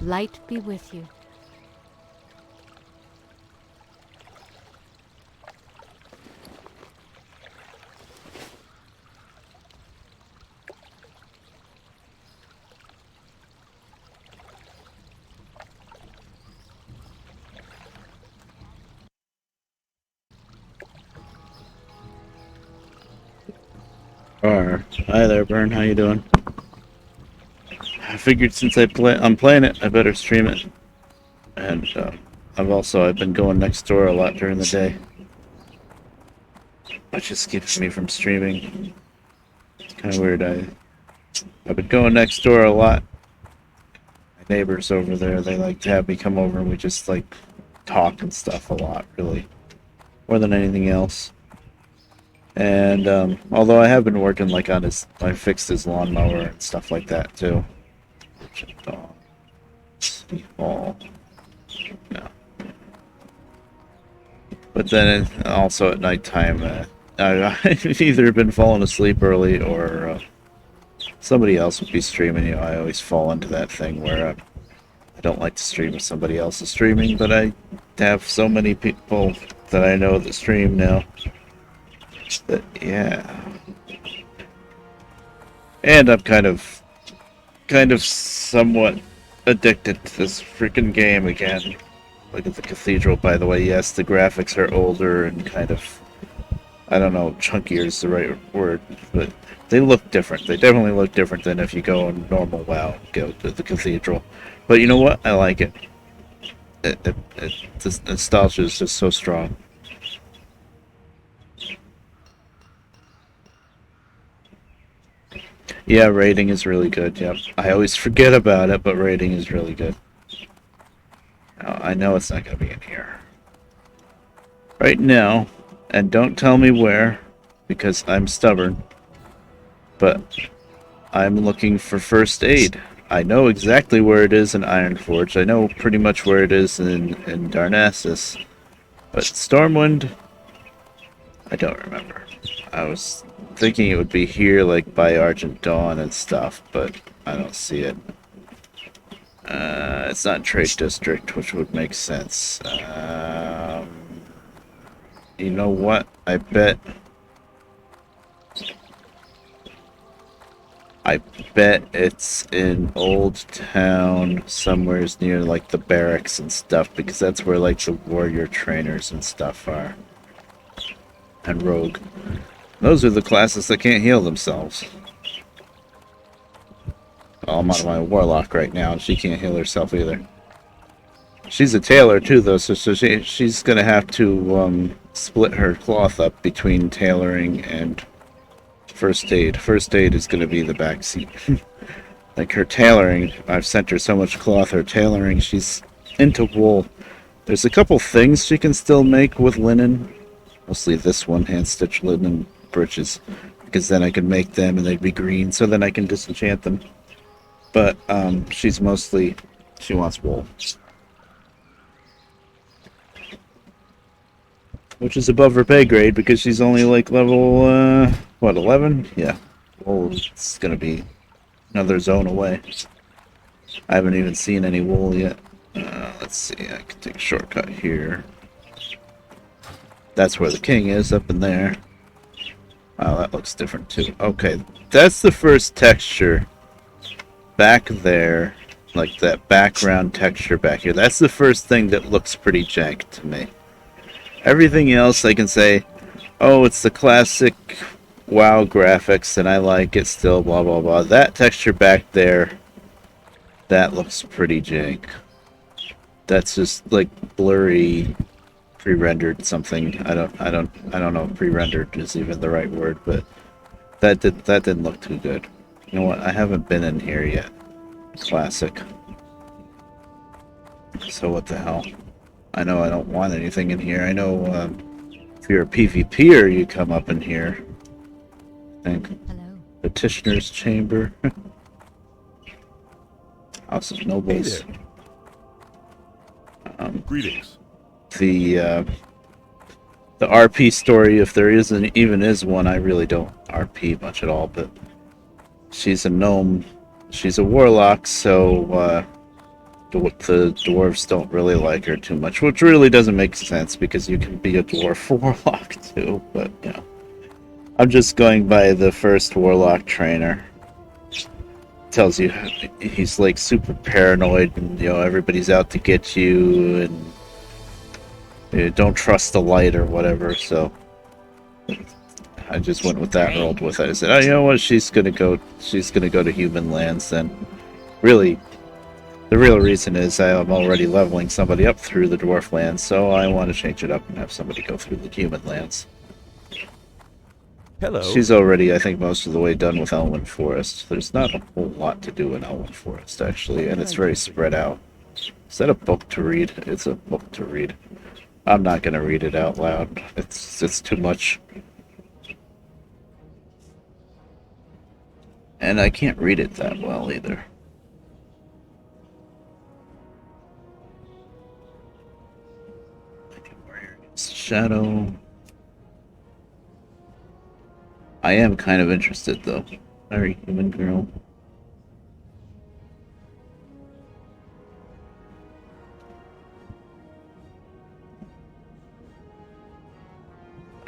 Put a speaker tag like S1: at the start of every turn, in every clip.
S1: Light be with you.
S2: Alright. Hi there, Bern. How you doing? I figured since I'm playing it, I better stream it. And I've been going next door a lot during the day, which just keeps me from streaming. It's kind of weird. I've been going next door a lot. My neighbors over there, they like to have me come over, and we just like talk and stuff a lot, really, more than anything else. And although I have been working like on I fixed his lawnmower and stuff like that too. City Hall. No. But then also at nighttime, I've either been falling asleep early or somebody else would be streaming. I always fall into that thing where I don't like to stream if somebody else is streaming, but I have so many people that I know that stream now. That, yeah. And I'm kind of somewhat addicted to this freaking game again. Look at the cathedral, by the way. Yes, the graphics are older and kind of, I don't know, chunkier is the right word, but they look different. They definitely look different than if you go on normal WoW, go to the cathedral. But you know what? I like it. The nostalgia is just so strong. Yeah, rating is really good. Yep. I always forget about it, but rating is really good. Now, I know it's not going to be in here. Right now, and don't tell me where, because I'm stubborn, but I'm looking for first aid. I know exactly where it is in Ironforge. I know pretty much where it is in Darnassus. But Stormwind, I don't remember. I was thinking it would be here, like by Argent Dawn and stuff, but I don't see it. It's not Trade District, which would make sense. You know what? I bet it's in Old Town, somewheres near like the barracks and stuff, because that's where like the warrior trainers and stuff are. And rogue. Those are the classes that can't heal themselves. Oh, I'm on my warlock right now, and she can't heal herself either. She's a tailor too, though, so she's gonna have to split her cloth up between tailoring and first aid. First aid is gonna be the backseat. Like her tailoring, I've sent her so much cloth. Her tailoring, she's into wool. There's a couple things she can still make with linen. Mostly this one, hand stitched linen breeches, because then I can make them and they'd be green, so then I can disenchant them. But she wants wool. Which is above her pay grade because she's only like level, what, 11? Yeah. Wool is gonna be another zone away. I haven't even seen any wool yet. Let's see, I can take a shortcut here. That's where the king is, up in there. Wow, that looks different too. Okay, that's the first texture. Back there, like that background texture back here. That's the first thing that looks pretty jank to me. Everything else I can say, oh, it's the classic WoW graphics and I like it still, blah blah blah. That texture back there, that looks pretty jank. That's just like blurry, pre-rendered something. I don't know if pre-rendered is even the right word, but that didn't look too good. You know what? I haven't been in here yet. Classic. So what the hell? I know I don't want anything in here. I know if you're a PvPer, you come up in here. I think.
S1: Hello.
S2: Petitioner's Chamber. House of Nobles.
S3: Hey there. Greetings.
S2: The RP story, if there even is one, I really don't RP much at all, but she's a gnome. She's a warlock, so the dwarves don't really like her too much, which really doesn't make sense because you can be a dwarf warlock too. But you know, I'm just going by the first warlock trainer. Tells you he's like super paranoid, and you know everybody's out to get you, and you don't trust the light or whatever. So I just went with that and rolled with it. I said, oh, you know what? She's gonna go to human lands then. Really, the real reason is I'm already leveling somebody up through the dwarf lands, so I want to change it up and have somebody go through the human lands.
S1: Hello.
S2: She's already, I think, most of the way done with Elwyn Forest. There's not a whole lot to do in Elwyn Forest, actually, and it's very spread out. Is that a book to read? It's a book to read. I'm not gonna read it out loud. It's too much. And I can't read it that well either. Shadow. I am kind of interested though. Very human girl.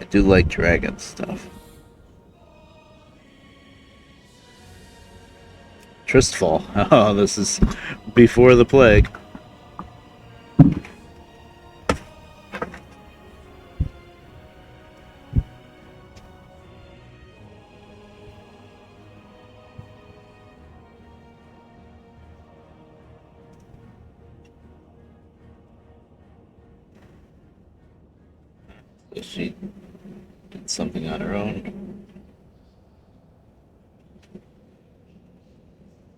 S2: I do like dragon stuff. Tristfall. Oh, this is before the plague. So she did something on her own.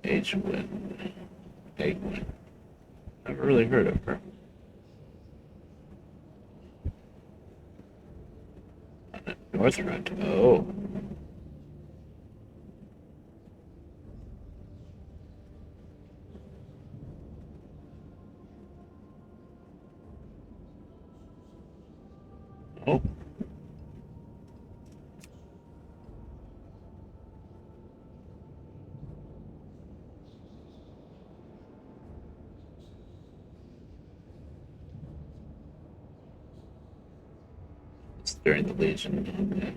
S2: Agewin. Agewin. Never really heard of her. Northrend. Oh. Oh. It's during the Legion. Yeah.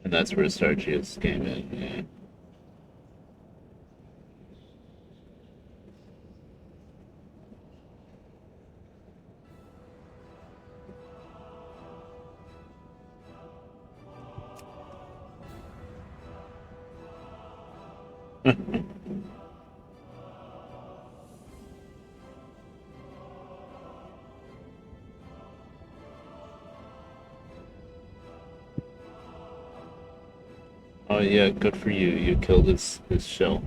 S2: And that's where Starchius came in, yeah. Oh yeah, good for you. You killed his shell.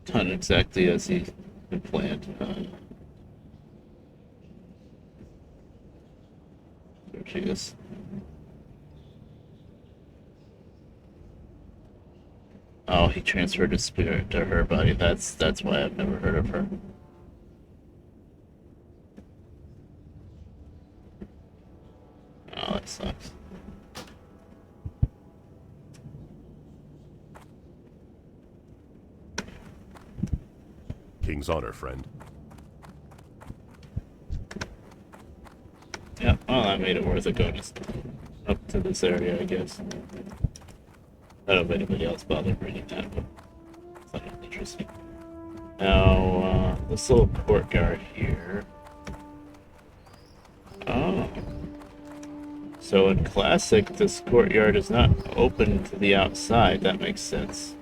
S2: Done exactly as he had planned. There she is. Oh, he transferred his spirit to her body. That's why I've never heard of her. Oh, that sucks.
S1: King's honor, friend.
S2: Yeah, well, that made it worth it going up to this area, I guess. I don't know if anybody else bothered reading that, but it's not interesting. Now, this little courtyard here. Oh. So in Classic, this courtyard is not open to the outside. That makes sense.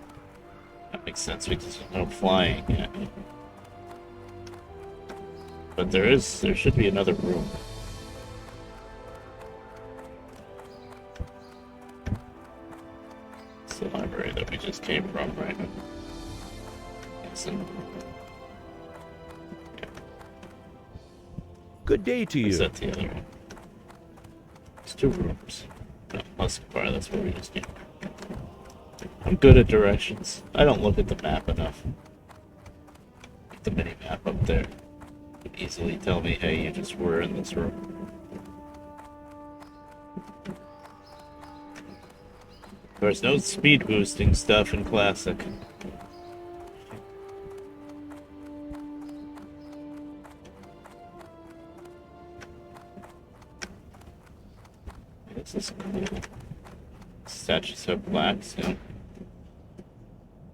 S2: That makes sense because there's no flying yet. But there should be another room. this came from, right?
S1: Good day to you.
S2: Is that the other one? It's 2 rooms. No, Muscat, that's where we just came. I'm good at directions. I don't look at the map enough. The mini map up there would easily tell me, hey, you just were in this room. There's no speed boosting stuff in Classic. This is cool. Statues have black soon.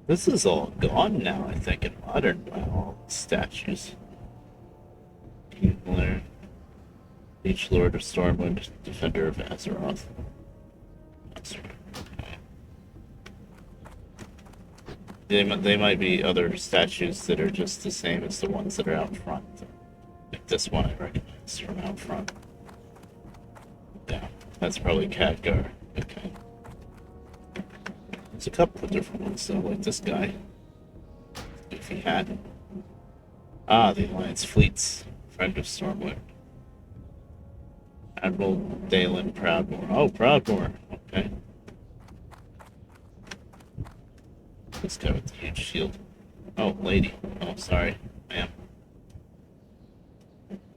S2: This is all gone now, I think, in modern. Wow, all the statues. Kingler, Each Lord of Stormwind, Defender of Azeroth. They might be other statues that are just the same as the ones that are out front. Like this one I recognize from out front. Yeah, that's probably Khadgar. Okay. There's a couple of different ones though, like this guy. Goofy hat. Ah, the Alliance Fleet's Friend of Stormwind. Admiral Dalen Proudmoore. Oh, Proudmoore. Okay. This guy with the huge shield. Oh, lady. Oh, sorry. Ma'am.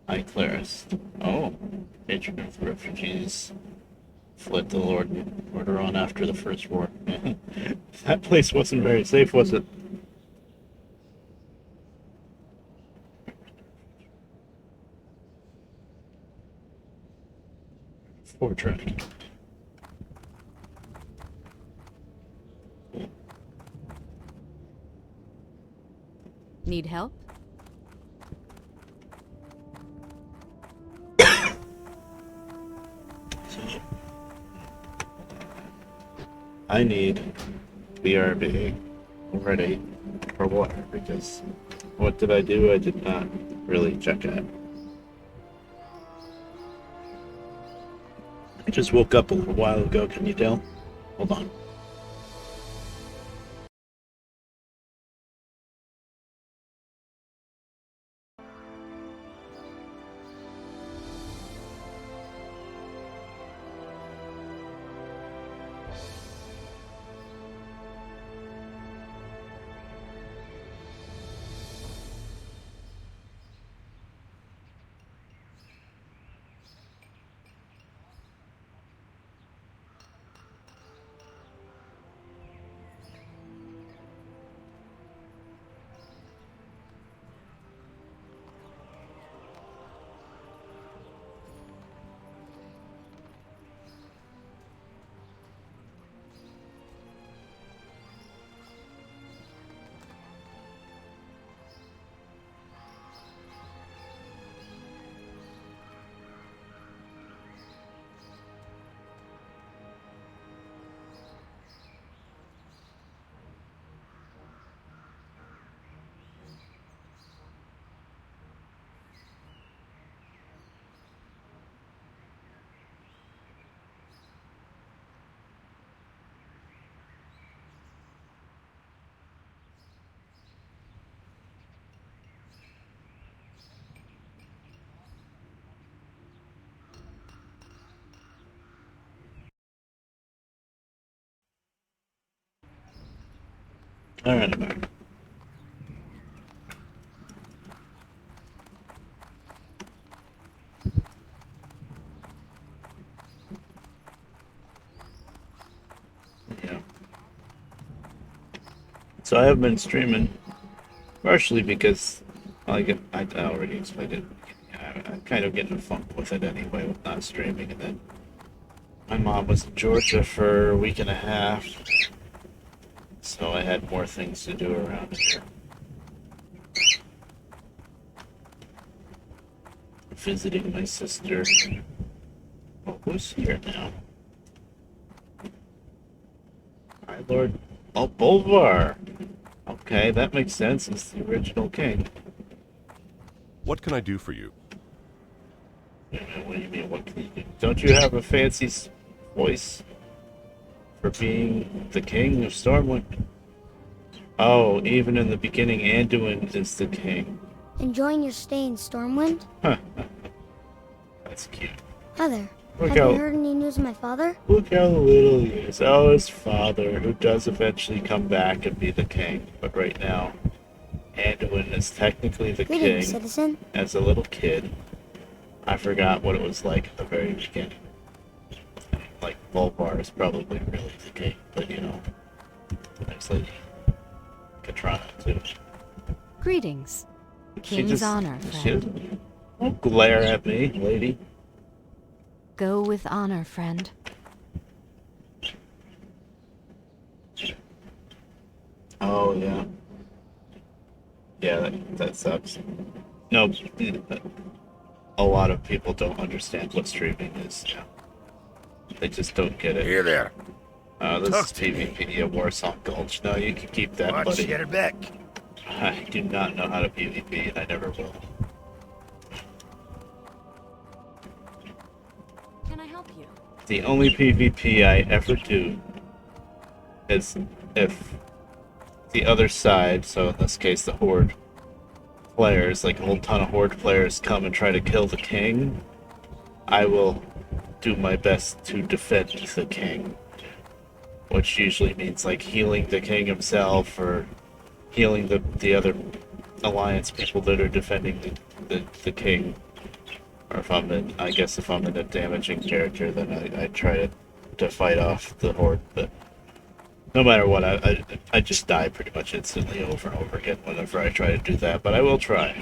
S2: High Clerist. Oh. Patron of the refugees. Fled the Order on after the First War. That place wasn't very safe, was it? Fortran.
S3: Need help?
S2: I need BRB ready for water because what did I do? I did not really check it. I just woke up a little while ago, can you tell? Hold on. All right, I'm back. Yeah. So I have been streaming, partially because I already explained it. I'm kind of getting a funk with it anyway, with not streaming, and then my mom was in Georgia for a week and a half, so I had more things to do around here. Visiting my sister. Oh, who's here now? Hi, Lord. Oh, Bolvar. Okay, that makes sense. He's the original king.
S1: What can I do for you?
S2: What do you mean, what can you do? Don't you have a fancy voice for being the king of Stormwind? Oh, even in the beginning, Anduin is the king.
S4: Enjoying your stay in Stormwind?
S2: Huh. That's cute.
S4: Hi there.
S2: Look
S4: Have you
S2: how
S4: heard any news of my father?
S2: look how little he is. Oh, his father, who does eventually come back and be the king. But right now, Anduin is technically the
S4: Greetings,
S2: king.
S4: citizen.
S2: As a little kid, I forgot what it was like at the very beginning. Like, Volbar is probably really the king, but you know, next lady, Katrana too.
S3: Greetings.
S2: She
S3: King's
S2: just-
S3: honor,
S2: she
S3: friend.
S2: doesn't- Don't glare at me, lady.
S3: Go with honor, friend.
S2: Oh yeah, yeah, that sucks. No, a lot of people don't understand what streaming is. Yeah. They just don't get it.
S5: Here there.
S2: This
S5: Talk
S2: is
S5: to me.
S2: PvP, yeah, Warsaw Gulch. No, you can keep that,
S5: Watch
S2: buddy.
S5: your back.
S2: I do not know how to PvP, and I never will.
S3: Can I help you?
S2: The only PvP I ever do is if the other side, so in this case the Horde players, like a whole ton of Horde players come and try to kill the king, I will do my best to defend the king. Which usually means like healing the king himself or healing the other alliance people that are defending the king. Or if I'm in, I guess if I'm in a damaging character, then I try to fight off the horde. But no matter what, I just die pretty much instantly over and over again whenever I try to do that. But I will try.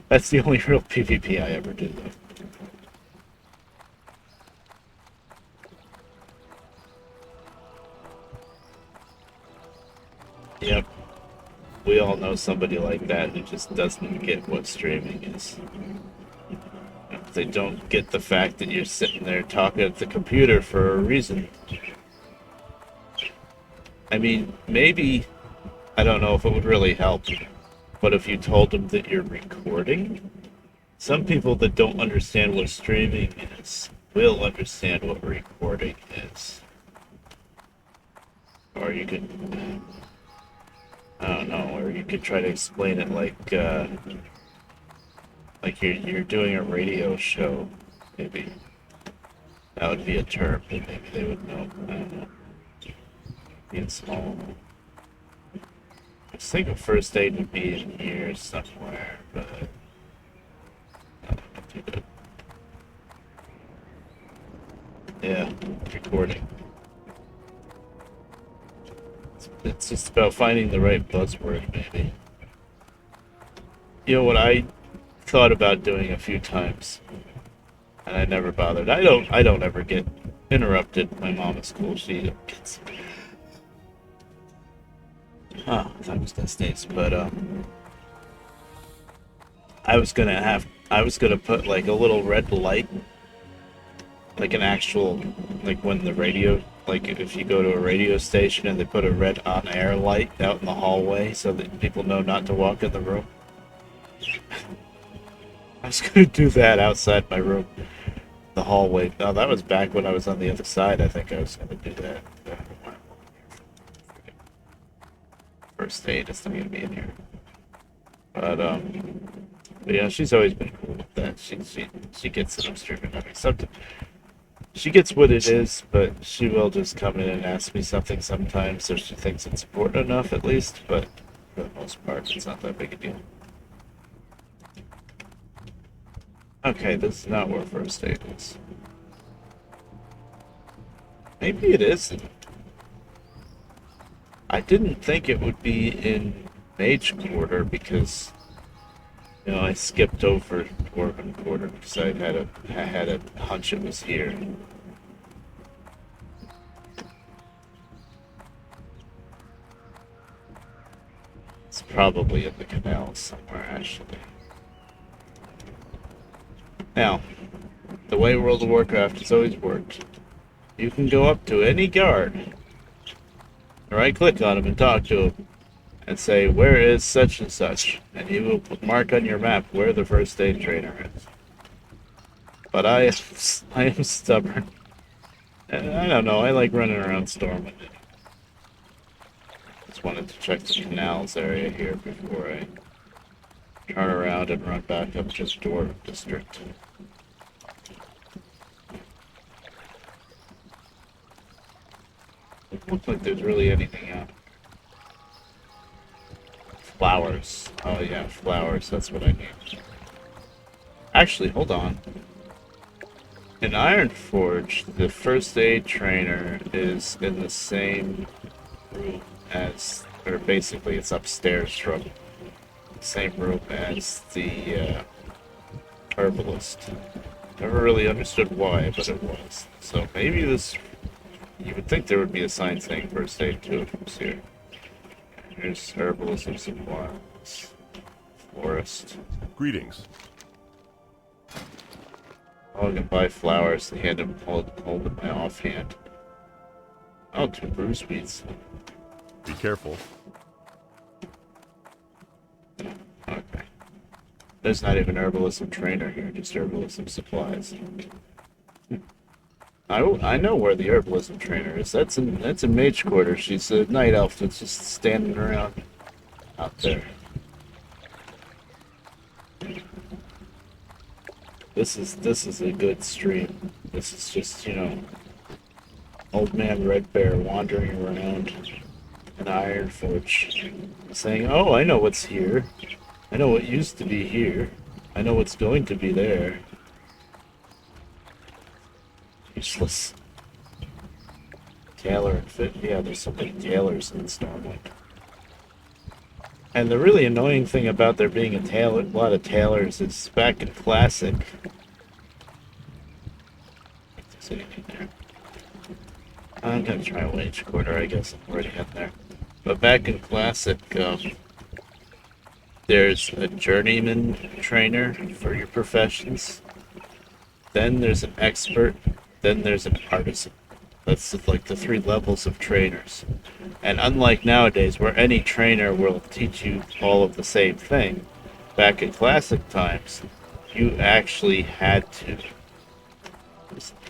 S2: That's the only real PvP I ever do, though. Yep. We all know somebody like that who just doesn't get what streaming is. They don't get the fact that you're sitting there talking at the computer for a reason. I mean, maybe, I don't know if it would really help, but if you told them that you're recording, some people that don't understand what streaming is will understand what recording is. Or you could, I don't know, or you could try to explain it like you're doing a radio show, maybe. That would be a term that maybe they would know. I don't know. Being small. I was thinking first aid would be in here somewhere, but I don't know. Yeah, recording. It's just about finding the right buzzword, maybe. You know what I thought about doing a few times, and I never bothered. I don't ever get interrupted. My mom at school, she gets. I thought it was that sneeze, but I was gonna put like a little red light, like an actual, like when the radio, like if you go to a radio station and they put a red on-air light out in the hallway so that people know not to walk in the room. I was gonna do that outside my room, the hallway. No, that was back when I was on the other side. I think I was gonna do that. First aid is not gonna be in here, but yeah, she's always been cool with that. She gets it. I'm streaming. I mean, sometimes she gets what it is, but she will just come in and ask me something sometimes, if she thinks it's important enough, at least. But for the most part, it's not that big a deal. Okay, this is not where first aid is. Maybe it isn't. I didn't think it would be in Mage Quarter because, you know, I skipped over Dwarven Quarter because I had a hunch it was here. It's probably in the canal somewhere, actually. Now, the way World of Warcraft has always worked, you can go up to any guard, right-click on him and talk to him, and say, where is such and such? And he will mark on your map where the first aid trainer is. But I am stubborn. And I don't know, I like running around Stormwind. just wanted to check the canals area here before I turn around and run back up to Store District. Doesn't look like there's really anything out. Flowers. Oh yeah, flowers. That's what I need. Actually, hold on. In Ironforge, the first aid trainer is in the same room as, or basically it's upstairs from the same room as the herbalist. Never really understood why, but it was. So maybe this, you would think there would be a sign saying first aid too if it was here. Here's herbalism supplies. Forest.
S1: Greetings.
S2: Oh, I can buy flowers to hand him, hold in my offhand. Oh, 2 brew sweets.
S1: Be careful.
S2: Okay. There's not even herbalism trainer here, just herbalism supplies. I know where the herbalism trainer is. That's in Mage Quarter. She's a night elf that's just standing around out there. This is a good stream. This is just, you know, old man Red Bear wandering around an Ironforge, saying, "Oh, I know what's here. I know what used to be here. I know what's going to be there." Useless. Tailor and fit. Yeah, there's so many tailors in Stormwind. And the really annoying thing about there being a lot of tailors is back in Classic. If there's anything there. I'm gonna try Wage Quarter, I guess. I'm already heading there. But back in Classic, there's a journeyman trainer for your professions. Then there's an expert. Then there's an artisan. That's like the 3 levels of trainers. And unlike nowadays, where any trainer will teach you all of the same thing, back in Classic times, you actually had to...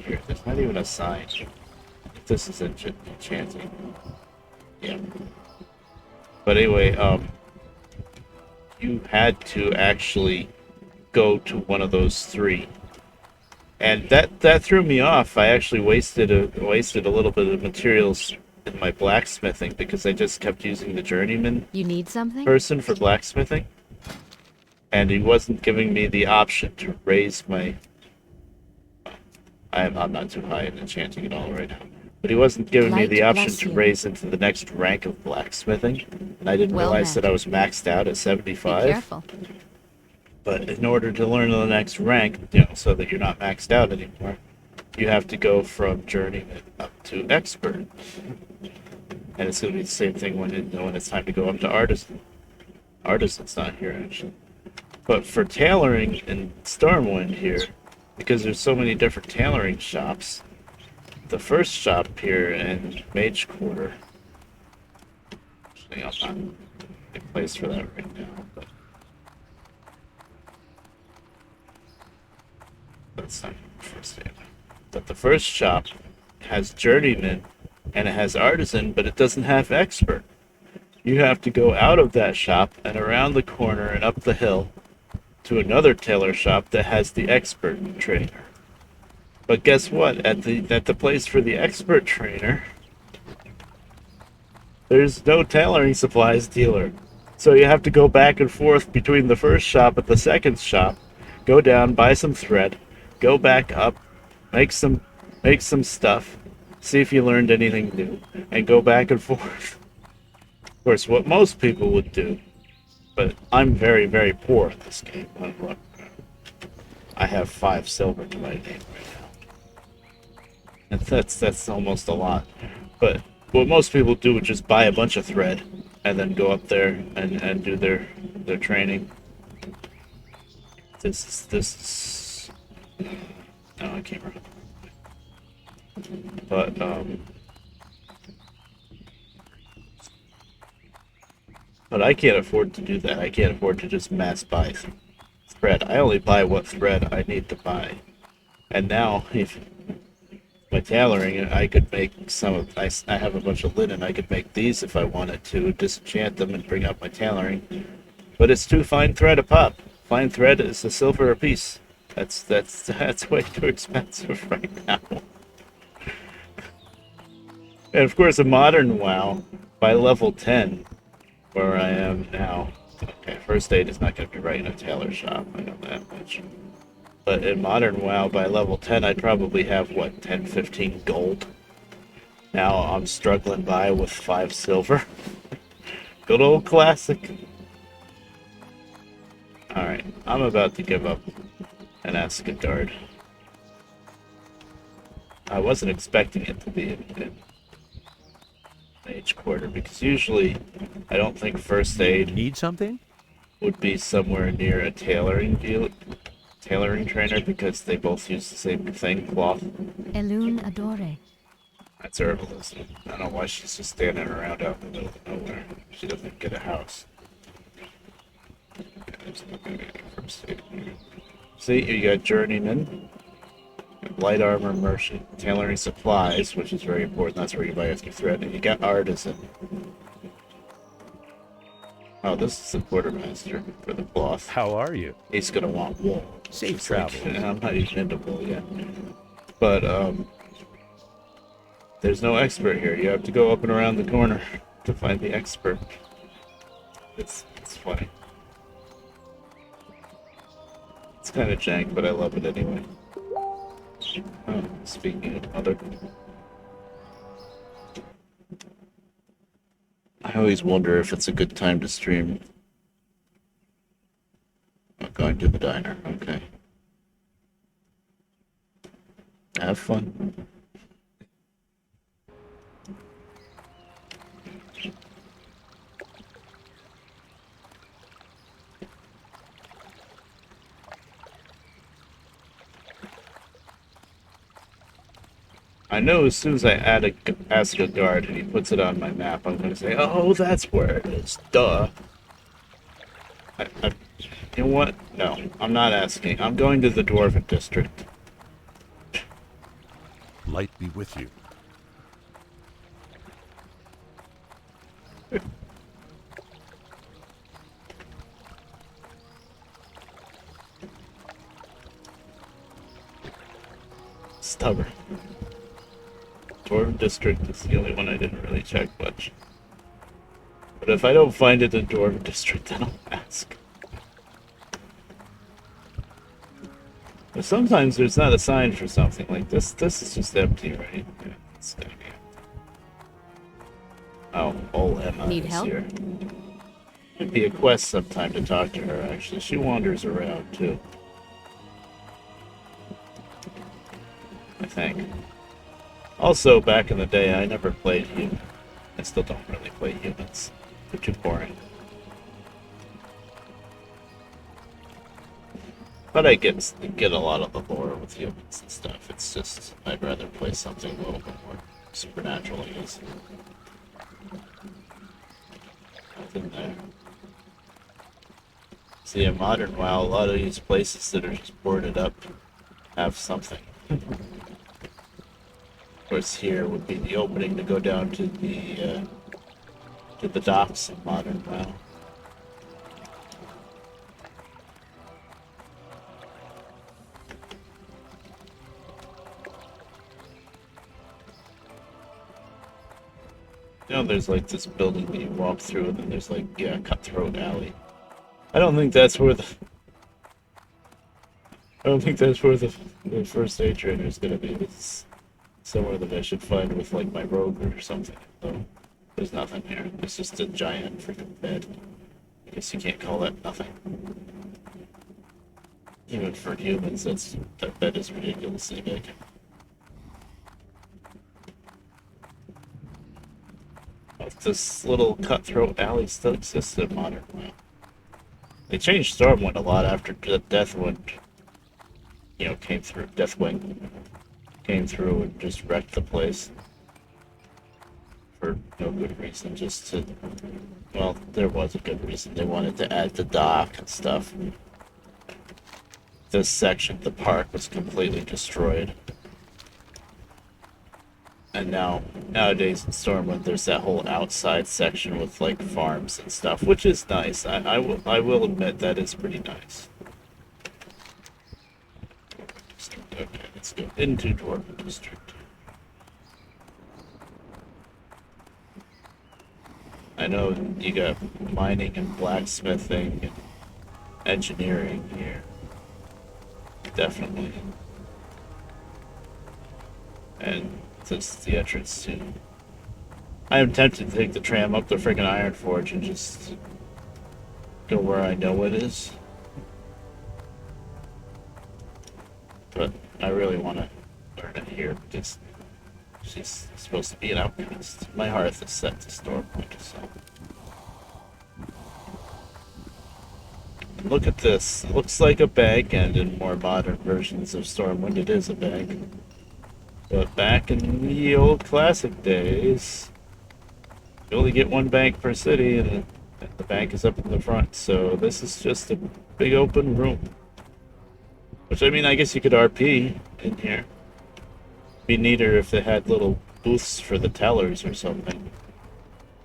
S2: Here, there's not even a sign. This is enchanting. Yeah. But anyway, you had to actually go to one of those 3. And that threw me off. I actually wasted a little bit of materials in my blacksmithing because I just kept using the journeyman
S3: You need something?
S2: person for blacksmithing, and he wasn't giving me the option to raise my. I'm not too high in enchanting at all right now, but he wasn't giving me
S3: Light
S2: the option
S3: bless
S2: to
S3: you.
S2: raise into the next rank of blacksmithing, and I didn't
S3: Well
S2: realize
S3: met.
S2: that I was maxed out at
S3: Be
S2: 75.
S3: careful.
S2: But in order to learn the next rank, you know, so that you're not maxed out anymore, you have to go from journeyman up to expert. And it's going to be the same thing when it's time to go up to artisan. Artisan's not here, actually. But for tailoring in Stormwind here, because there's so many different tailoring shops, the first shop here in Mage Quarter, actually, I'm not in a place for that right now, but that's not first aid. But the first shop has journeyman and it has artisan, but it doesn't have expert. You have to go out of that shop and around the corner and up the hill to another tailor shop that has the expert trainer. But guess what? At the place for the expert trainer, there's no tailoring supplies dealer. So you have to go back and forth between the first shop and the second shop, go down, buy some thread, go back up, make some stuff, see if you learned anything new, and go back and forth. Of course, what most people would do, but I'm very, very poor at this game. Look, I have 5 silver to my name right now. And that's almost a lot. But what most people do would just buy a bunch of thread and then go up there and do their training. This is no, I can't remember. But I can't afford to do that. I can't afford to just mass buy thread. I only buy what thread I need to buy. And now, if my tailoring, I could make some of. I have a bunch of linen. I could make these if I wanted to disenchant them and bring up my tailoring. But it's too fine thread a pop. Fine thread is a silver a piece. That's way too expensive right now. And of course, a modern WoW by level 10, where I am now. Okay, first aid is not going to be right in a tailor shop. I know that much. But in modern WoW, by level 10, I'd probably have, what, 10, 15 gold? Now I'm struggling by with 5 silver. Good old classic. Alright, I'm about to give up and ask a guard. I wasn't expecting it to be in Mage Quarter, because usually I don't think first aid
S1: Need something?
S2: would be somewhere near a tailoring trainer, because they both use the same thing, cloth.
S3: Elune adore.
S2: That's herbalism. I don't know why she's just standing around out in the middle of nowhere. She doesn't get a house. See, you got journeyman, light armor merchant, tailoring supplies, which is very important. That's where you buy extra thread, and you got artisan. Oh, this is the quartermaster for the cloth.
S1: How are you?
S2: He's gonna want wool.
S1: Safe
S2: It's like,
S1: travels.
S2: I'm not even into wool yet. But there's no expert here. You have to go up and around the corner to find the expert. It's funny. It's kind of jank, but I love it anyway. Oh, speaking of other... I always wonder if it's a good time to stream. I'm going to the diner, okay. Have fun. I know as soon as I ask a guard and he puts it on my map, I'm going to say, oh, that's where it is. Duh. You know what? No, I'm not asking. I'm going to the Dwarven District.
S1: Light be with you.
S2: Stubborn. Dwarven District is the only one I didn't really check much. But if I don't find it in Dwarven District, then I'll ask. But sometimes there's not a sign for something like this. This is just empty, right? Yeah, it's gotta be empty. Oh, old Emma
S3: Need
S2: is
S3: help?
S2: here. It'd be a quest sometime to talk to her, actually. She wanders around, too. I think. Also, back in the day, I never played human. I still don't really play humans. They're too boring. But I get a lot of the lore with humans and stuff. It's just, I'd rather play something a little bit more supernatural, I guess. Nothing there. See, in modern WoW, a lot of these places that are just boarded up have something. Of course, here would be the opening to go down to the docks in modern WoW. You know, there's like this building that you walk through, and then there's like, yeah, Cutthroat Alley. I don't think that's where the first aid trainer is gonna be. It's somewhere that I should find with like my rogue or something. So there's nothing here. It's just a giant freaking bed. I guess you can't call that nothing. Even for humans, that bed is ridiculously big. This little Cutthroat Alley still exists in modern WoW. They changed Stormwind a lot after Deathwind, you know, came through. Deathwing came through and just wrecked the place for no good reason. Just to, well, there was a good reason. They wanted to add the dock and stuff. This section, the park, was completely destroyed. And nowadays in Stormwind, there's that whole outside section with like farms and stuff, which is nice. I will admit that is pretty nice. Okay, let's go into Dwarven District. I know you got mining and blacksmithing and engineering here. Definitely. And this is the entrance to. I am tempted to take the tram up the freaking Iron Forge and just go where I know it is. But I really want to learn it here because she's supposed to be an outcast. My hearth is set to Stormwind, so. Look at this. It looks like a bank, and in more modern versions of Stormwind, it is a bank. But back in the old classic days, you only get one bank per city, and the bank is up in the front. So this is just a big open room. Which, I mean, I guess you could RP in here. Be neater if they had little booths for the tellers or something.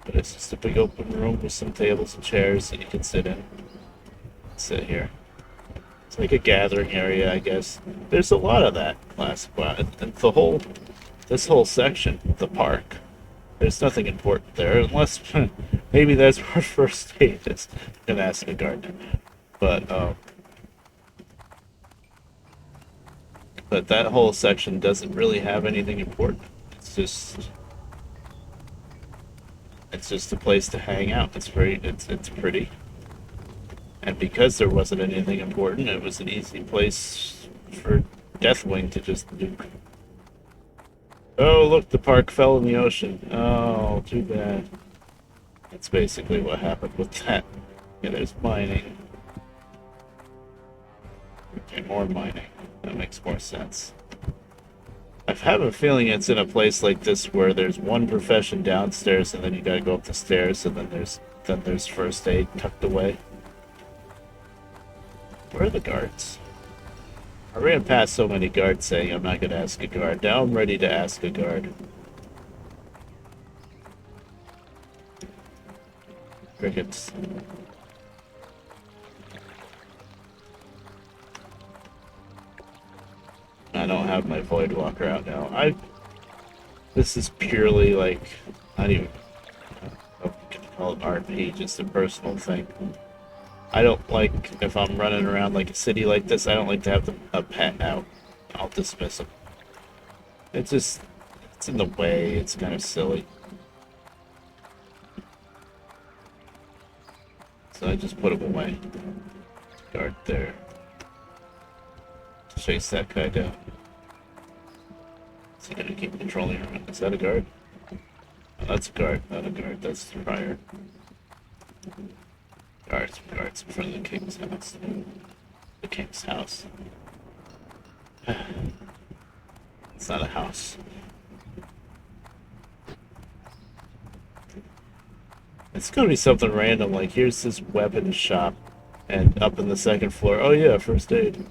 S2: But it's just a big open room with some tables and chairs that you can sit in. Sit here. It's like a gathering area, I guess. There's a lot of that classic. And this whole section, the park, there's nothing important there, unless maybe that's where first aid is. Gonna ask a gardener, but that whole section doesn't really have anything important. It's just a place to hang out. It's pretty. And because there wasn't anything important, it was an easy place for Deathwing to just nuke. Oh, look, the park fell in the ocean. Oh, too bad. That's basically what happened with that. Yeah, there's mining. Okay, more mining. That makes more sense. I have a feeling it's in a place like this where there's one profession downstairs and then you gotta go up the stairs and then there's first aid tucked away. Where are the guards? I ran past so many guards saying I'm not going to ask a guard. Now I'm ready to ask a guard. Crickets. I don't have my Voidwalker out now. This is purely like, not even, I don't know if you can call it RP, just a personal thing. I don't like, if I'm running around like a city like this, I don't like to have a pet out. I'll dismiss him. It's in the way, it's kind of silly. So I just put him away. Guard there. Chase that guy down. Is he gonna keep controlling him? Is that a guard? Oh, that's a guard, not a guard, that's the prior. Guards in front of the king's house. The king's house. It's not a house. It's gonna be something random, like here's this weapon shop, and up in the second floor, oh yeah, first aid.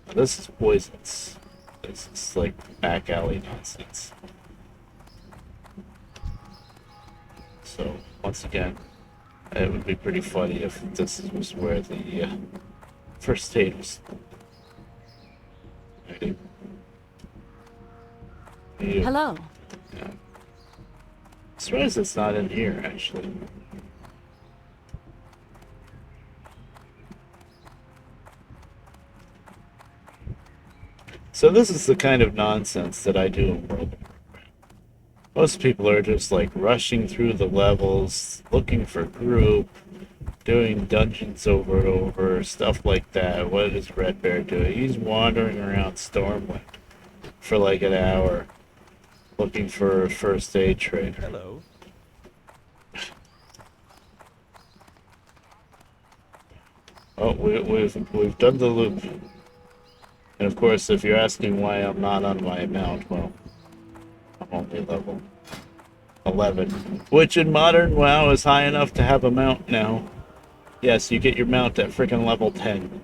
S2: Now, this is poisons. This is like back alley nonsense. So, once again, it would be pretty funny if this was where the first aid was. Ready?
S3: Hello.
S2: Yeah. I'm surprised it's not in here, actually. So this is the kind of nonsense that I do in World of Warcraft. Most people are just like rushing through the levels, looking for group, doing dungeons over and over, stuff like that. What is Red Bear doing? He's wandering around Stormwind for like an hour, looking for a first aid trader.
S1: Hello.
S2: Oh, we've done the loop. And of course, if you're asking why I'm not on my mount, well, I'm only level 11, which in modern WoW is high enough to have a mount now. Yes, you get your mount at freaking level 10.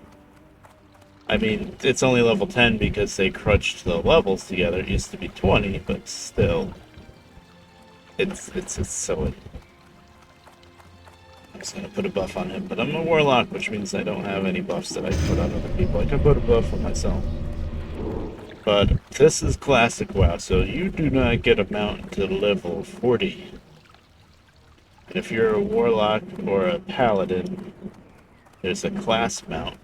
S2: I mean, it's only level 10 because they crunched the levels together. It used to be 20, but still. It's so... I'm just gonna put a buff on him, but I'm a warlock, which means I don't have any buffs that I can put on other people. I can put a buff on myself. But this is classic WoW, so you do not get a mount until level 40. And if you're a warlock or a paladin, there's a class mount.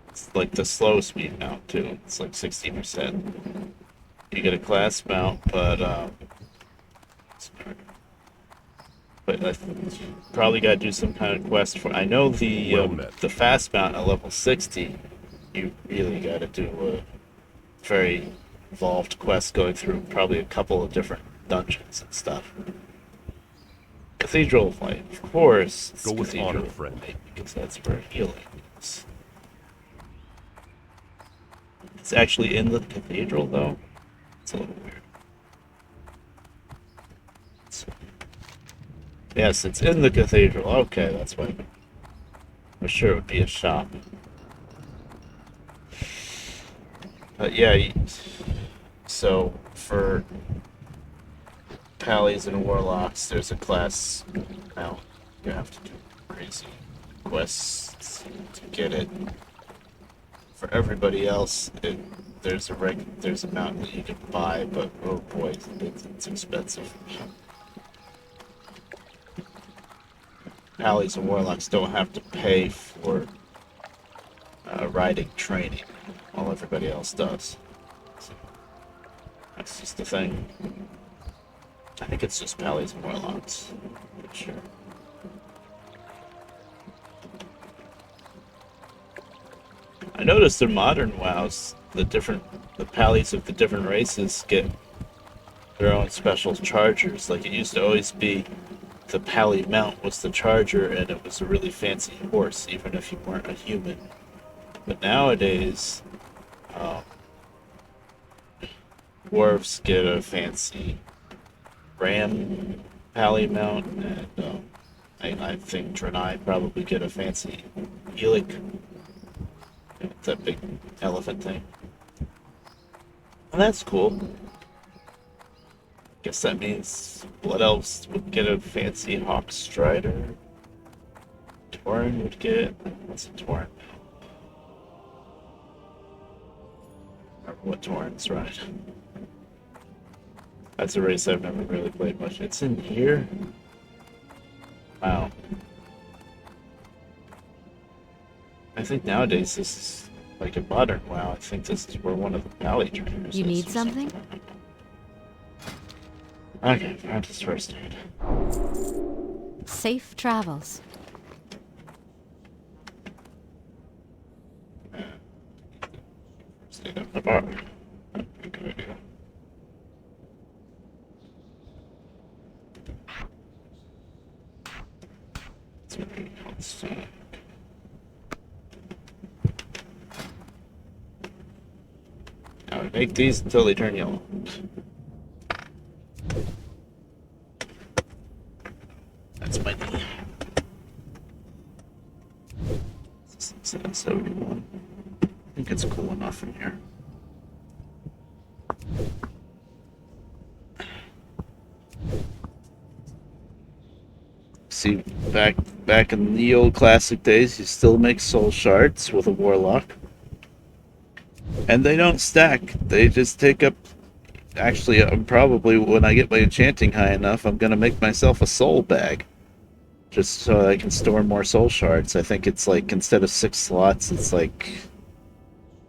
S2: It's like the slow speed mount too. It's like 60%. You get a class mount, but I probably got to do some kind of quest for. I know the fast mount at level 60. You really got to do a very involved quest going through probably a couple of different dungeons and stuff. Cathedral of Light, of course. It's
S1: Go with
S2: Cathedral
S1: honor,
S2: of
S1: friend.
S2: Light, because that's where healing is. It's actually in the cathedral, though. It's a little weird. Yes, it's in the cathedral. Okay, that's why. I'm sure it would be a shop. But yeah, so for Pallies and Warlocks, there's a class now. You have to do crazy quests to get it. For everybody else, there's a mount that you can buy, but oh boy, it's expensive. Pallies and Warlocks don't have to pay for riding training, while everybody else does. So that's just the thing. I think it's just Pallies and Warlocks. I'm not sure. I noticed in modern WoWs, the Pallies of the different races get their own special chargers. Like it used to always be the Pally mount was the charger, and it was a really fancy horse, even if you weren't a human. But nowadays, dwarves get a fancy ram Pally mount, and I think Draenei probably get a fancy Helic, that big elephant thing. And that's cool. Guess that means Blood Elves would get a fancy Hawk Strider. Tauren would get... What's a Tauren? I don't remember what Tauren's ride. That's a race I've never really played much. It's in here? Wow. I think nowadays this is like a modern WoW. I think this is where one of the Pally trainers
S3: You
S2: is
S3: need
S2: or
S3: something?
S2: Okay, found his first aid.
S3: Safe travels.
S2: Stayed up the bar. Good idea. It's really constant. Now we make these until they turn yellow. That's my knee. 771. I think it's cool enough in here. See, back in the old classic days, you still make soul shards with a warlock. And they don't stack. They just take up... Actually, probably when I get my enchanting high enough, I'm going to make myself a soul bag. Just so I can store more soul shards. I think it's like, instead of 6 slots, it's like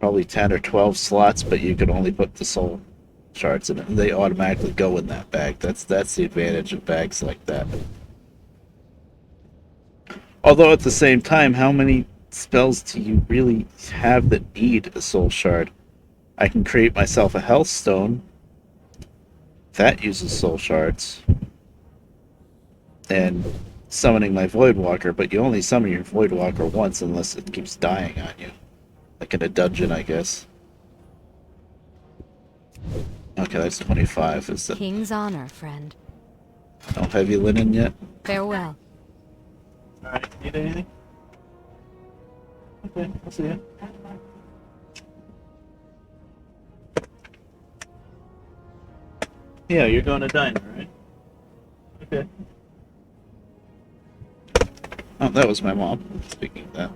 S2: probably 10 or 12 slots, but you can only put the soul shards in it. And they automatically go in that bag. That's the advantage of bags like that. Although at the same time, how many spells do you really have that need a soul shard? I can create myself a health stone. That uses soul shards. And summoning my Voidwalker, but you only summon your Voidwalker once unless it keeps dying on you. Like in a dungeon, I guess. Okay, that's 25. Is that
S3: King's honor, friend.
S2: no heavy linen yet?
S3: Farewell.
S2: Alright, need anything? Okay, I'll see you. Yeah, you're going to diner, right? Okay. Oh, that was my mom. Speaking of that.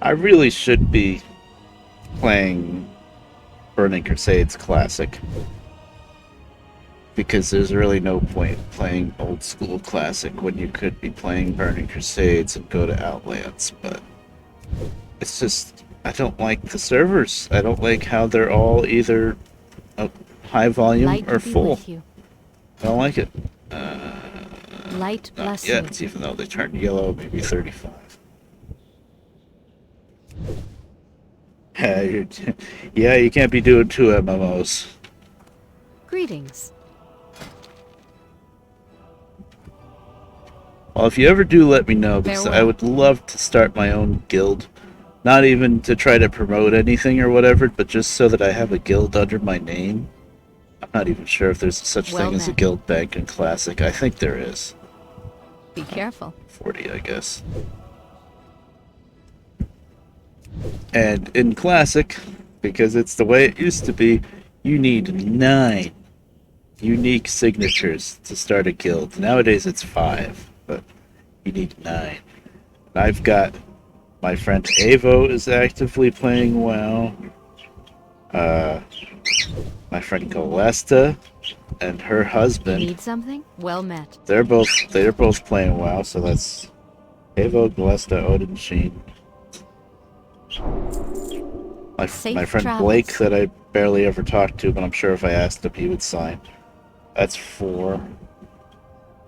S2: I really should be playing Burning Crusades Classic. Because there's really no point playing old school Classic when you could be playing Burning Crusades and go to Outlands, but it's just, I don't like the servers. I don't like how they're all either high volume
S3: Light
S2: or
S3: be
S2: full.
S3: with you.
S2: I don't like it.
S3: Light
S2: Not
S3: bless
S2: yet,
S3: you.
S2: even though they turned yellow, maybe 35. Yeah, you can't be doing 2 MMOs.
S3: Greetings.
S2: Well, if you ever do, let me know, because I
S3: Farewell.
S2: would love to start my own guild. Not even to try to promote anything or whatever, but just so that I have a guild under my name. I'm not even sure if there's such
S3: Well
S2: thing as a
S3: met.
S2: guild bank in Classic. I think there is.
S3: Be careful.
S2: 40, I guess. And in Classic, because it's the way it used to be, you need 9 unique signatures to start a guild. Nowadays it's 5, but you need 9. And I've got my friend Avo is actively playing WoW. My friend Galesta and her husband,
S3: Need something? Well met.
S2: they're both playing WoW, so that's Avo, Galesta, Odin, Sheen.
S3: Safe
S2: My friend
S3: travels.
S2: Blake that I barely ever talked to, but I'm sure if I asked him he would sign. That's 4.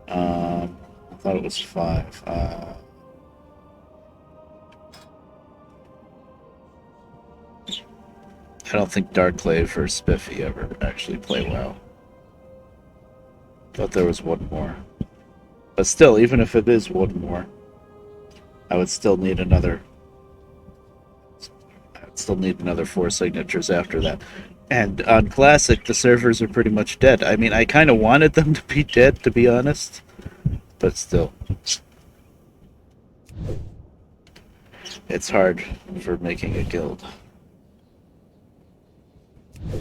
S2: I thought it was 5. I don't think Darklave or Spiffy ever actually play WoW. Thought there was one more. But still, even if it is one more, I would still need another. I'd still need another 4 signatures after that. And on Classic, the servers are pretty much dead. I mean, I kind of wanted them to be dead, to be honest. But still. It's hard for making a guild.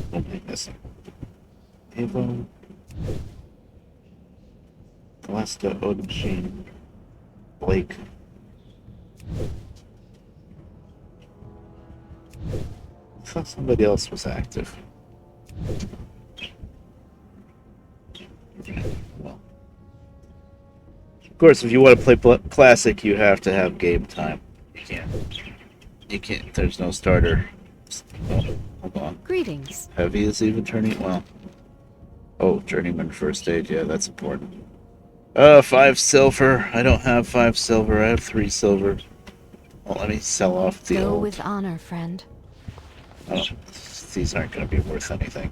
S2: What am I missing? Avo. Galesta, Odin, Sheen. Blake. I thought somebody else was active. Well, of course, if you want to play Classic, you have to have game time. You can't. There's no starter. Oh, hold on.
S3: Greetings.
S2: Heavy is even turning. Well. Oh, Journeyman First Aid. Yeah, that's important. 5 silver. I don't have 5 silver. I have 3 silver. Well, let me sell off the
S3: Go
S2: old.
S3: with honor, friend.
S2: Oh, these aren't going to be worth anything.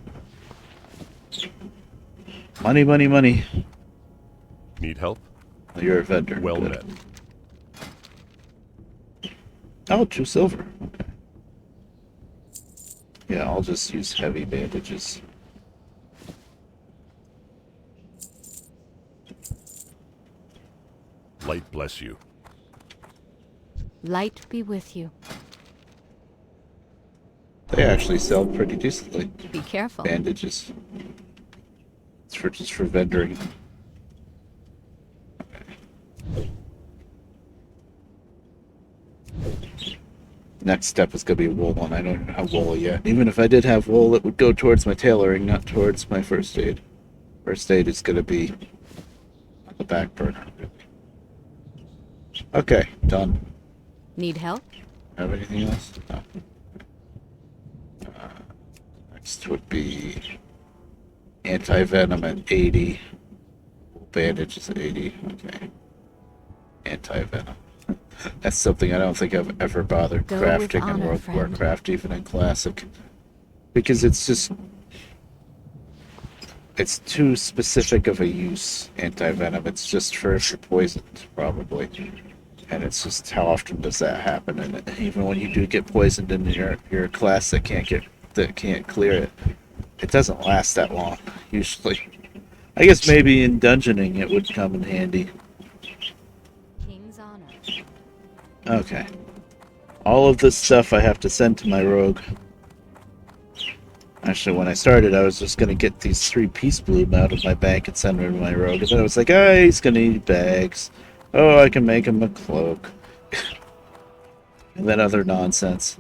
S2: Money, money, money.
S1: Need help?
S2: You're a vendor.
S1: Well
S2: Good.
S1: met.
S2: Oh, 2 silver. Okay. Yeah, I'll just use heavy bandages.
S1: Light bless you.
S3: Light be with you.
S2: They actually sell pretty decently.
S3: Be careful.
S2: Bandages. It's for just for vendoring. Next step is gonna be wool, and I don't have wool yet. Even if I did have wool, it would go towards my tailoring, not towards my first aid. First aid is gonna be on the back burner. Okay, done.
S3: Need help?
S2: Have anything else? No. Next would be anti-venom at 80. Bandage is at 80. Okay. Anti-venom. That's something I don't think I've ever bothered
S3: Go with
S2: crafting in
S3: honor,
S2: World of
S3: friend.
S2: Warcraft, even in Classic. Because it's just... It's too specific of a use, anti-venom. It's just for if you're poisoned, probably. And it's just how often does that happen? And even when you do get poisoned in your class that can't clear it, it doesn't last that long, usually. I guess maybe in dungeoning it would come in handy.
S3: King's honor.
S2: Okay. All of this stuff I have to send to my rogue. Actually, when I started, I was just going to get these 3 peace bloom out of my bank and send them to my rogue. And then I was like, ah, he's going to need bags. Oh, I can make him a cloak. And then other nonsense.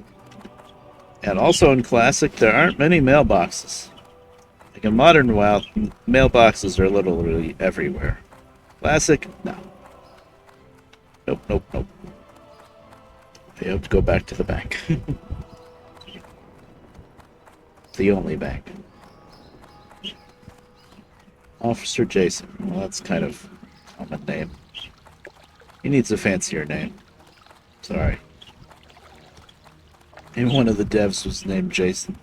S2: And also in Classic, there aren't many mailboxes. Like in Modern WoW, mailboxes are literally everywhere. Classic, no. Nope, nope, nope. I have to go back to the bank. The only bank. Officer Jason. Well, that's kind of a common name. He needs a fancier name. Sorry. Maybe one of the devs was named Jason.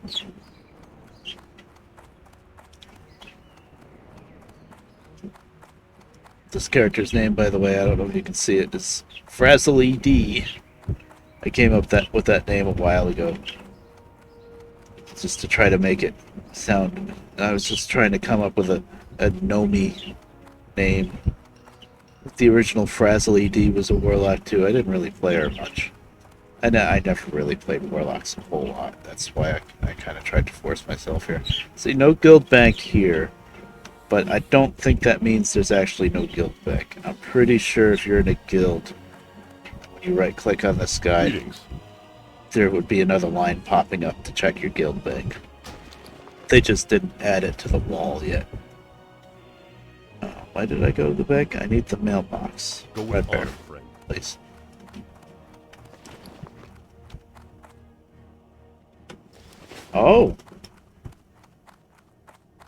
S2: This character's name, by the way, I don't know if you can see it, is Frazzle ED. I came up with that name a while ago. Just to try to make it sound... I was just trying to come up with a Nomi name. The original Frazzle ED was a Warlock too. I didn't really play her much. I never really played Warlocks a whole lot. That's why I kind of tried to force myself here. See, no guild bank here. But I don't think that means there's actually no guild bank. I'm pretty sure if you're in a guild, when you right-click on this guy,
S1: Greetings.
S2: there would be another line popping up to check your guild bank. They just didn't add it to the wall yet. Why did I go to the bank? I need the mailbox.
S1: Go
S2: Red
S1: with
S2: Bear,
S1: honor, friend.
S2: please. Oh!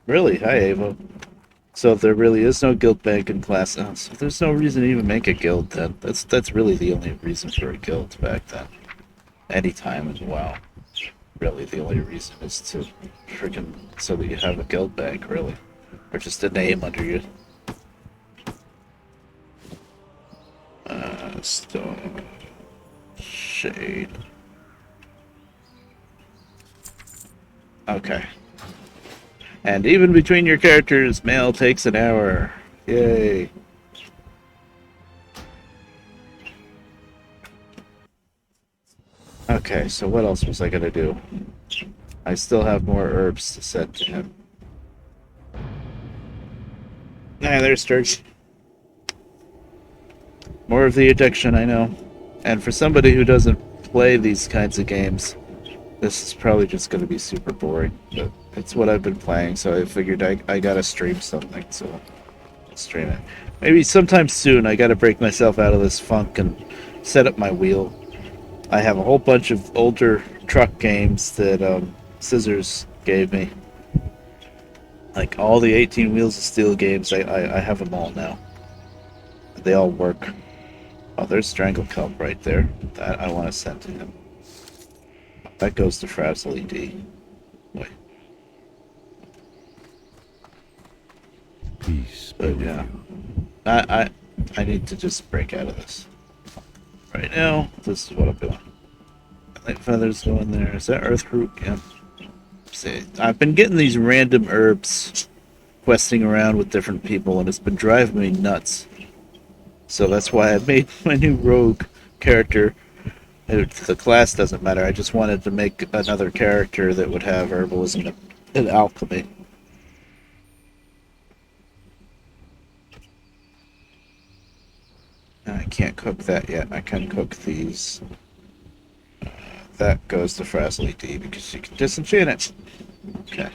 S2: Really? Hi, Ava. So there really is no guild bank in class. Oh, so there's no reason to even make a guild then. That's really the only reason for a guild back then. Anytime as well. Really, the only reason is to freaking so that you have a guild bank, really, or just a name under you. Stone Shade. Okay. And even between your characters, mail takes an hour. Yay. Okay, so what else was I gonna do? I still have more herbs to send to him. Ah, there's Sturge. More of the addiction, I know. And for somebody who doesn't play these kinds of games, this is probably just going to be super boring. But it's what I've been playing, so I figured I gotta stream something, so I'll stream it. Maybe sometime soon I gotta break myself out of this funk and set up my wheel. I have a whole bunch of older truck games that Scissors gave me. Like all the 18 Wheels of Steel games, I have them all now. They all work. Oh, there's Stranglekelp right there. That I want to send to him. That goes to Frazzle ED. Wait.
S1: Peace.
S2: But yeah. I need to just break out of this. Right now, this is what I'm doing. Light feathers go in there. Is that earth root? Yeah. See, I've been getting these random herbs questing around with different people, and it's been driving me nuts. So that's why I made my new rogue character. The class doesn't matter. I just wanted to make another character that would have herbalism and alchemy. I can't cook that yet. I can cook these. That goes to Frazzle ED because you can disenchant it. Okay.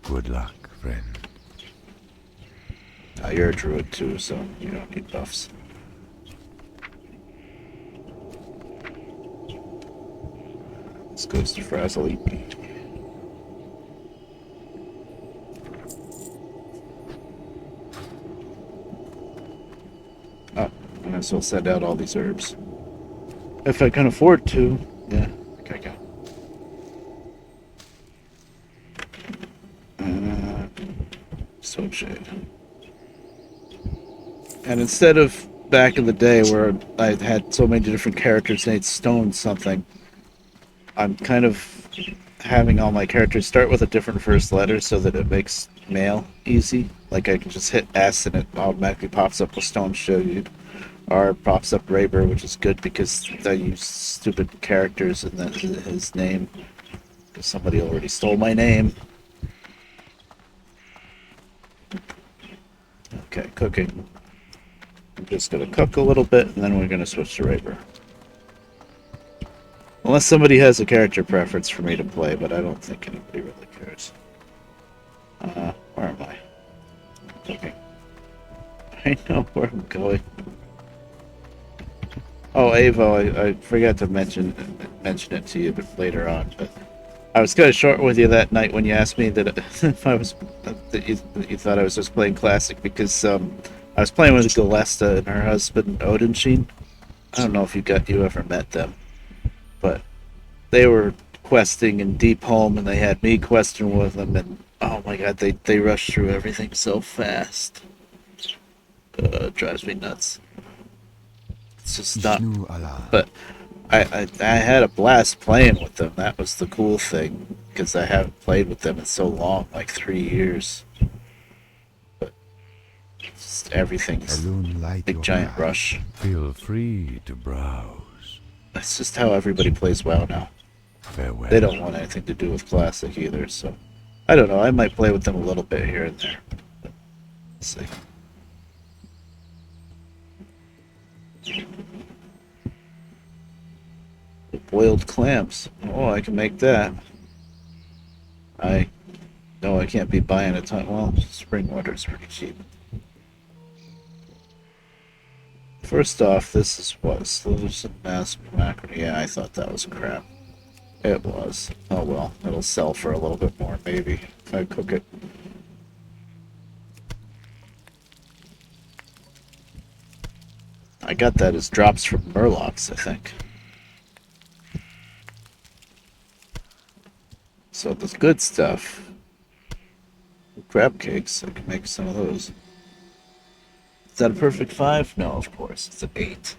S1: Good luck, friend.
S2: You're a druid too, so you don't need buffs. This goes to Frazzle ED. Oh, I might as well send out all these herbs. If I can afford to, yeah. Okay, go. Stone Shade. And instead of back in the day where I had so many different characters and they'd stone something, I'm kind of having all my characters start with a different first letter so that it makes male easy. Like I can just hit S and it automatically pops up with Stone Shade. R pops up Raber, which is good because I use stupid characters and then his name. Because somebody already stole my name. Okay, cooking. I'm just gonna cook a little bit and then we're gonna switch to Raber. Unless somebody has a character preference for me to play, but I don't think anybody really cares. Where am I? Cooking. I know where I'm going. Oh, Avo, I forgot to mention it to you but later on. But I was kind of short with you that night when you asked me that if I was that you thought I was just playing classic because I was playing with Galesta and her husband Odin Sheen. I don't know if you ever met them, but they were questing in Deep Home and they had me questing with them and oh my god, they rushed through everything so fast. It drives me nuts. It's just not. But I had a blast playing with them. That was the cool thing because I haven't played with them in so long, like 3 years. But just everything's big giant rush.
S1: Feel free to browse.
S2: That's just how everybody plays WoW now.
S1: Farewell.
S2: They don't want anything to do with Classic either, so I don't know. I might play with them a little bit here and there. Let's see. Boiled clams. Oh, I can make that. No, I can't be buying a ton. Well, spring water is pretty cheap. First off, this is what? Solution mass macaroni. Yeah, I thought that was crap. It was. Oh well, it'll sell for a little bit more maybe if I cook it. I got that as drops from Murlocs, I think. So the good stuff, crab cakes, I can make some of those. Is that a perfect 5? No, of course, it's an 8.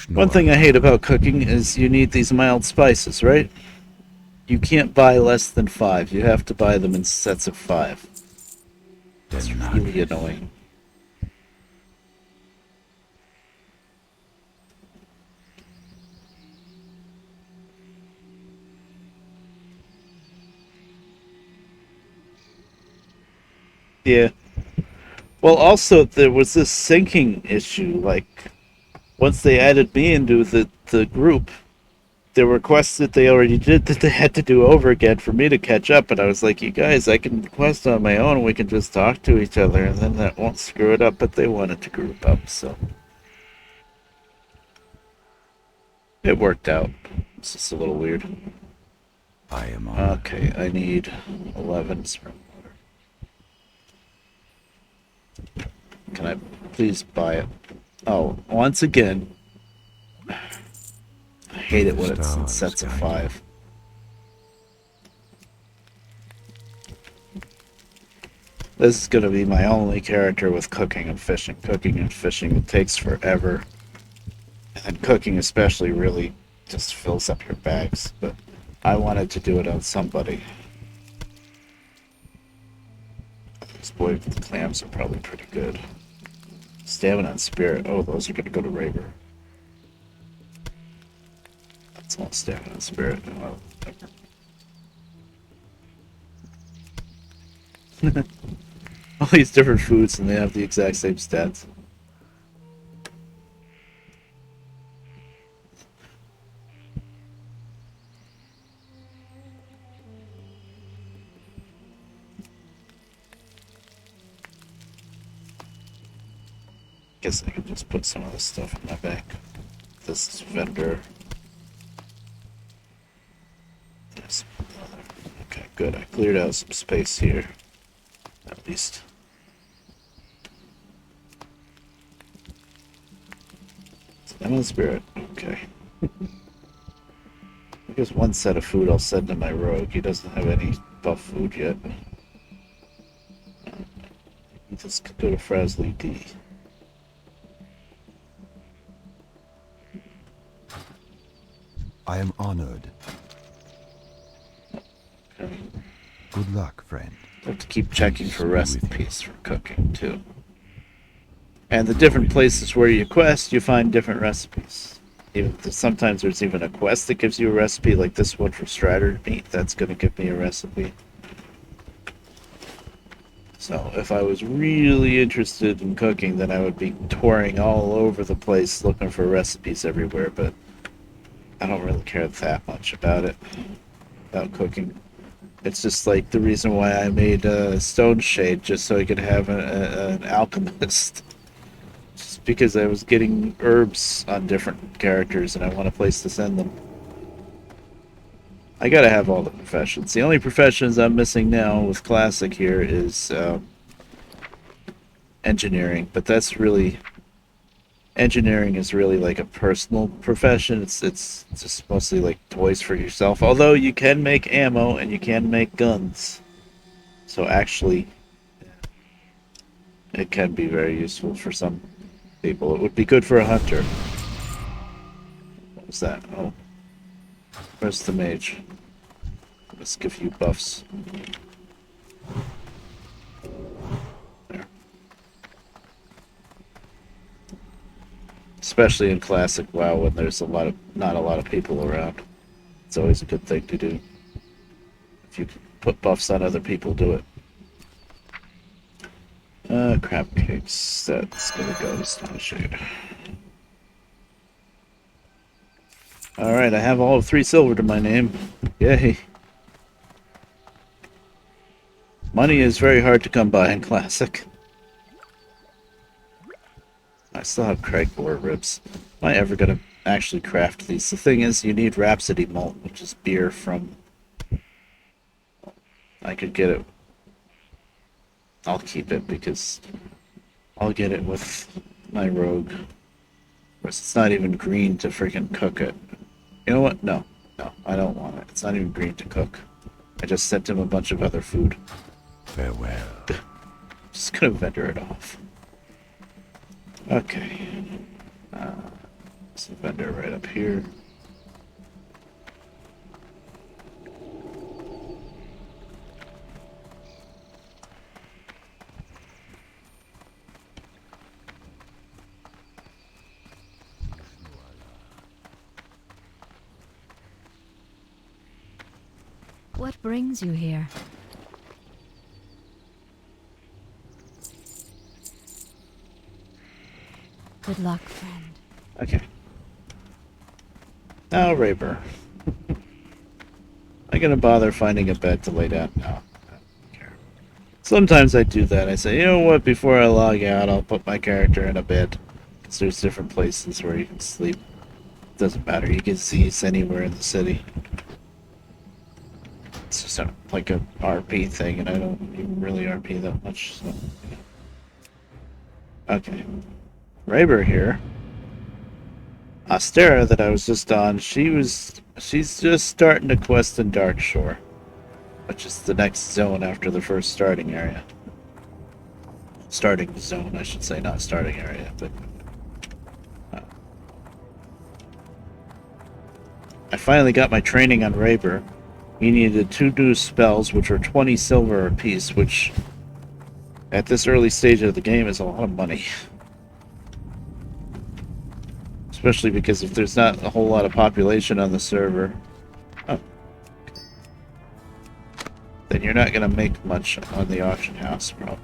S2: One thing I hate about cooking is you need these mild spices, right? You can't buy less than 5. You have to buy them in sets of 5. It's really annoying. Yeah. Well, also, there was this syncing issue. Like, once they added me into the group, there were quests that they already did that they had to do over again for me to catch up. And I was like, you guys, I can quest on my own. We can just talk to each other, and then that won't screw it up. But they wanted to group up, so it worked out. It's just a little weird.
S1: I am on.
S2: Okay, I need 11 spring water. Can I please buy it? Oh, once again, I hate it when it's in sets of 5. This is going to be my only character with cooking and fishing. Cooking and fishing, it takes forever. And cooking especially really just fills up your bags. But I wanted to do it on somebody. These boiled clams are probably pretty good. Stamina and spirit. Oh, those are going to go to Raver. That's all stamina and spirit. Oh, all these different foods and they have the exact same stats. Guess I could just put some of this stuff in my bag. This is vendor. Yes. Okay, good. I cleared out some space here. At least. Stamina spirit. Okay. I guess one set of food I'll send to my rogue. He doesn't have any buff food yet. He just could go to Frasley D.
S1: I am honored. Good luck, friend.
S2: I have to keep checking for
S1: Peace be with
S2: recipes for cooking too. And the different places where you quest, you find different recipes. Even sometimes there's even a quest that gives you a recipe, like this one for Strider meat. That's going to give me a recipe. So if I was really interested in cooking, then I would be touring all over the place looking for recipes everywhere. But I don't really care that much about it, about cooking. It's just like the reason why I made Stone Shade, just so I could have an alchemist. Just because I was getting herbs on different characters and I want a place to send them. I gotta have all the professions. The only professions I'm missing now with Classic here is engineering, but that's really... Engineering is really like a personal profession. It's just mostly like toys for yourself. Although you can make ammo and you can make guns. So actually, it can be very useful for some people. It would be good for a hunter. What was that? Oh. Where's the mage? Let's give you buffs. There. Especially in Classic WoW when there's not a lot of people around. It's always a good thing to do. If you can put buffs on other people, do it. Crab cakes. That's gonna go to Stone Shade. Alright, I have all of 3 silver to my name. Yay. Money is very hard to come by in Classic. I still have Craig Boar ribs. Am I ever gonna actually craft these? The thing is, you need Rhapsody Malt, which is beer from... I could get it. I'll keep it because I'll get it with my rogue. Whereas it's not even green to freaking cook it. You know what? No, I don't want it. It's not even green to cook. I just sent him a bunch of other food.
S1: Farewell.
S2: Just gonna vendor it off. Okay. There's a vendor right up here.
S3: What brings you here? Good luck, friend.
S2: Okay. Now, Raber. Am I gonna bother finding a bed to lay down? No, I don't care. Sometimes I do that. I say, you know what, before I log out, I'll put my character in a bed. Because there's different places where you can sleep. Doesn't matter, you can seize anywhere in the city. It's just like a RP thing, and I don't even really RP that much, so... Okay. Raber here. Astera that I was just on, she's just starting to quest in Darkshore, which is the next zone after the first starting area. Starting zone, I should say, not starting area, but... I finally got my training on Raber. He needed 2 new spells, which were 20 silver apiece, which at this early stage of the game is a lot of money. Especially because if there's not a whole lot of population on the server, then you're not going to make much on the auction house, probably.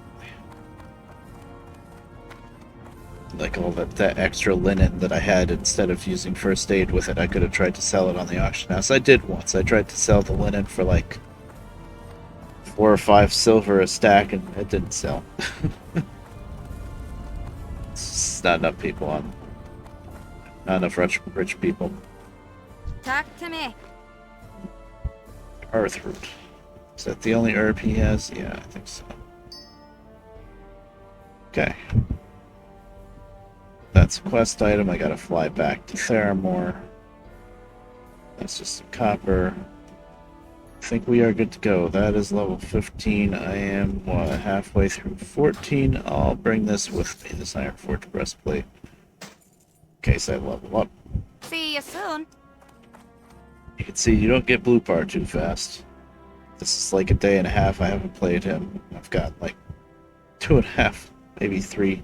S2: Like all that extra linen that I had, instead of using first aid with it, I could have tried to sell it on the auction house. I did once. I tried to sell the linen for like 4 or 5 silver a stack, and it didn't sell. It's not enough people on. Not enough rich people.
S3: Talk to me.
S2: Earthroot. Is that the only herb he has? Yeah, I think so. Okay. That's a quest item. I gotta fly back to Theramore. That's just some copper. I think we are good to go. That is level 15. I am halfway through 14. I'll bring this with me, this Iron Forge breastplate. In case I level up.
S3: See you soon.
S2: You can see you don't get blue bar too fast. This is like a day and a half I haven't played him. I've got like 2.5, maybe 3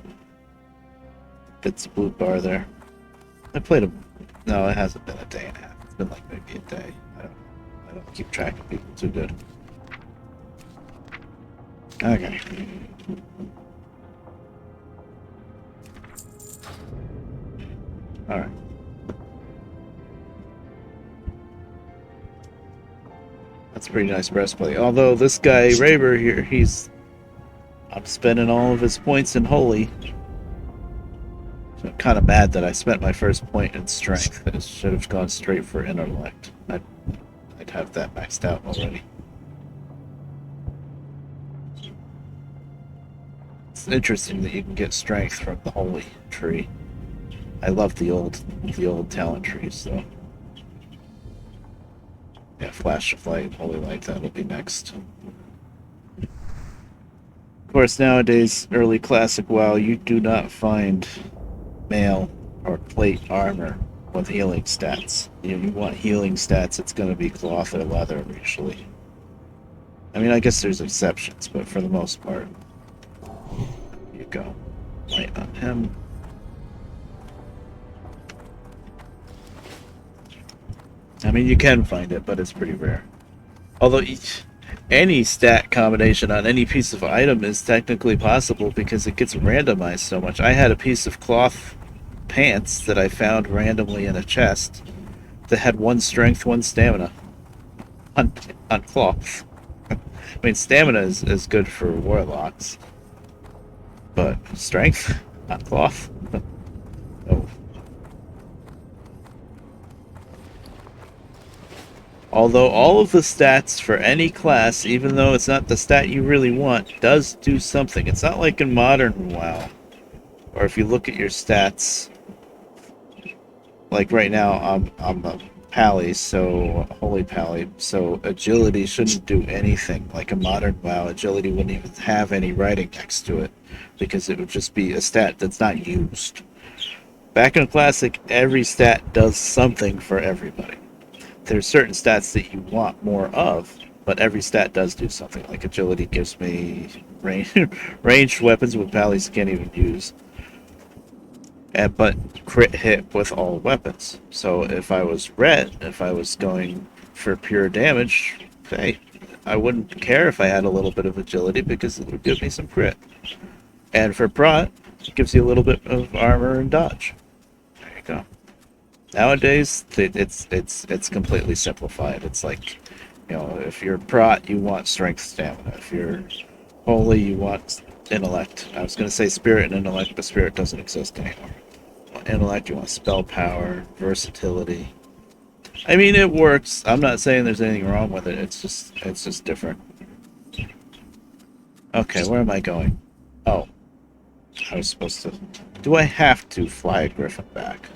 S2: bits of loot bar there. I played him. No, it hasn't been a day and a half. It's been like maybe a day. I don't keep track of people too good. Okay. Alright. That's a pretty nice breastplate. Although this guy, Raber here, I'm spending all of his points in Holy. So I'm kind of mad that I spent my first point in Strength. I should have gone straight for Intellect. I'd have that maxed out already. It's interesting that you can get Strength from the Holy tree. I love the old talent trees, though. Yeah, Flash of Light, Holy Light, that'll be next. Of course, nowadays, early classic WoW, you do not find mail or plate armor with healing stats. You want healing stats, it's going to be cloth or leather, usually. I mean, I guess there's exceptions, but for the most part, here you go. Light on him. I mean, you can find it, but it's pretty rare. Although any stat combination on any piece of item is technically possible because it gets randomized so much. I had a piece of cloth pants that I found randomly in a chest that had 1 strength, 1 stamina on cloth. I mean, stamina is good for warlocks, but strength on cloth? No. Although all of the stats for any class, even though it's not the stat you really want, does do something. It's not like in modern WoW, or if you look at your stats, like right now I'm a Pally, so Holy Pally, so agility shouldn't do anything. Like a modern WoW, agility wouldn't even have any writing next to it, because it would just be a stat that's not used. Back in Classic, every stat does something for everybody. There's certain stats that you want more of, but every stat does do something. Like agility gives me ranged weapons with Pallies can't even use. But crit hit with all weapons. So if I was red, if I was going for pure damage, hey, I wouldn't care if I had a little bit of agility because it would give me some crit. And for prot, it gives you a little bit of armor and dodge. There you go. Nowadays, it's completely simplified. It's like, you know, if you're prot, you want strength, stamina. If you're holy, you want intellect. I was going to say spirit and intellect, but spirit doesn't exist anymore. Intellect, you want spell power, versatility. I mean, it works. I'm not saying there's anything wrong with it. It's just different. Okay, where am I going? Oh, I was supposed to. Do I have to fly a griffin back?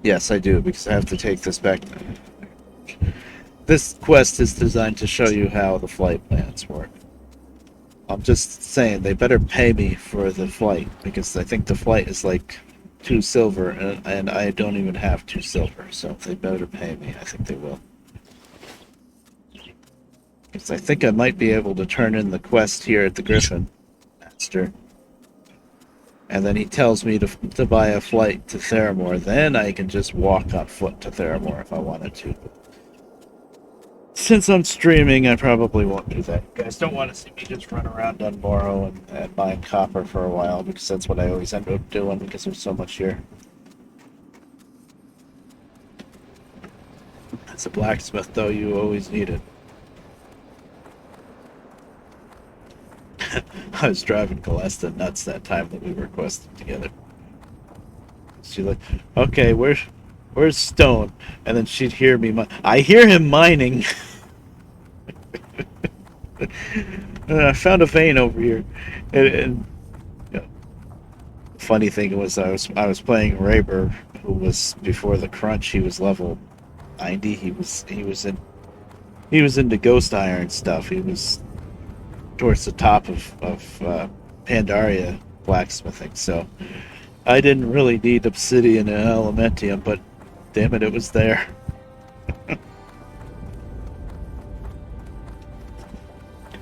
S2: Yes, I do, because I have to take this back. This quest is designed to show you how the flight plans work. I'm just saying, they better pay me for the flight, because I think the flight is like 2 silver, and I don't even have 2 silver, so they better pay me. I think they will. Because I think I might be able to turn in the quest here at the Griffin Master. And then he tells me to buy a flight to Theramore. Then I can just walk on foot to Theramore if I wanted to. Since I'm streaming, I probably won't do that. You guys don't want to see me just run around Dunmorrow and mine copper for a while, because that's what I always end up doing, because there's so much here. As a blacksmith, though, you always need it. I was driving Calesta nuts that time that we were questing together. She's like, okay, where's Stone? And then she'd hear me. I hear him mining. I found a vein over here. And you know, funny thing was, I was playing Raber, who was before the crunch. He was level 90. He was into Ghost Iron stuff. He was towards the top of Pandaria blacksmithing. So I didn't really need obsidian and elementium, but damn it, it was there.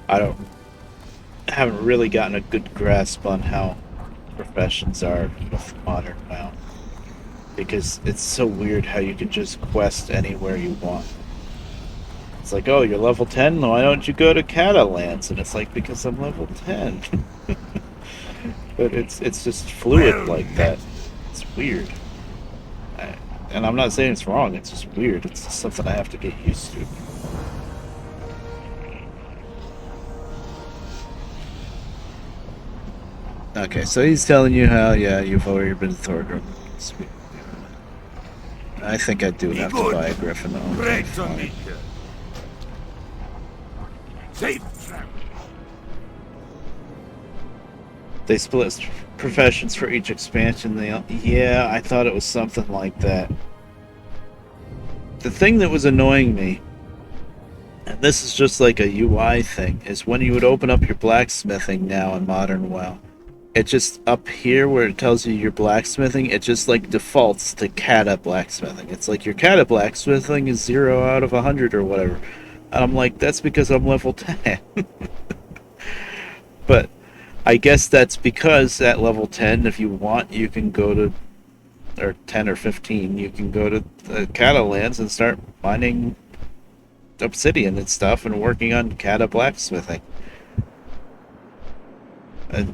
S2: I haven't really gotten a good grasp on how professions are with modern WoW, because it's so weird how you can just quest anywhere you want. It's like, oh, you're level 10, why don't you go to Catalans? And it's like, because I'm level 10. But it's just fluid like that. It's weird. And I'm not saying it's wrong, it's just weird. It's just something I have to get used to. Okay, so he's telling you how, yeah, you've already been Thorgrim. Sweet. I think I do have to buy a Griffin. Okay, fine. They split professions for each expansion. Yeah, I thought it was something like that. The thing that was annoying me, and this is just like a UI thing, is when you would open up your blacksmithing now in Modern WoW, it just up here where it tells you you're blacksmithing, it just like defaults to kata blacksmithing. It's like your kata blacksmithing is 0 out of 100 or whatever. And I'm like, that's because I'm level 10. But I guess that's because at level 10, if you want, you can go to, or 10 or 15, you can go to the kata lands and start mining obsidian and stuff and working on kata blacksmithing.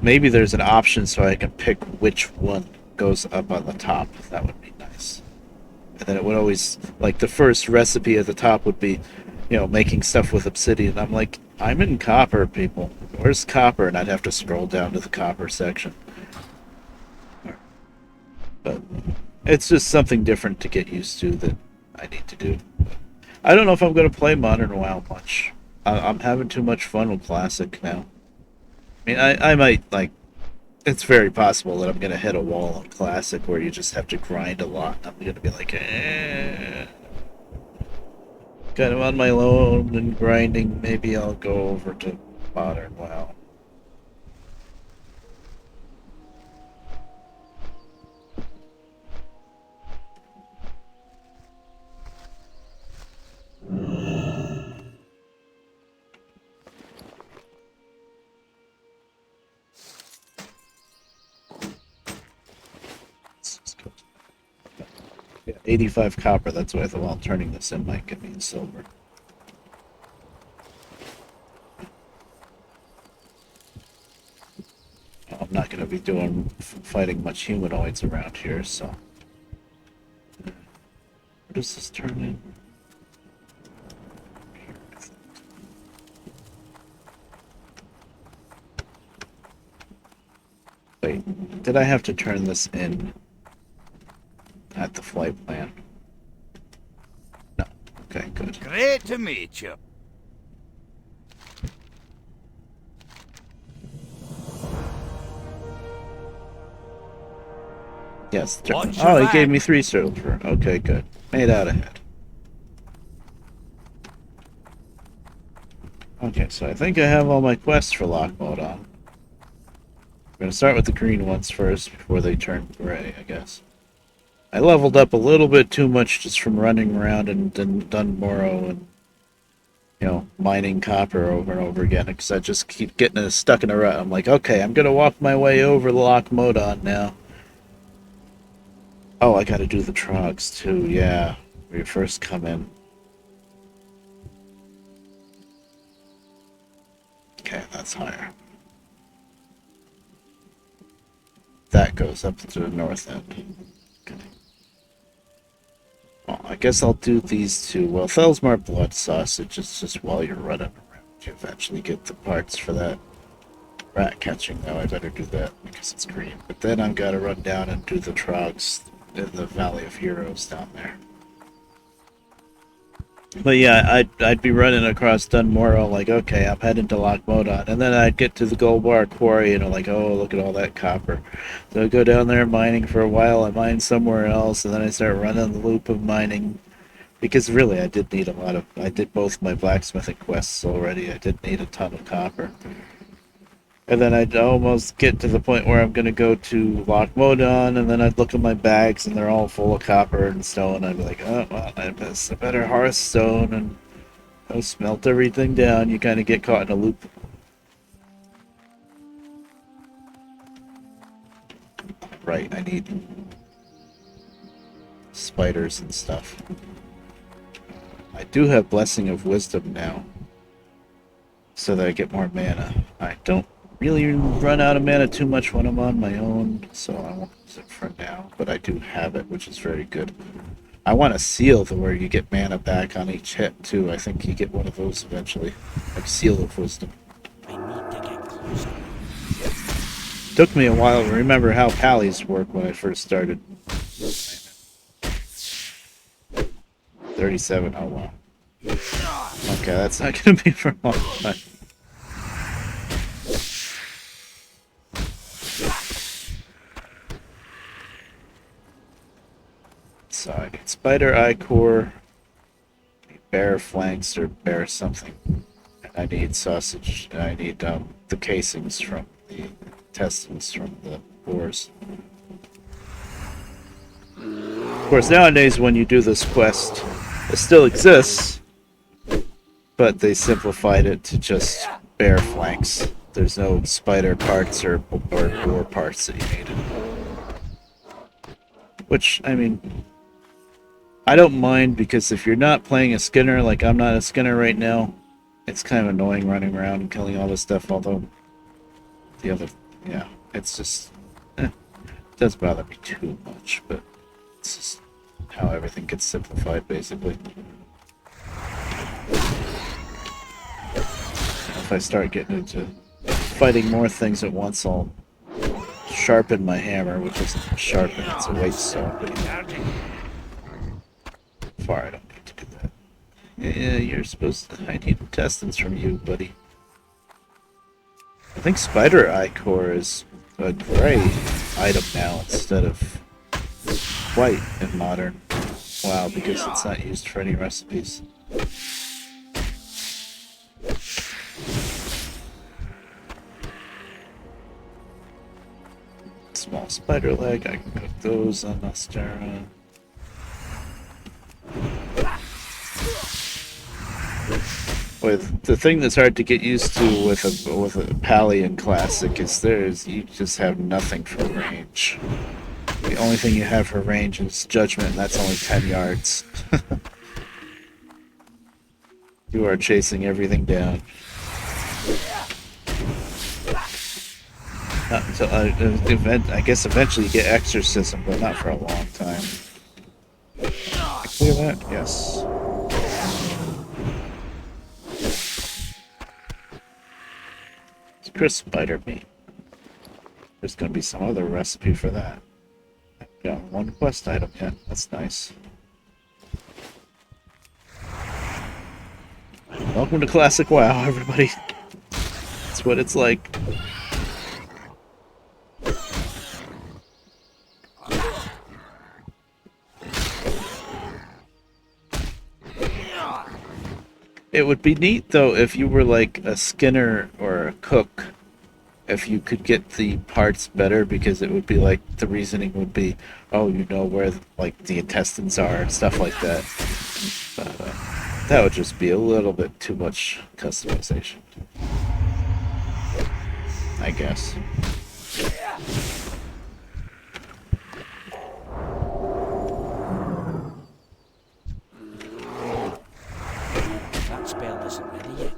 S2: Maybe there's an option so I can pick which one goes up on the top. That would be nice. And then it would always, like, the first recipe at the top would be, you know, making stuff with obsidian. I'm like, I'm in copper, people. Where's copper? And I'd have to scroll down to the copper section. But it's just something different to get used to that I need to do. I don't know if I'm going to play Modern WoW much. I'm having too much fun with Classic now. I mean, I might, like, it's very possible that I'm going to hit a wall on Classic where you just have to grind a lot. I'm going to be like, kind of on my own and grinding. Maybe I'll go over to Modern WoW. Yeah, 85 copper, that's why I thought, well, turning this in might give me silver. I'm not going to be fighting much humanoids around here, so. Where does this turn in? Wait, did I have to turn this in at the flight plan? No. Okay, good.
S5: Great to meet you.
S2: Yes.
S5: Watch your
S2: Oh, he
S5: back.
S2: gave me 3 silver. Okay, good. Made out ahead. Okay, so I think I have all my quests for lock mode on. I'm going to start with the green ones first before they turn gray, I guess. I leveled up a little bit too much just from running around and Dunmorrow and, you know, mining copper over and over again, because I just keep getting stuck in a rut. I'm like, okay, I'm going to walk my way over the lock mode on now. Oh, I gotta do the trogs too, yeah. When you first come in. Okay, that's higher. That goes up to the north end. Okay. Well, I guess I'll do these two. Well, Felsmar Blood Sausage is just while you're running around. You eventually get the parts for that. Rat catching, though, I better do that because it's green. But then I've got to run down and do the trogs in the Valley of Heroes down there. But yeah, I'd be running across Dunmorrow like, okay, I'm heading to Loch Modon, and then I'd get to the Gold Bar Quarry and I'm like, oh, look at all that copper. So I go down there mining for a while, I mine somewhere else, and then I start running the loop of mining. Because really, I did need I did both my blacksmithing quests already, I did need a ton of copper. And then I'd almost get to the point where I'm going to go to lock mode on, and then I'd look at my bags, and they're all full of copper and stone. I'd be like, oh, well, I miss a better Hearthstone, and I'll smelt everything down. You kind of get caught in a loop. Right, I need spiders and stuff. I do have Blessing of Wisdom now, so that I get more mana. I don't really run out of mana too much when I'm on my own, so I won't use it for now, but I do have it, which is very good. I want a seal to where you get mana back on each hit, too. I think you get one of those eventually, like Seal of Wisdom.
S5: I need to get closer.
S2: Took me a while to remember how pallies work when I first started. 37, oh wow. Okay, that's not gonna be for a long time. So I need spider eye core, bear flanks or bear something. And I need sausage. And I need the casings from the intestines from the boars. Of course, nowadays when you do this quest, it still exists, but they simplified it to just bear flanks. There's no spider parts or boar parts that you need. Which, I mean, I don't mind, because if you're not playing a Skinner, like I'm not a Skinner right now, it's kind of annoying running around and killing all this stuff, although the other, yeah, it's just, it doesn't bother me too much, but it's just how everything gets simplified, basically. If I start getting into fighting more things at once, I'll sharpen my hammer, which isn't sharpen, it's a weight stone. Far, I don't need to do that. Yeah, you're supposed to. I need intestines from you, buddy. I think spider eye core is a gray item now instead of white in modern. Wow, because it's not used for any recipes. Small spider leg, I can cook those on Nostera. With the thing that's hard to get used to with a Pally in Classic is you just have nothing for range. The only thing you have for range is Judgment, and that's only 10 yards. You are chasing everything down. Not until I guess eventually you get Exorcism, but not for a long time. Can I clear that? Yes. Chris spider meat. There's gonna be some other recipe for that. Got one quest item yet. That's nice. Welcome to Classic WoW, everybody. That's what it's like. It would be neat, though, if you were like a Skinner or a cook, if you could get the parts better, because it would be like, the reasoning would be, oh, you know where like the intestines are and stuff like that. But that would just be a little bit too much customization, I guess.
S5: That spell isn't ready yet.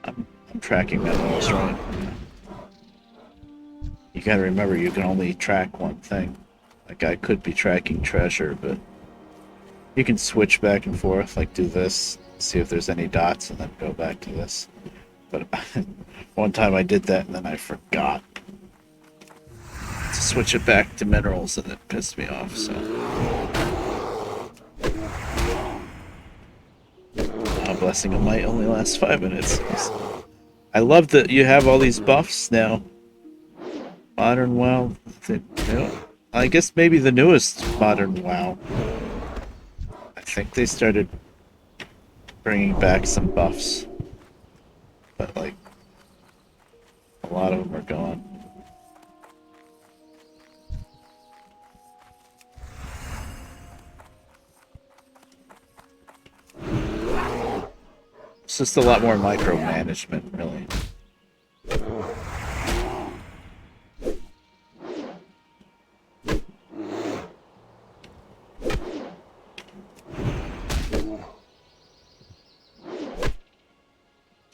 S2: I'm tracking minerals, right? You gotta remember, you can only track one thing. Like, I could be tracking treasure, but you can switch back and forth, like do this, see if there's any dots, and then go back to this. But one time I did that, and then I forgot to switch it back to minerals, and it pissed me off, so. Blessing of Might only lasts 5 minutes. I love that you have all these buffs now. Modern WoW, I guess maybe the newest modern WoW. I think they started bringing back some buffs. But, like, a lot of them are gone. It's just a lot more micromanagement, really.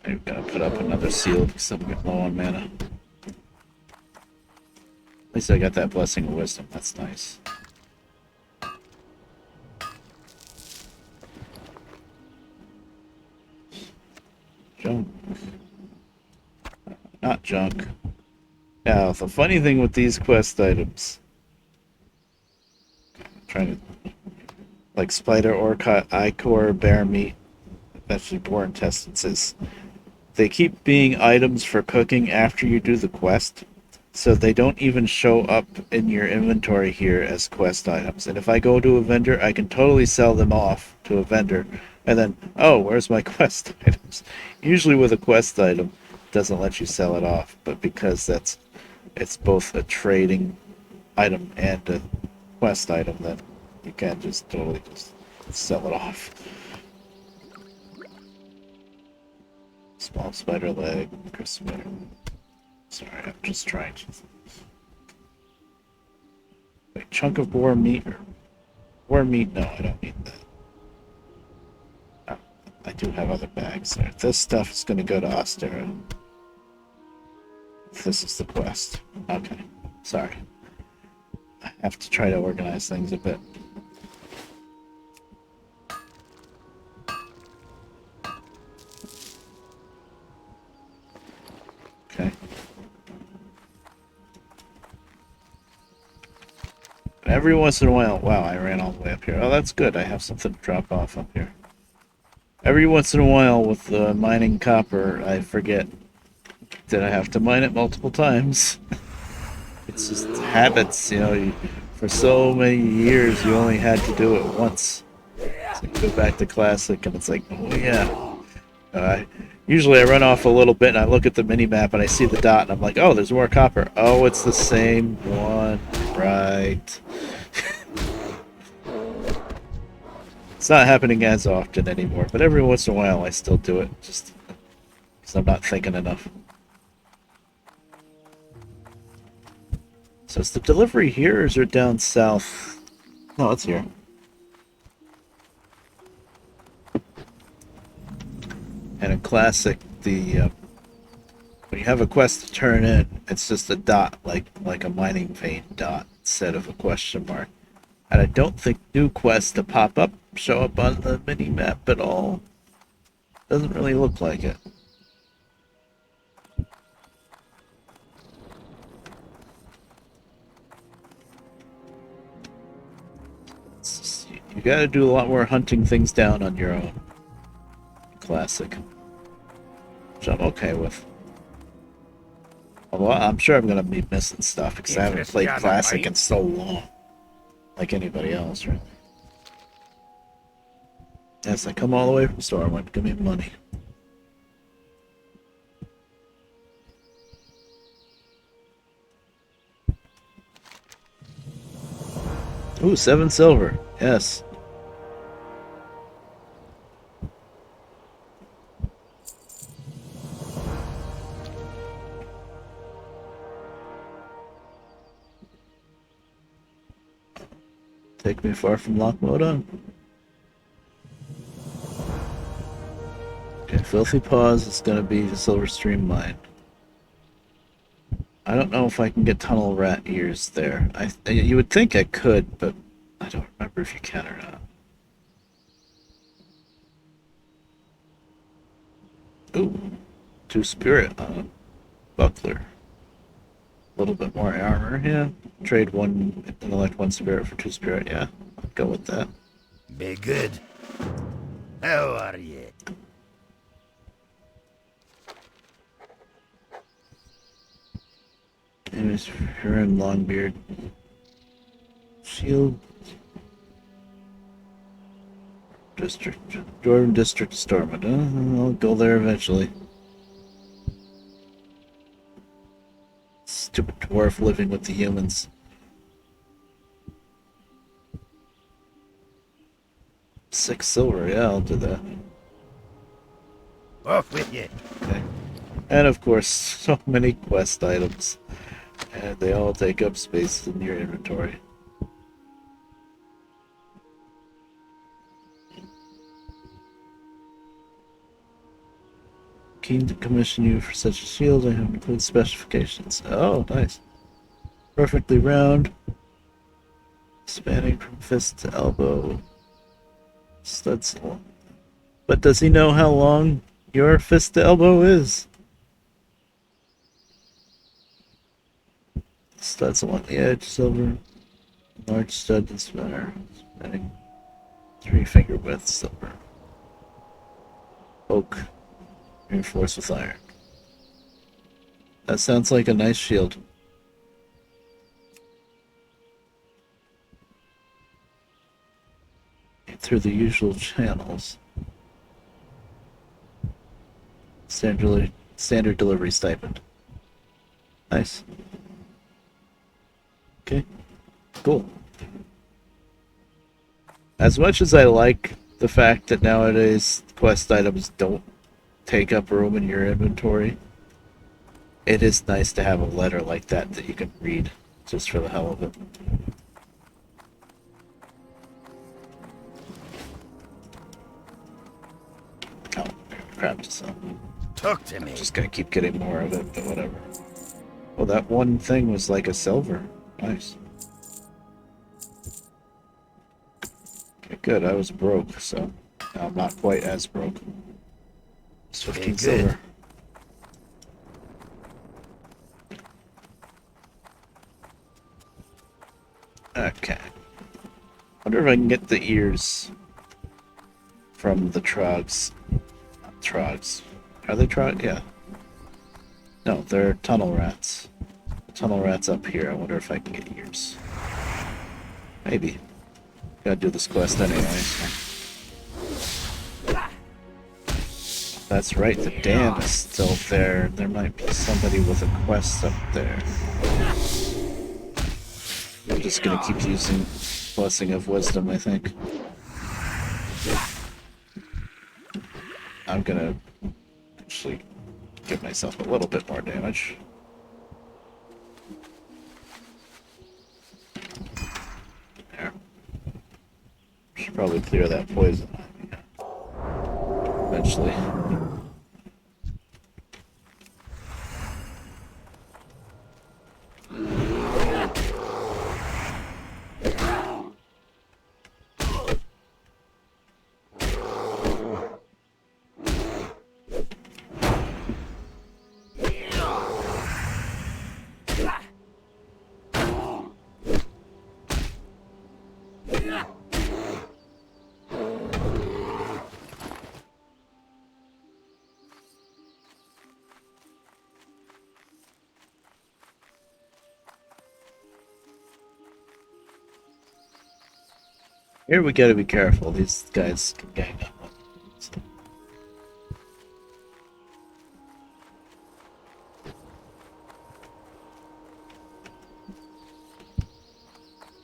S2: I'm gonna put up another seal because I'm getting low on mana. At least I got that Blessing of Wisdom, that's nice. Junk. Not junk. Now, the funny thing with these quest items, I'm trying to, like spider, orca, ichor, bear meat, especially boar intestines, is they keep being items for cooking after you do the quest, so they don't even show up in your inventory here as quest items. And if I go to a vendor, I can totally sell them off to a vendor, and then, oh, where's my quest items? Usually with a quest item, it doesn't let you sell it off, but because it's both a trading item and a quest item, then you can't just totally just sell it off. Small spider leg, crisp. Sorry, I'm just trying to. Wait, chunk of boar meat or boar meat? No, I don't need that. Oh, I do have other bags there. This stuff is going to go to Ostera. This is the quest. Okay, sorry. I have to try to organize things a bit. Okay. Every once in a while, wow, I ran all the way up here. Oh, that's good. I have something to drop off up here. Every once in a while with mining copper, I forget that I have to mine it multiple times. It's just habits, you know. For so many years, you only had to do it once. So you go back to Classic, and it's like, oh yeah. Usually I run off a little bit, and I look at the mini-map, and I see the dot, and I'm like, oh, there's more copper. Oh, it's the same one. Right. It's not happening as often anymore, but every once in a while I still do it, just because I'm not thinking enough. So is the delivery here, or is it down south? No, it's here. And in Classic, when you have a quest to turn in, it's just a dot, like a mining vein dot, instead of a question mark. And I don't think new quests to pop up show up on the mini-map at all. Doesn't really look like it. You gotta do a lot more hunting things down on your own. Classic. Which I'm okay with. Although I'm sure I'm gonna be missing stuff because I haven't played Classic in so long. Like anybody else, really. Yes, I come all the way from Stormwind. Give me money. Ooh, 7 silver. Yes. Take me far from Lockmoda. Okay, Filthy Paws is gonna be the Silver Stream Mine. I don't know if I can get Tunnel Rat Ears there. You would think I could, but I don't remember if you can or not. Ooh, 2 spirit on a buckler. A little bit more armor, yeah. Trade 1 intellect, 1 spirit for 2 spirit, yeah. I'd go with that.
S5: Be good. How are you?
S2: Anyways, Huron Longbeard. Shield. District. Jordan District Stormwind. I'll go there eventually. Stupid dwarf living with the humans. $6 silver, yeah, I'll do that.
S1: Off with you.
S2: Okay. And of course, so many quest items. And they all take up space in your inventory. Keen to commission you for such a shield, I have included specifications. Oh, nice. Perfectly round. Spanning from fist to elbow. Studs long. But does he know how long your fist to elbow is? Studs along the edge, silver. Large stud and spinner. Spanning 3-finger width, silver. Oak. Reinforced with iron. That sounds like a nice shield. Through the usual channels. Standard delivery stipend. Nice. Okay. Cool. As much as I like the fact that nowadays quest items don't take up room in your inventory, it is nice to have a letter like that that you can read just for the hell of it. Oh, crap to sell.
S1: Talk to me.
S2: Just gonna keep getting more of it, but whatever. Well, that one thing was like a silver. Nice. Okay, good. I was broke, so now I'm not quite as broke. It's 15 silver. Okay. Wonder if I can get the ears from the trogs. Not trogs. Are they trog? Yeah. No, they're tunnel rats. The tunnel rats up here. I wonder if I can get ears. Maybe. Gotta do this quest anyway, so. That's right, the dam is still there. There might be somebody with a quest up there. I'm just gonna keep using Blessing of Wisdom, I think. I'm gonna actually give myself a little bit more damage. There. Should probably clear that poison eventually. Here we gotta be careful, these guys can gang up on us.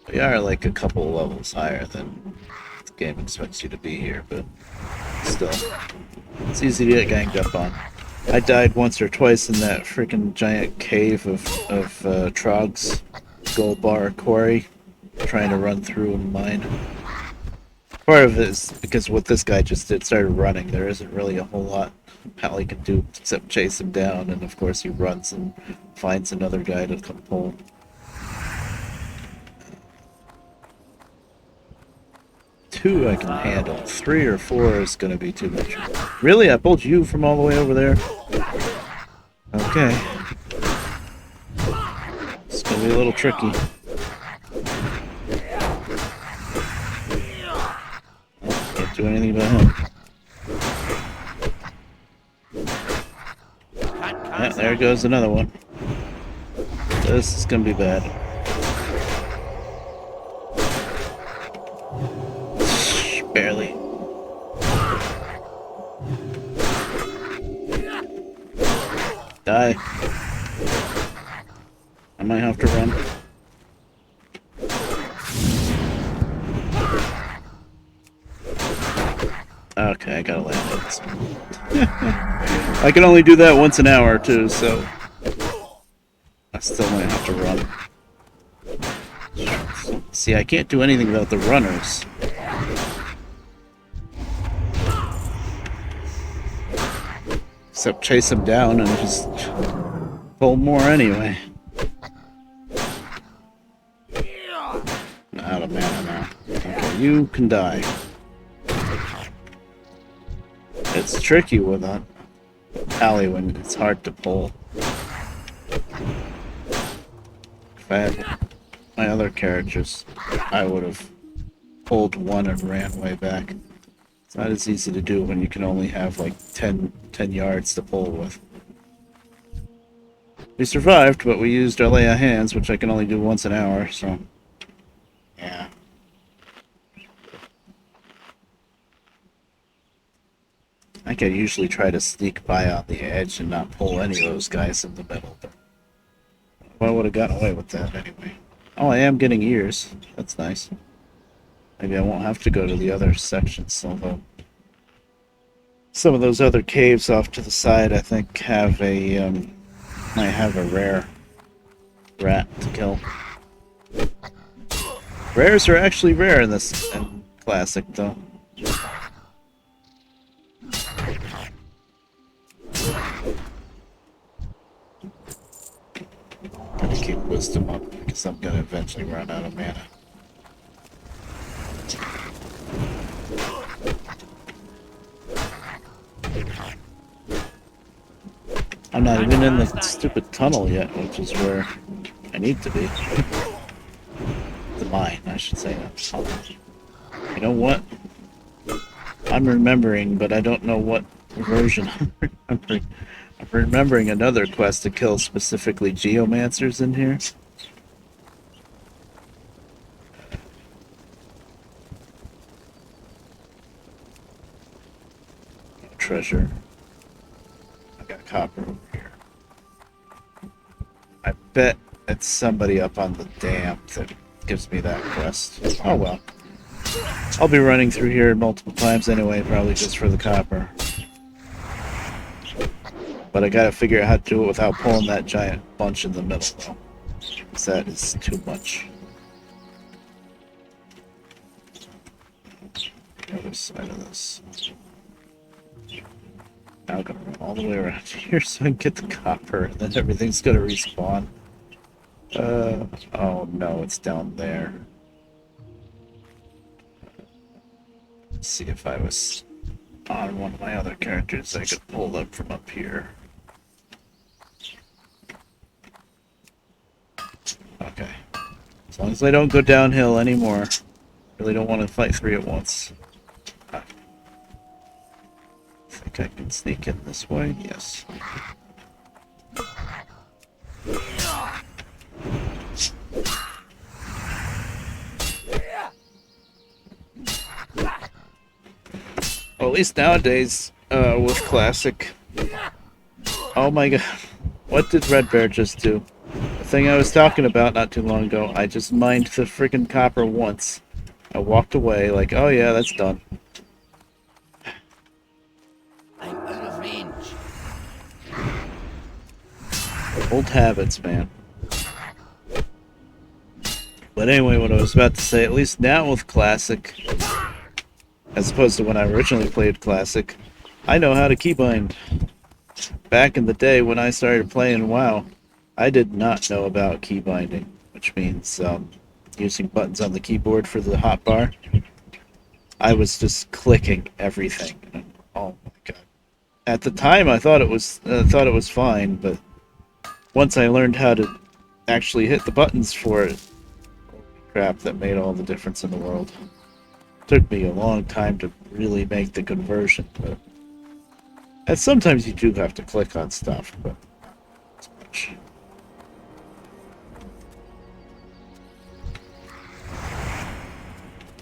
S2: We are like a couple levels higher than the game expects you to be here, but still, it's easy to get ganged up on. I died once or twice in that freaking giant cave of trogs, gold bar quarry, trying to run through a mine. Part of it is because what this guy just did, started running. There isn't really a whole lot Pally can do except chase him down, and of course he runs and finds another guy to come home. 2 I can handle. 3 or 4 is gonna be too much. Really? I pulled you from all the way over there? Okay. It's gonna be a little tricky. Do anything about him. Yeah, there goes another one. This is gonna be bad. Die. I might have to run. Okay, I gotta land this. I can only do that once an hour too, so I still might have to run. See, I can't do anything about the runners. Except chase them down and just pull more anyway. I'm out of mana now. Okay, you can die. It's tricky with that alley when it's hard to pull. If I had my other characters, I would have pulled one and ran way back. It's not as easy to do when you can only have like 10 yards to pull with. We survived, but we used our lay of hands, which I can only do once an hour, so yeah. I could usually try to sneak by on the edge and not pull any of those guys in the middle, but I would have gotten away with that anyway. Oh, I am getting ears. That's nice. Maybe I won't have to go to the other sections, although some of those other caves off to the side, I think, have a might have a rare rat to kill. Rares are actually rare in this classic, though. Gotta keep wisdom up because I'm gonna eventually run out of mana. I'm not even in the stupid tunnel yet, which is where I need to be. The mine, I should say, not tunnel. You know what? I'm remembering, but I don't know what version I'm remembering. I'm remembering another quest to kill specifically geomancers in here. Treasure. I got copper over here. I bet it's somebody up on the dam that gives me that quest. Oh well. I'll be running through here multiple times anyway, probably just for the copper. But I gotta figure out how to do it without pulling that giant bunch in the middle, though. Because that is too much. The other side of this. Now I'm gonna run all the way around here so I can get the copper, and then everything's gonna respawn. Oh no, it's down there. Let's see if I was on one of my other characters, I could pull them from up here. Okay. As long as I don't go downhill anymore. Really don't want to fight three at once. I think I can sneak in this way. Yes. Well, at least nowadays, with Classic. Oh my god. What did Red Bear just do? The thing I was talking about not too long ago, I just mined the freaking copper once. I walked away like, oh yeah, that's done.
S5: I'm out of range.
S2: Old habits, man. But anyway, what I was about to say, at least now with Classic, as opposed to when I originally played Classic, I know how to keybind. Back in the day when I started playing WoW, I did not know about keybinding, which means using buttons on the keyboard for the hotbar. I was just clicking everything. Oh my god! At the time, I thought it was fine, but once I learned how to actually hit the buttons for it, holy crap, that made all the difference in the world. Took me a long time to really make the conversion, but and sometimes you do have to click on stuff, but not as much.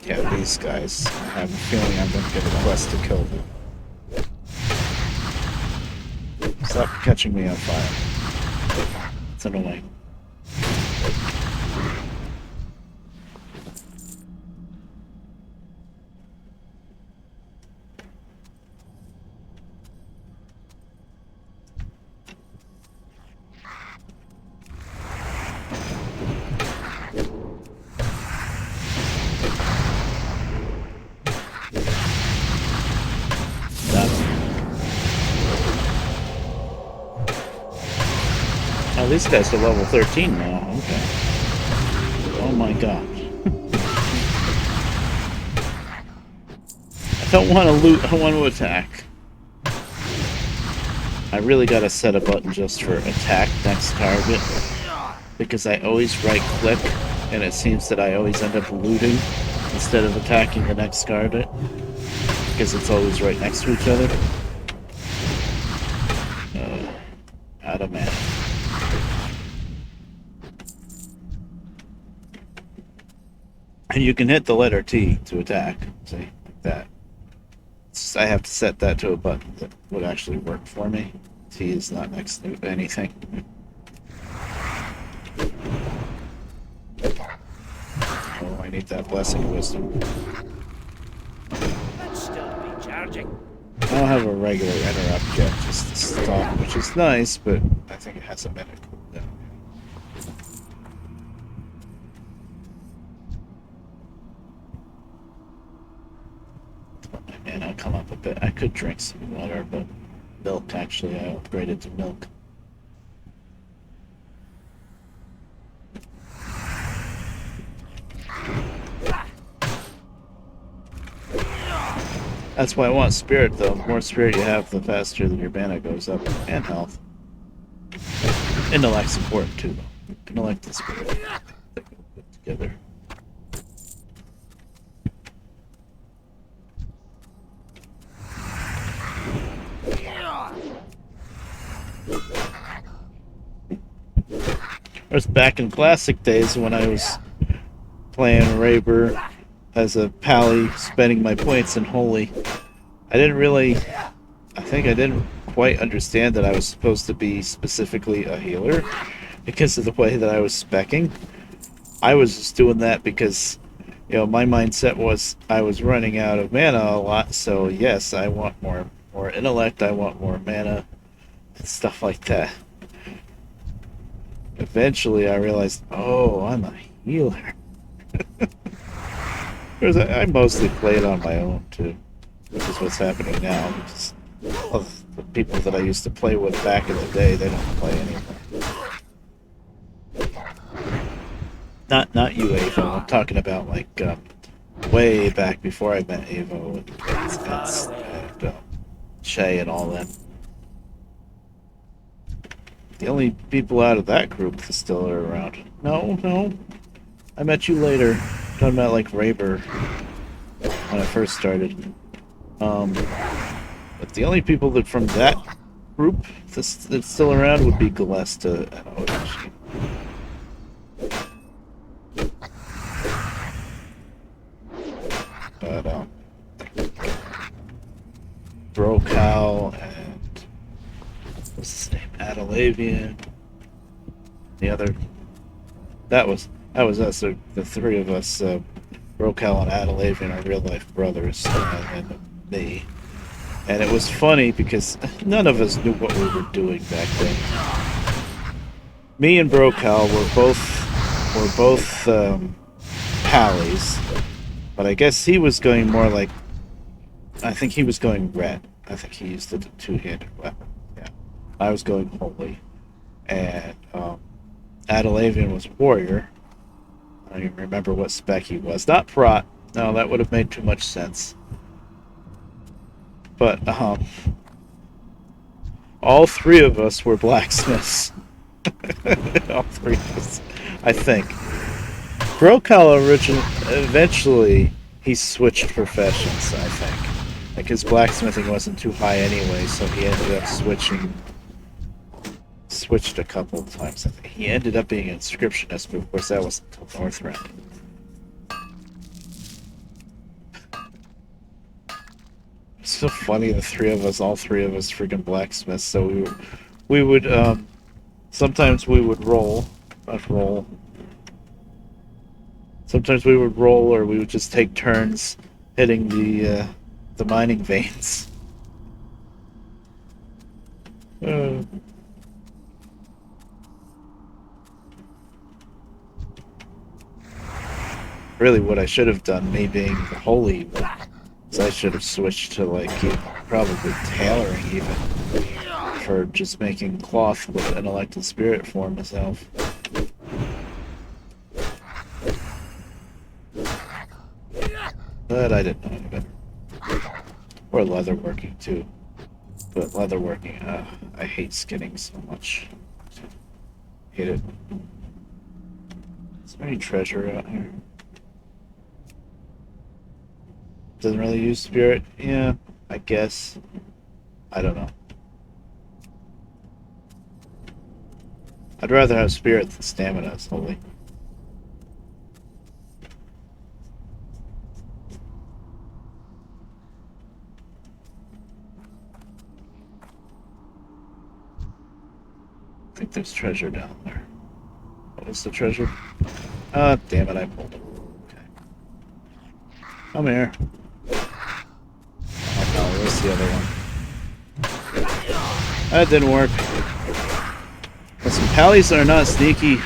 S2: Yeah, these guys, I have a feeling I'm going to get a quest to kill them. Stop catching me on fire. It's annoying. Oh, these guys are level 13 now. Okay. Oh my gosh. I don't want to loot, I want to attack. I really gotta set a button just for attack next target. Because I always right click, and it seems that I always end up looting instead of attacking the next target. Because it's always right next to each other. Out of mana. And you can hit the letter T to attack. See, like that. I have to set that to a button that would actually work for me. T is not next to anything. Oh, I need that blessing of wisdom.
S5: That's still be charging.
S2: I don't have a regular interrupt yet, just the stop, which is nice, but I think it has a minute cooldown. And I'll come up a bit. I could drink some water, but milk, actually, I upgraded to milk. That's why I want spirit, though. The more spirit you have, the faster that your mana goes up, and health. Intellect's important, too, though. Intellect and spirit. They go good together. It was back in classic days when I was playing Raber as a pally, spending my points in Holy. I think I didn't quite understand that I was supposed to be specifically a healer because of the way that I was speccing. I was just doing that because, you know, my mindset was I was running out of mana a lot, so yes, I want more intellect, I want more mana, and stuff like that. Eventually, I realized, oh, I'm a healer. Because I mostly played on my own, too, which is what's happening now. Because of the people that I used to play with back in the day, they don't play anymore. Not you, Avo. I'm talking about, like, way back before I met Avo and Shay and all that. The only people out of that group that still are around. No. I met you later. I'm talking about like Raber when I first started. But the only people that from that group that's still around would be Galesta and Odashi. But Brocal and what's his name? Adelavian. The other. That was us. The three of us. Brocal and Adelavian are real life brothers, and me. And it was funny because none of us knew what we were doing back then. Me and Brocal were both pallies, but I guess he was going more like. I think he was going red. I think he used the two-handed weapon. Yeah, I was going holy, and Adelavian was warrior. I don't even remember what spec he was. Not prot. No, that would have made too much sense. But all three of us were blacksmiths. All three of us, I think. Brocal eventually he switched professions, I think. Like his blacksmithing wasn't too high anyway, so he ended up switched a couple of times. I think he ended up being an inscriptionist, but of course that wasn't until Northrend. It's so funny, all three of us freaking blacksmiths, so we would sometimes we would roll, not roll. Sometimes we would roll, or we would just take turns hitting the mining veins. Really, what I should have done, me being the holy one, is I should have switched to like probably tailoring even for just making cloth with an elected spirit for myself. But I didn't know any better. Or leatherworking too. But leatherworking, I hate skinning so much. Hate it. Is there any treasure out here? Doesn't really use spirit? Yeah, I guess. I don't know. I'd rather have spirit than stamina, it's holy. I think there's treasure down there. What is the treasure? Ah, damn it, I pulled it. Okay. Come here. Oh no, where's the other one? That didn't work. Some pallies are not sneaky.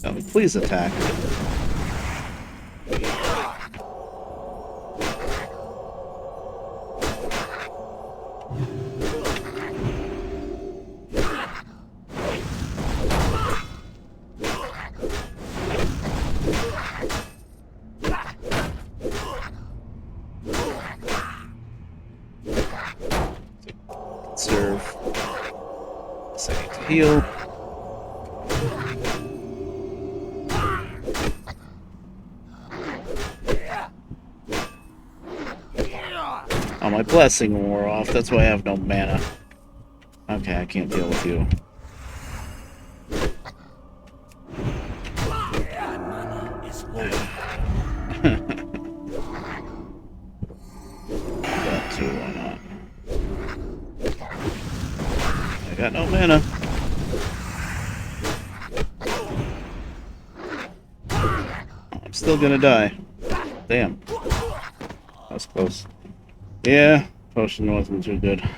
S2: Oh, please attack. Conserve. Second to heal. Oh, my blessing wore off. That's why I have no mana. Okay, I can't deal with you.
S5: My mana is low.
S2: That too, why not? I got no mana. I'm still gonna die. Damn. That was close. Yeah, potion wasn't too good.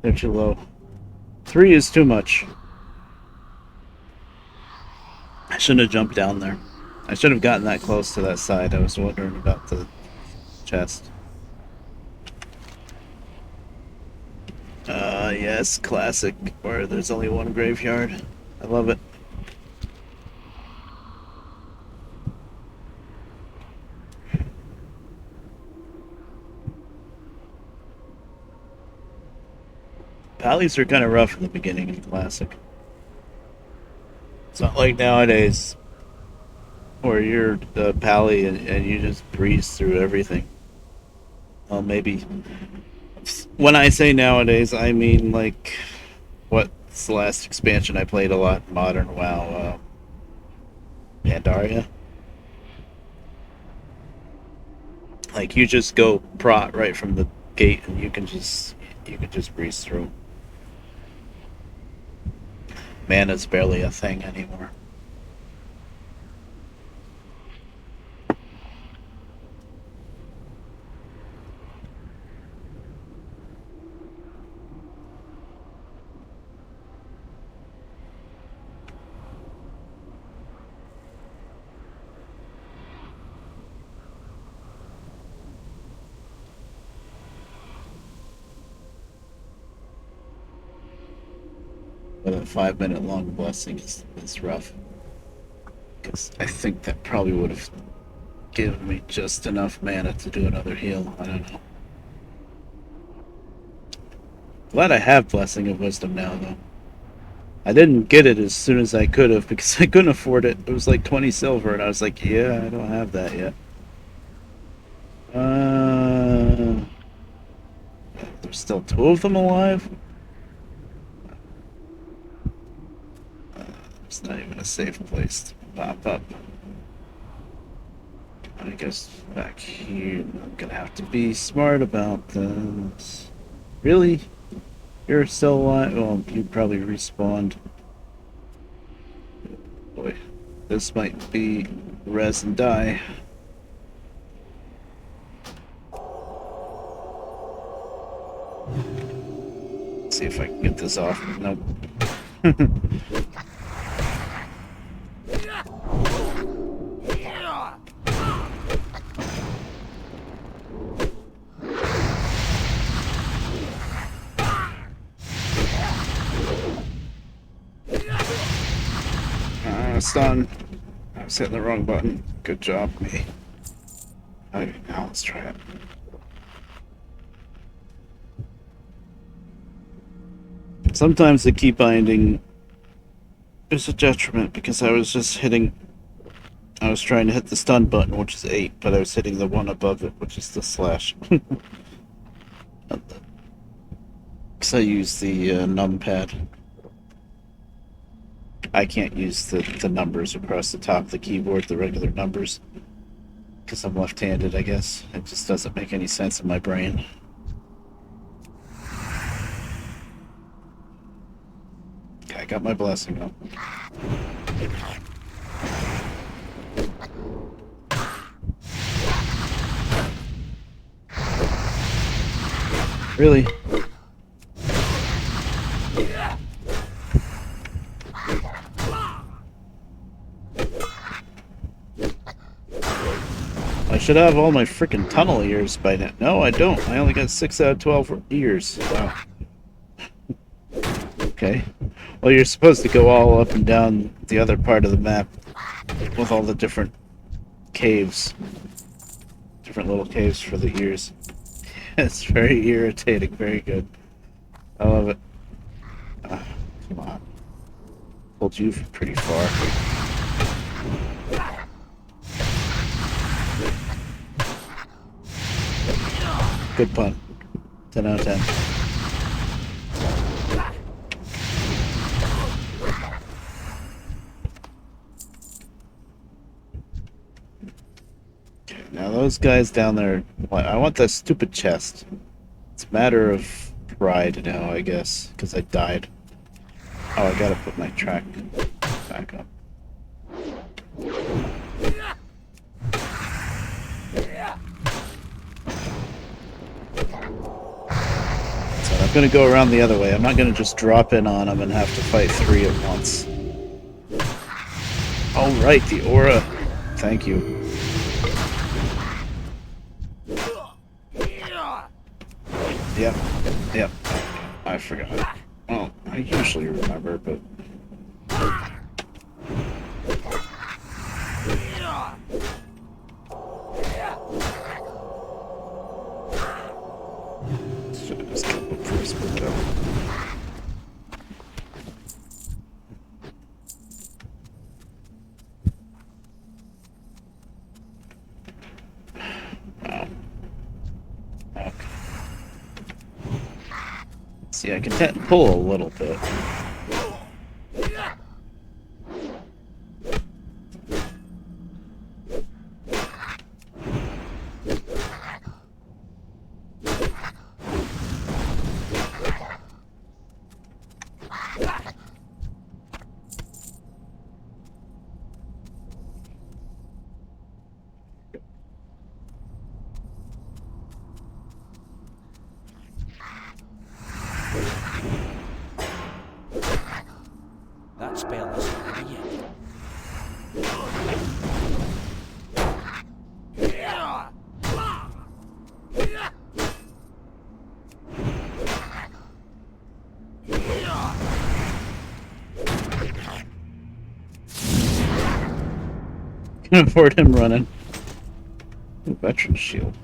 S2: They're too low. 3 is too much. I shouldn't have jumped down there. I should have gotten that close to that side. I was wondering about the chest. Yes, classic, where there's only one graveyard. I love it. Pallies are kind of rough in the beginning of Classic. It's not like nowadays where you're the pally and you just breeze through everything. Well, maybe. When I say nowadays, I mean like what's the last expansion I played a lot? Modern WoW, Pandaria. Like you just go prot right from the gate and you can just breeze through. Mana's barely a thing anymore. But a 5-minute long blessing is rough. Because I think that probably would have given me just enough mana to do another heal. I don't know. Glad I have Blessing of Wisdom now, though. I didn't get it as soon as I could have because I couldn't afford it. It was like 20 silver, and I was like, yeah, I don't have that yet. There's still 2 of them alive? It's not even a safe place to pop up. I guess back here, I'm gonna have to be smart about this. Really? You're still alive? Well, you probably respawned. Boy, this might be res and die. See if I can get this off. Nope. Stun. I was hitting the wrong button. Good job, me. Okay, now let's try it. Sometimes the key binding is a detriment because I was trying to hit the stun button, which is 8, but I was hitting the one above it, which is the slash. Because I use the numpad. I can't use the numbers across the top of the keyboard, the regular numbers, because I'm left-handed, I guess. It just doesn't make any sense in my brain. Okay, I got my blessing up. Really? I should have all my freaking tunnel ears by now. No, I don't. I only got 6 out of 12 ears. Wow. Okay. Well, you're supposed to go all up and down the other part of the map with all the different caves. Different little caves for the ears. It's very irritating. Very good. I love it. Come on. Pulled you pretty far. Good pun. 10 out of 10. Okay, now those guys down there, I want that stupid chest. It's a matter of pride now, I guess, because I died. Oh, I gotta put my track back up. I'm gonna go around the other way. I'm not gonna just drop in on them and have to fight 3 at once. Oh, right, the aura. Thank you. Yep. I forgot. Well, I usually remember, but... See, I can pull a little bit.
S5: That spell isn't ready yet.
S2: Can afford him running. Ooh, veteran shield.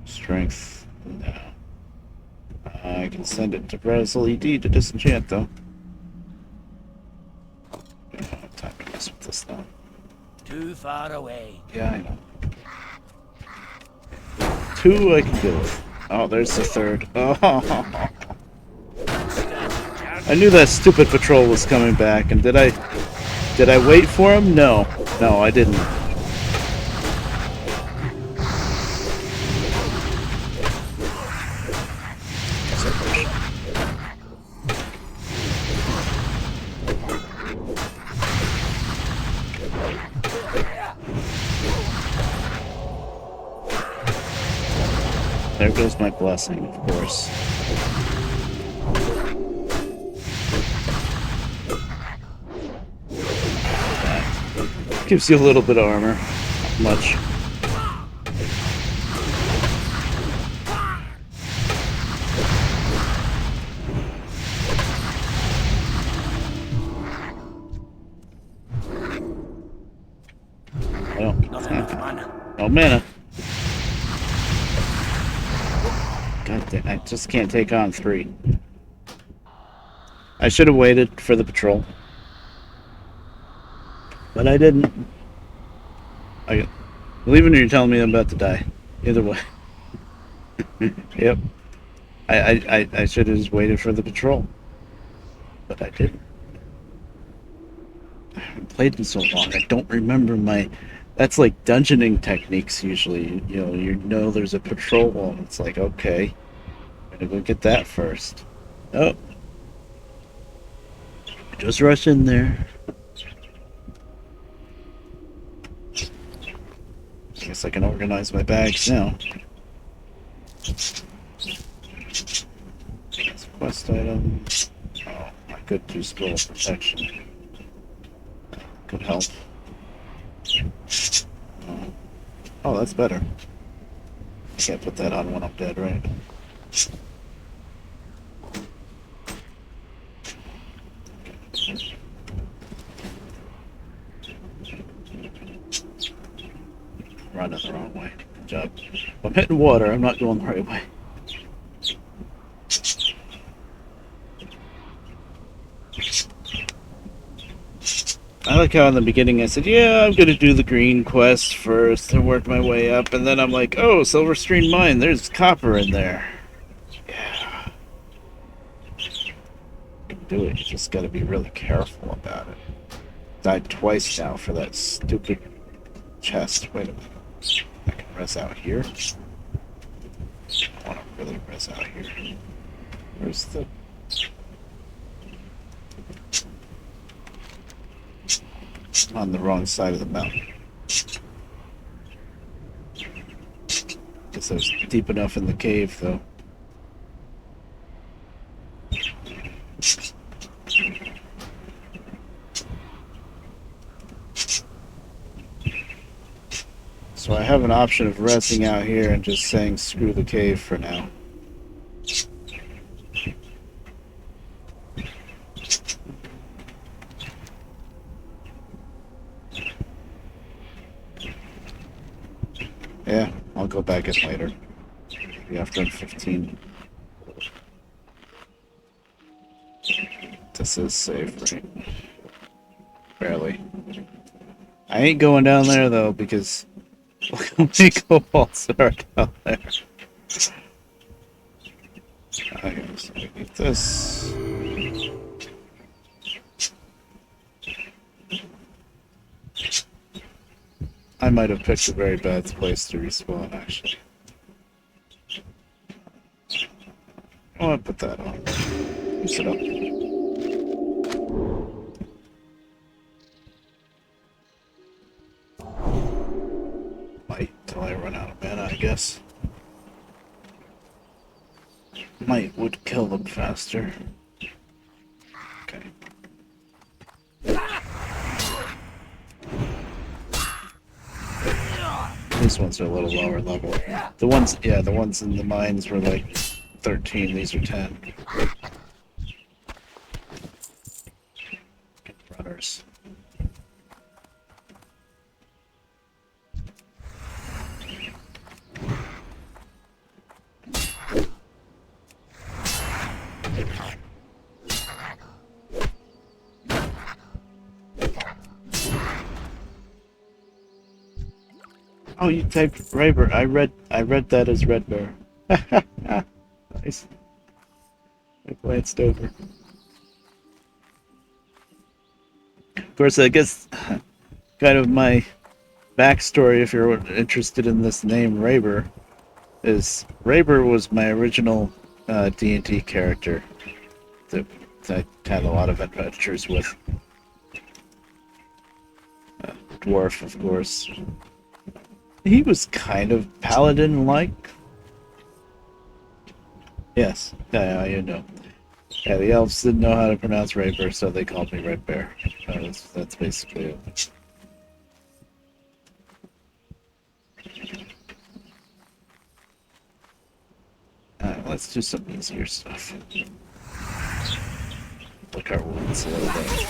S2: Strength. No. I can send it to Brazil ED to disenchant though. I don't have time to mess with this now.
S5: Too far away.
S2: Yeah, I know. 2 I can deal with. Oh, there's the 3rd. Oh, I knew that stupid patrol was coming back, and did I wait for him? No. No, I didn't. There goes my blessing, of course. That gives you a little bit of armor. Not much. Well,
S5: Nothing much mana.
S2: no mana. God damn, I just can't take on 3. I should have waited for the patrol. But I didn't. I believe it or you're telling me I'm about to die. Either way. Yep. I should have just waited for the patrol. But I didn't. I haven't played in so long. I don't remember my... That's like dungeoning techniques usually. You know there's a patrol wall. It's like, okay. I'm gonna go get that first. Oh. Just rush in there. Guess I can organize my bags now. Quest item. Oh, I could do scroll protection. Could help. Oh, that's better. I can't put that on when I'm dead, right? Running the wrong way. Good job. If I'm hitting water, I'm not going the right way. I like how in the beginning I said, yeah, I'm gonna do the green quest first and work my way up, and then I'm like, oh, Silver Stream Mine, there's copper in there. Yeah. You can do it, you just gotta be really careful about it. Died twice now for that stupid chest. Wait a minute. I can res out here. I want to really res out here. Where's the... I'm on the wrong side of the mountain. Guess I was deep enough in the cave, though. So I have an option of resting out here and just saying screw the cave for now. Yeah, I'll go back in later. Maybe after I'm 15. This is safe, right? Barely. I ain't going down there though because look how many kobolds are down there. Okay, so we get this. I might have picked a very bad place to respawn, actually. I want to put that on. Use it up. Might till I run out of mana, I guess. Might would kill them faster. Okay. These ones are a little lower level. The ones in the mines were like 13, these are 10. Runners. Oh, you typed Raver. I read that as Red Bear. Nice. I glanced over. course, I guess kind of my backstory, if you're interested in this name, Raber, is Raber was my original D&D character that I had a lot of adventures with. Dwarf, of course. He was kind of paladin-like. Yes, yeah, you know. Yeah, the elves didn't know how to pronounce Raber, so they called me Red Bear. That's basically it. Alright, let's do some easier stuff. Look our wounds a little bit.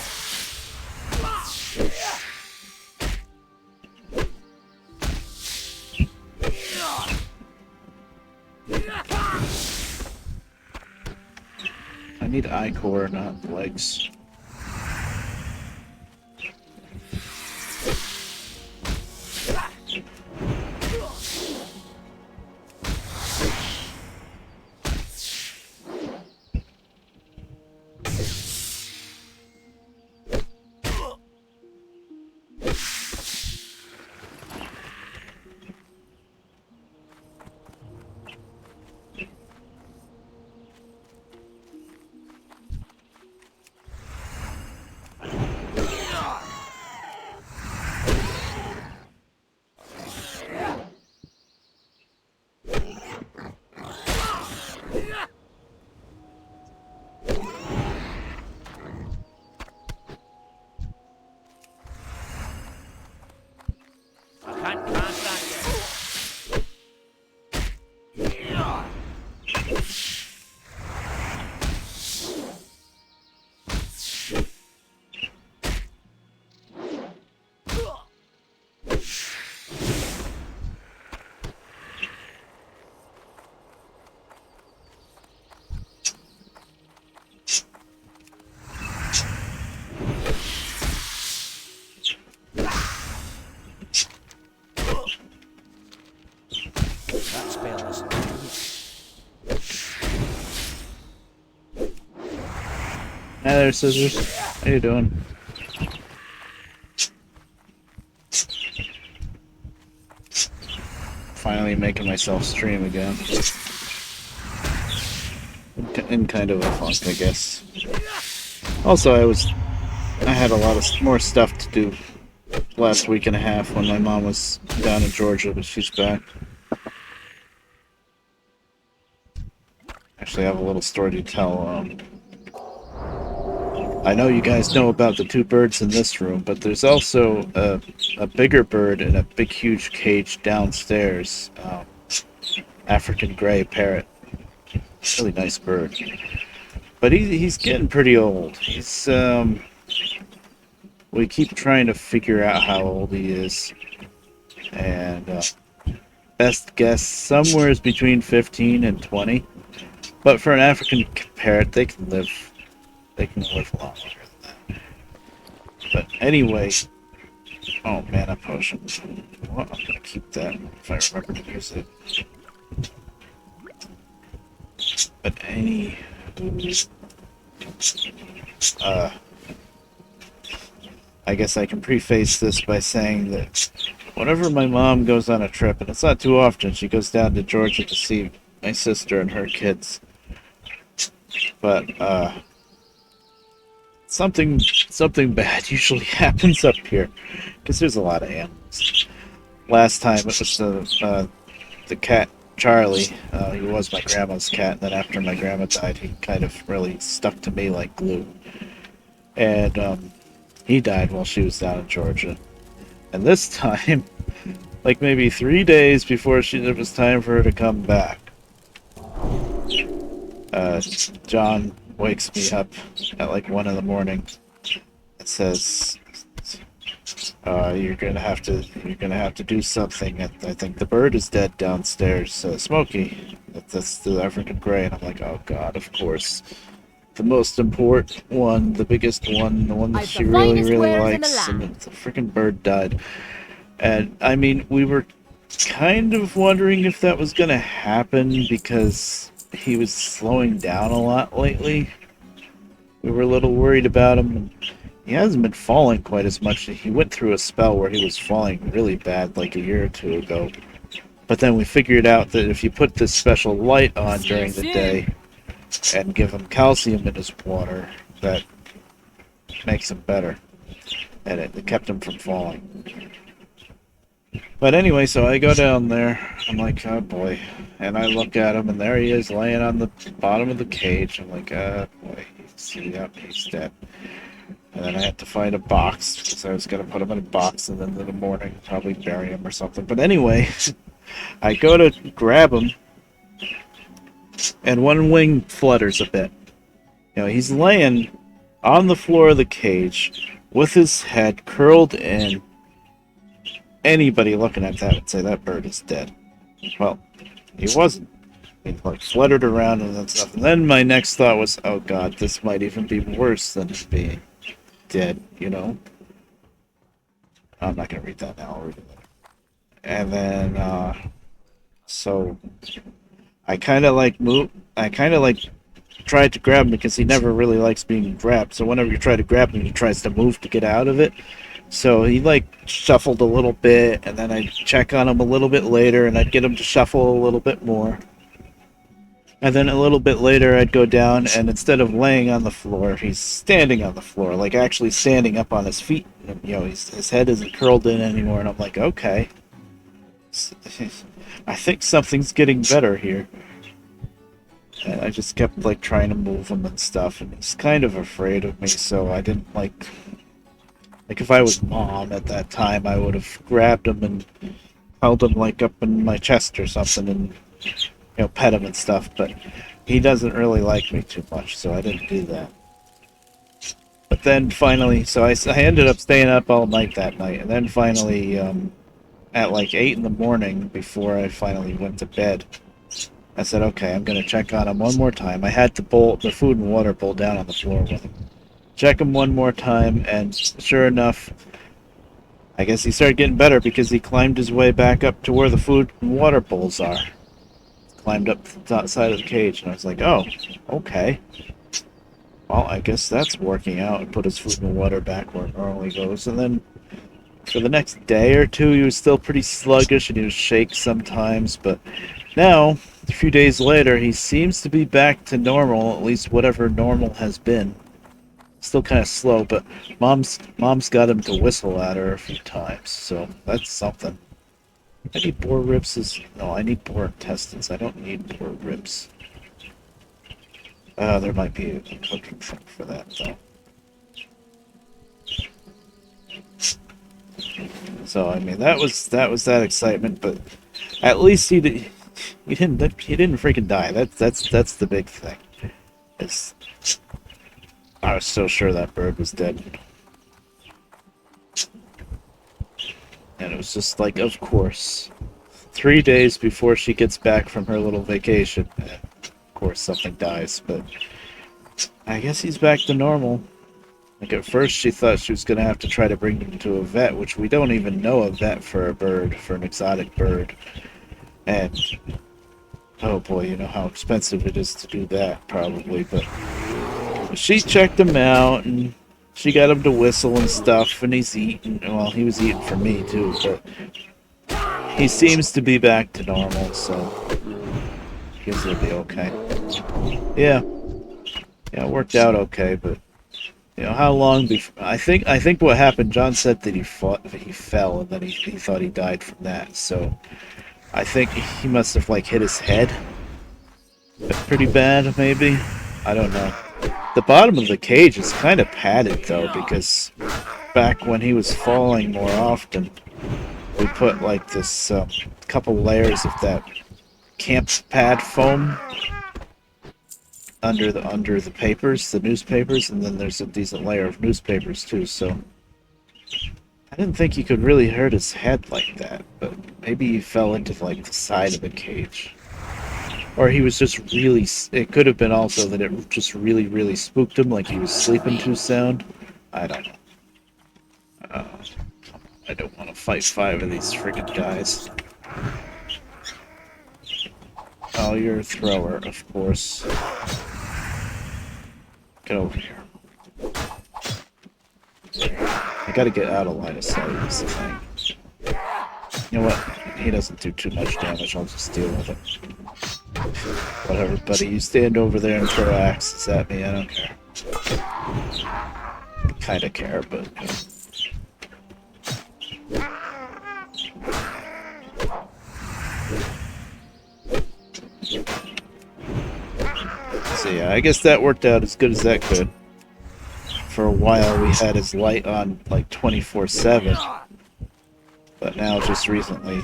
S2: I need ichor, not legs. Hi there, Scissors. How you doing? Finally making myself stream again. In kind of a funk, I guess. Also, I had a lot of more stuff to do last week and a half when my mom was down in Georgia, but she's back. Actually, I have a little story to tell. I know you guys know about the two birds in this room, but there's also a bigger bird in a big, huge cage downstairs. African gray parrot. Really nice bird. But he's getting pretty old. He's we keep trying to figure out how old he is, and best guess somewhere between 15 and 20. But for an African parrot, they can live a lot longer than that. But anyway, oh, mana potion. Well, I'm gonna keep that if I remember to use it. But I guess I can preface this by saying that whenever my mom goes on a trip, and it's not too often, she goes down to Georgia to see my sister and her kids. But something bad usually happens up here because there's a lot of animals. Last time it was the cat Charlie. He was my grandma's cat, and then after my grandma died, he kind of really stuck to me like glue. And he died while she was down in Georgia. And this time, like maybe 3 days before it was time for her to come back, John wakes me up at like 1 in the morning and says, you're gonna have to do something. I think the bird is dead downstairs. Smokey, that's the African gray. And I'm like, oh god, of course. The most important one, the biggest one, the one that she really likes, and the freaking bird died. And I mean, we were kind of wondering if that was gonna happen because he was slowing down a lot lately. We were a little worried about him, and he hasn't been falling quite as much. He went through a spell where he was falling really bad like a year or two ago. But then we figured out that if you put this special light on during the day and give him calcium in his water, that makes him better. And it kept him from falling. But anyway, so I go down there. I'm like, oh boy. And I look at him, and there he is laying on the bottom of the cage. I'm like, oh boy. Yep, he's dead. And then I had to find a box, because I was going to put him in a box, and then in the morning probably bury him or something. But anyway, I go to grab him, and one wing flutters a bit. You know, he's laying on the floor of the cage with his head curled in. Anybody looking at that would say that bird is dead. Well, he wasn't. He like fluttered around and stuff. And then my next thought was, oh god, this might even be worse than being dead, you know? I'm not gonna read that now, I'll read it later. And then, so I kinda like tried to grab him because he never really likes being grabbed. So whenever you try to grab him, he tries to move to get out of it. So he like shuffled a little bit, and then I'd check on him a little bit later, and I'd get him to shuffle a little bit more. And then a little bit later, I'd go down, and instead of laying on the floor, he's standing on the floor, like actually standing up on his feet. And, you know, his head isn't curled in anymore, and I'm like, okay. I think something's getting better here. And I just kept like trying to move him and stuff, and he's kind of afraid of me, so I didn't like if I was Mom at that time, I would have grabbed him and held him like up in my chest or something and, you know, pet him and stuff, but he doesn't really like me too much, so I didn't do that. But then finally, so I ended up staying up all night that night, and then finally, at like 8 in the morning, before I finally went to bed, I said, okay, I'm going to check on him one more time. I had to bowl the food and water bowl down on the floor with him. Check him one more time, and sure enough, I guess he started getting better because he climbed his way back up to where the food and water bowls are. Climbed up the top side of the cage, and I was like, oh, okay. Well, I guess that's working out, and put his food and water back where it normally goes. And then for the next day or two, he was still pretty sluggish, and he would shake sometimes, but now, a few days later, he seems to be back to normal, at least whatever normal has been. Still kind of slow, but mom's got him to whistle at her a few times, so that's something. I need boar ribs no, I need boar intestines. I don't need boar ribs. There might be a cooking thing for that, though. So I mean, that was that excitement, but at least he didn't freaking die. That's the big thing. I was so sure that bird was dead. And it was just like, of course. 3 days before she gets back from her little vacation, of course something dies, but I guess he's back to normal. Like at first she thought she was going to have to try to bring him to a vet, which we don't even know a vet for a bird, for an exotic bird. And, oh boy, you know how expensive it is to do that, probably, but she checked him out, and she got him to whistle and stuff, and he's eating. Well, he was eating for me, too, but he seems to be back to normal, so I guess he'll be okay. Yeah, it worked out okay, but, you know, how long before... I think what happened, John said that he fell, and then he thought he died from that, so I think he must have, like, hit his head pretty bad, maybe? I don't know. The bottom of the cage is kind of padded, though, because back when he was falling more often, we put, like, this couple layers of that camp pad foam under the papers, the newspapers, and then there's a decent layer of newspapers, too, so I didn't think he could really hurt his head like that, but maybe he fell into, like, the side of the cage. Or he was just really... It could have been also that it just really, really spooked him, like he was sleeping too sound. I don't know. I don't want to fight 5 of these friggin' guys. Oh, you're a thrower, of course. Get over here. I gotta get out of line of sight, is the thing. You know what? He doesn't do too much damage, I'll just deal with it. Whatever, buddy, you stand over there and throw axes at me, I don't care. I kinda care, but... So yeah, I guess that worked out as good as that could. For a while we had his light on like 24/7. But now just recently, I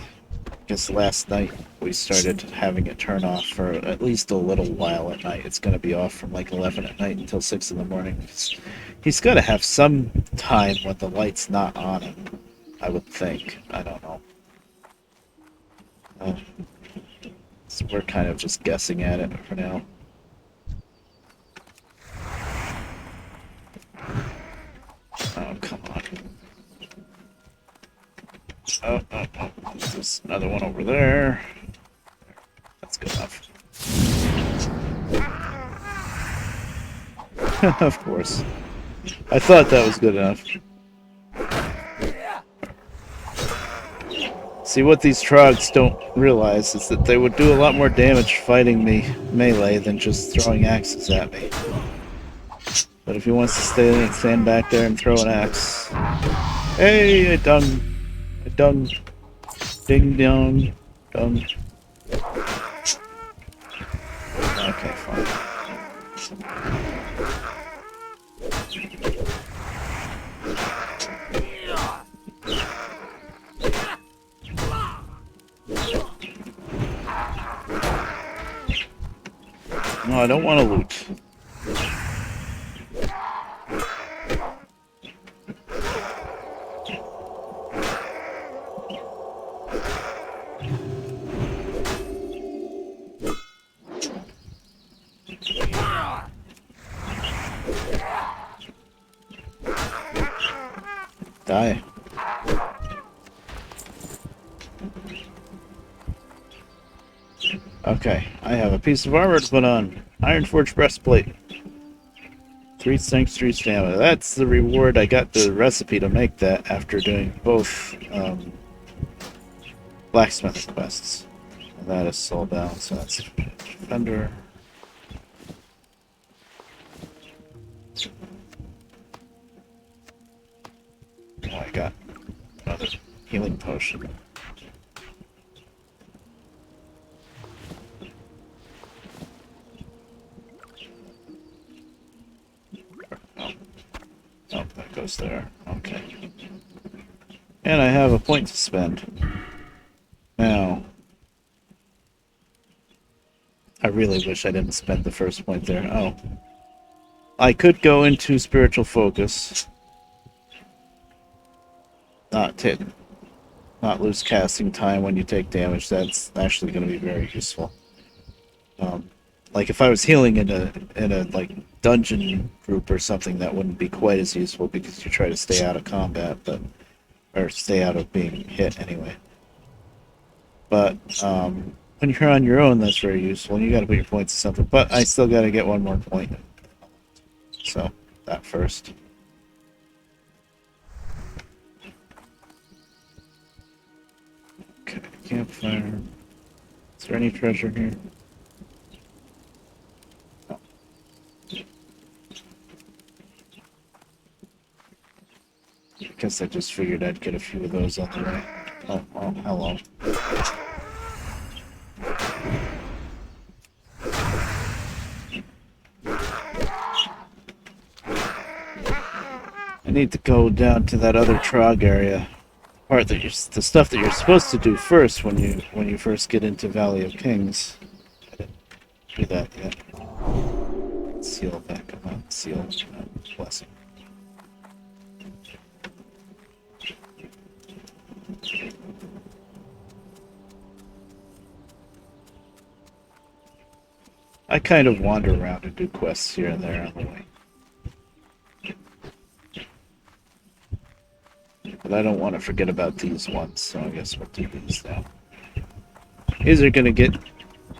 S2: guess last night, we started having it turn off for at least a little while at night. It's going to be off from like 11 at night until 6 in the morning. He's got to have some time when the light's not on him, I would think. I don't know. So we're kind of just guessing at it for now. Oh, come on. Oh, there's another one over there. That's good enough. Of course. I thought that was good enough. See, what these trogs don't realize is that they would do a lot more damage fighting me melee than just throwing axes at me. But if he wants to stand back there and throw an axe... Hey, I done. Ding dong. Dong. Okay, fine. No, I don't want to loot. Die. Okay, I have a piece of armor to put on. Ironforged breastplate. 3 strength, 3 stamina. That's the reward. I got the recipe to make that after doing both blacksmith quests. And that is sold down, so that's defender. Oh, I got another healing potion. Oh, that goes there. Okay. And I have a point to spend. Now, I really wish I didn't spend the first point there. Oh. I could go into spiritual focus. Not lose casting time when you take damage. That's actually going to be very useful. Like if I was healing in a like dungeon group or something, that wouldn't be quite as useful because you try to stay out of combat, or stay out of being hit anyway. But when you're on your own, that's very useful, and you got to put your points to something. But I still got to get one more point, so that first. Okay, campfire. Is there any treasure here? No. I guess I just figured I'd get a few of those on the way. Oh, well, hello. I need to go down to that other Trog area. The stuff that you're supposed to do first when you first get into Valley of Kings. I didn't do that yet. Seal back up on seal. Blessing. I kind of wander around and do quests here and there on the way. But I don't want to forget about these ones, so I guess we'll do these now. These are going to get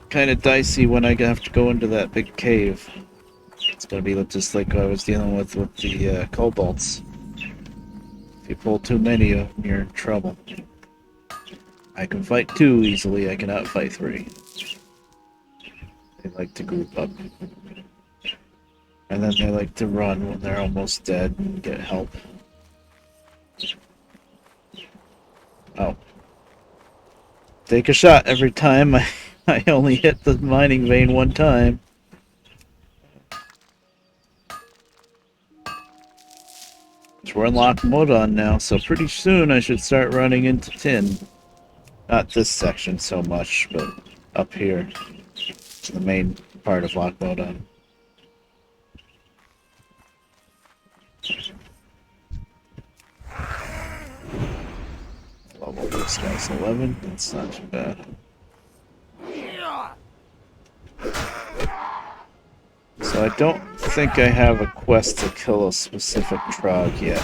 S2: kind of dicey when I have to go into that big cave. It's going to be just like I was dealing with the kobolds. If you pull too many of them, you're in trouble. I can fight 2 easily, I cannot fight 3. They like to group up. And then they like to run when they're almost dead and get help. Oh. Take a shot every time. I only hit the mining vein 1 time. We're in Lockmodon now, so pretty soon I should start running into tin. Not this section so much, but up here. To the main part of Lockmodon. Level this guy's 11, that's not too bad. So I don't think I have a quest to kill a specific Trog yet.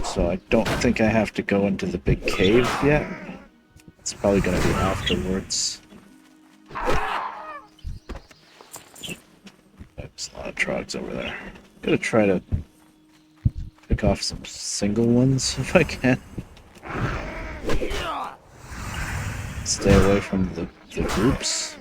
S2: So I don't think I have to go into the big cave yet. It's probably going to be afterwards. There's a lot of Trogs over there. I'm going to try to pick off some single ones if I can. Stay away from the groups.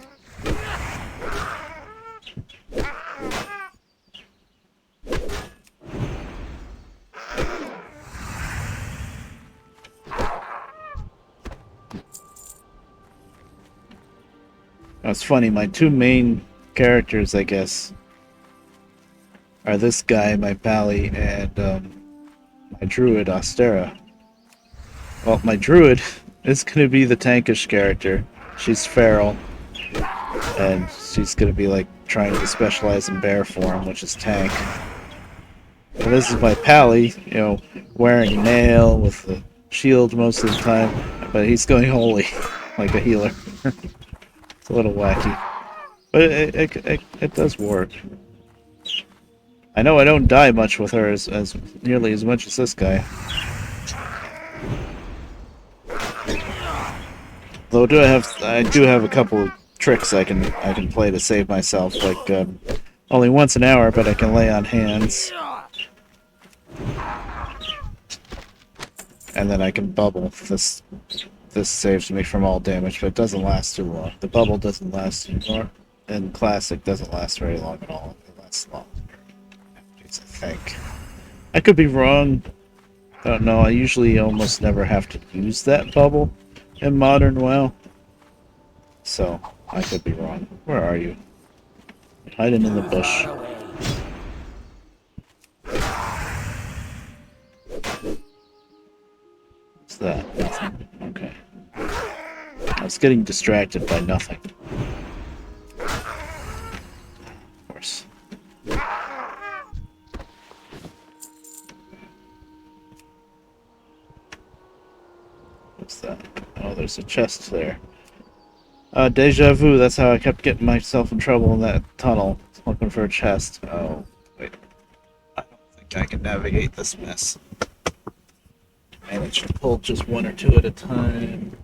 S2: It's funny, my 2 main characters, I guess, are this guy, my pally, and my druid, Austera. Well, my druid is going to be the tankish character. She's feral, and she's going to be like trying to specialize in bear form, which is tank. And this is my pally, you know, wearing mail with the shield most of the time, but he's going holy, like a healer. It's a little wacky, but it does work. I know I don't die much with her as nearly as much as this guy. Though I do have a couple of tricks I can play to save myself, like only once an hour, but I can lay on hands, and then I can bubble. This saves me from all damage, but it doesn't last too long. The bubble doesn't last too long, and Classic doesn't last very long at all. It lasts long. I think. I could be wrong. I don't know. I usually almost never have to use that bubble in Modern WoW. So, I could be wrong. Where are you? Hiding in the bush. What's that? Nothing. Okay. I was getting distracted by nothing. Of course. What's that? Oh, there's a chest there. Deja vu, that's how I kept getting myself in trouble in that tunnel, looking for a chest. Oh, wait. I don't think I can navigate this mess. Manage to pull just 1 or 2 at a time.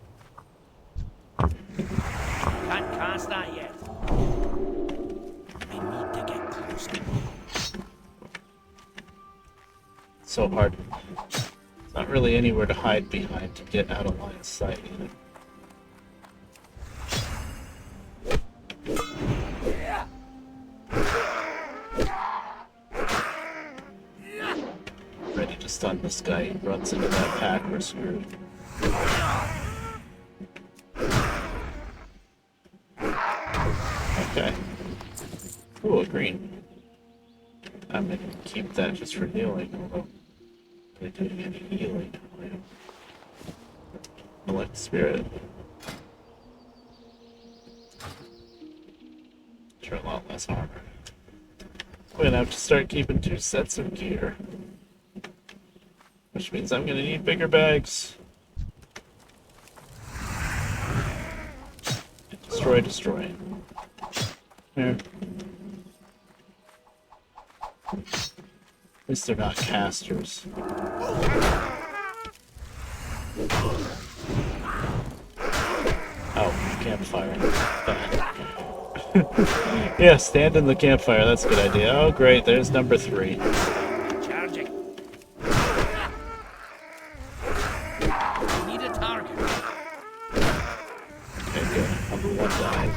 S5: Can't start yet. I need to get closer.
S2: So hard. There's not really anywhere to hide behind to get out of line of sight either. Ready to stun this guy. He runs into that pack, we're screwed. Okay. Ooh, a green. I'm gonna keep that just for healing, although they do any healing. Elect spirit. Sure, a lot less armor. I'm gonna have to start keeping 2 sets of gear. Which means I'm gonna need bigger bags. Destroy, destroy. Here. At least they're not casters. Oh, campfire. Yeah, stand in the campfire, that's a good idea. Oh great, there's number 3.
S5: Charging.
S2: Okay, good. Number one died.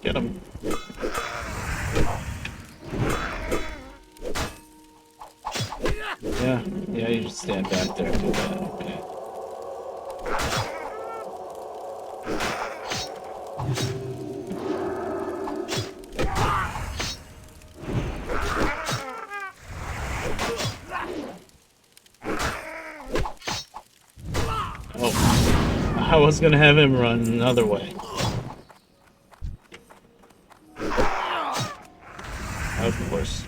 S2: Get him. Yeah, you just stand back there and do that. Okay. Oh, I was gonna have him run another way. Of course.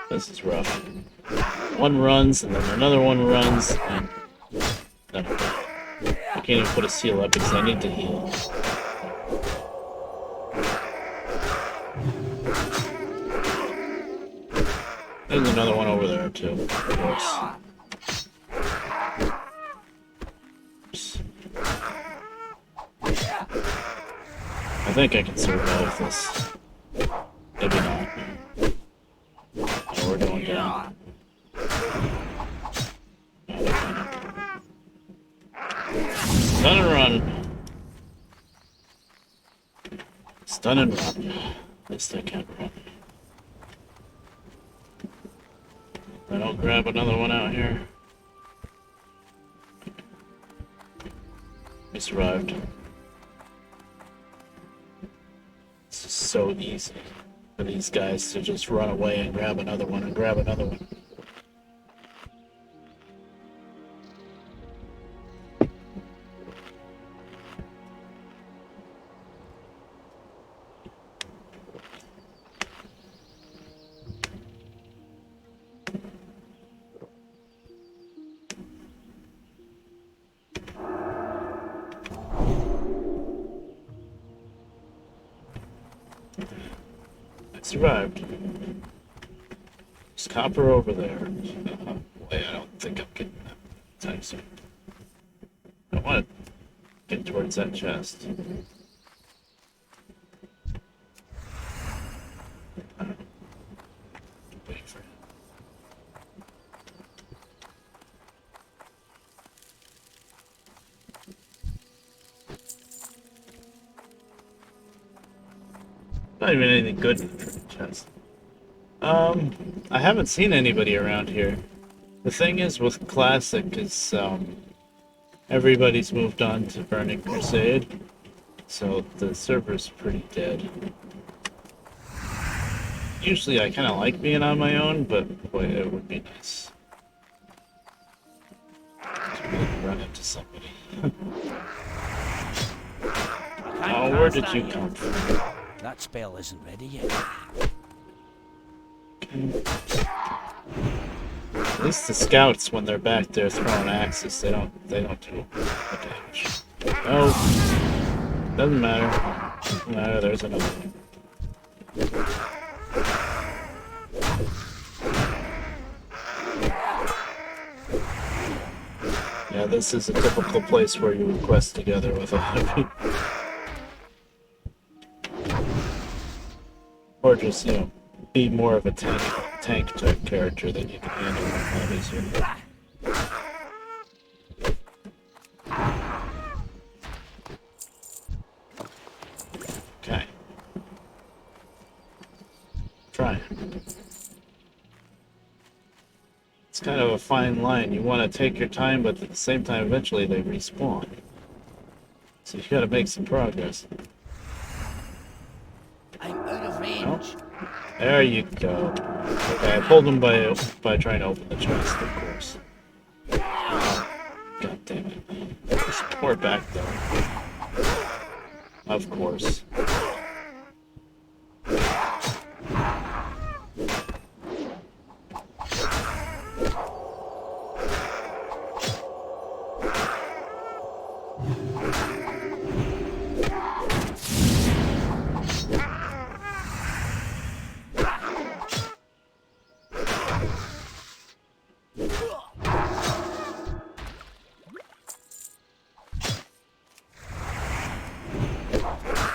S2: This is rough. One runs, and then another one runs, and I can't even put a seal up because I need to heal. There's another one over there, too, of course. I think I can survive this. Maybe not. We're going down. Stun and run. Stun and run. At least I can't run. Then I'll grab another one out here. We survived. This is so easy for these guys to just run away and grab another one and grab another one. Survived. There's copper over there. Boy, I don't think I'm getting that time soon. I want to get towards that chest. Wait for it. Not even anything good in the chest. I haven't seen anybody around here. The thing is with Classic is, everybody's moved on to Burning Crusade, so the server's pretty dead. Usually I kind of like being on my own, but boy, it would be nice to really run into somebody. Oh, where did you come from?
S5: That spell isn't ready yet.
S2: At least the scouts, when they're back there throwing axes, they don't do damage. Oh, doesn't matter. Doesn't matter. There's another one. Yeah, this is a typical place where you would quest together with a lot of people. Or just, you know, be more of a tank type character that you can handle a lot easier. Okay. Try. It's kind of a fine line. You want to take your time, but at the same time, eventually they respawn. So you gotta make some progress.
S5: I'm out of range.
S2: Oh, there you go. Okay, I pulled him by trying to open the chest, of course. God damn it. There's more back there. Of course.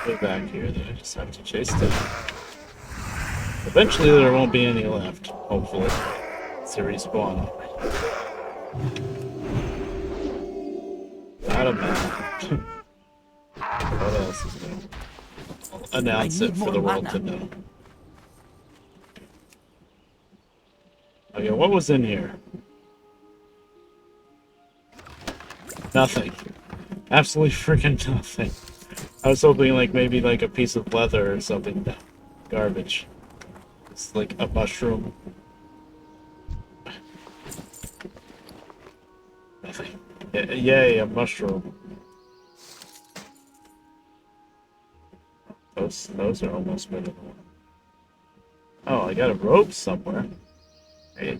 S2: way back here that I just have to chase down. Eventually there won't be any left, hopefully. It's a respawn already. Not a map. What else is there? I'll announce it for the world to know. Okay, what was in here? Nothing. Absolutely freaking nothing. I was hoping like maybe like a piece of leather or something. No. Garbage. It's like a mushroom. Nothing. Yay, a mushroom. Those are almost better than one. Oh, I got a rope somewhere. Hey.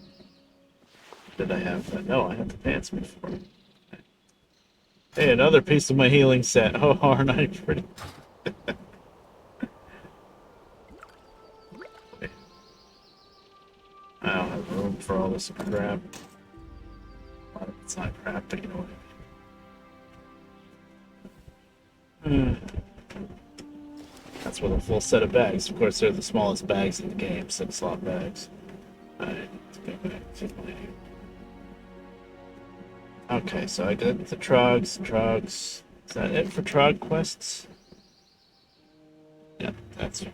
S2: Did I have that? No, I had the pants before. Hey, another piece of my healing set. Oh, aren't I pretty? Okay. I don't have room for all this crap. It's not crap, but you know what I mean. That's with a full set of bags. Of course, they're the smallest bags in the game, 6-slot bags. Alright, let's go back to my... Okay, so I did the Trogs. Is that it for Trog quests? Yeah, that's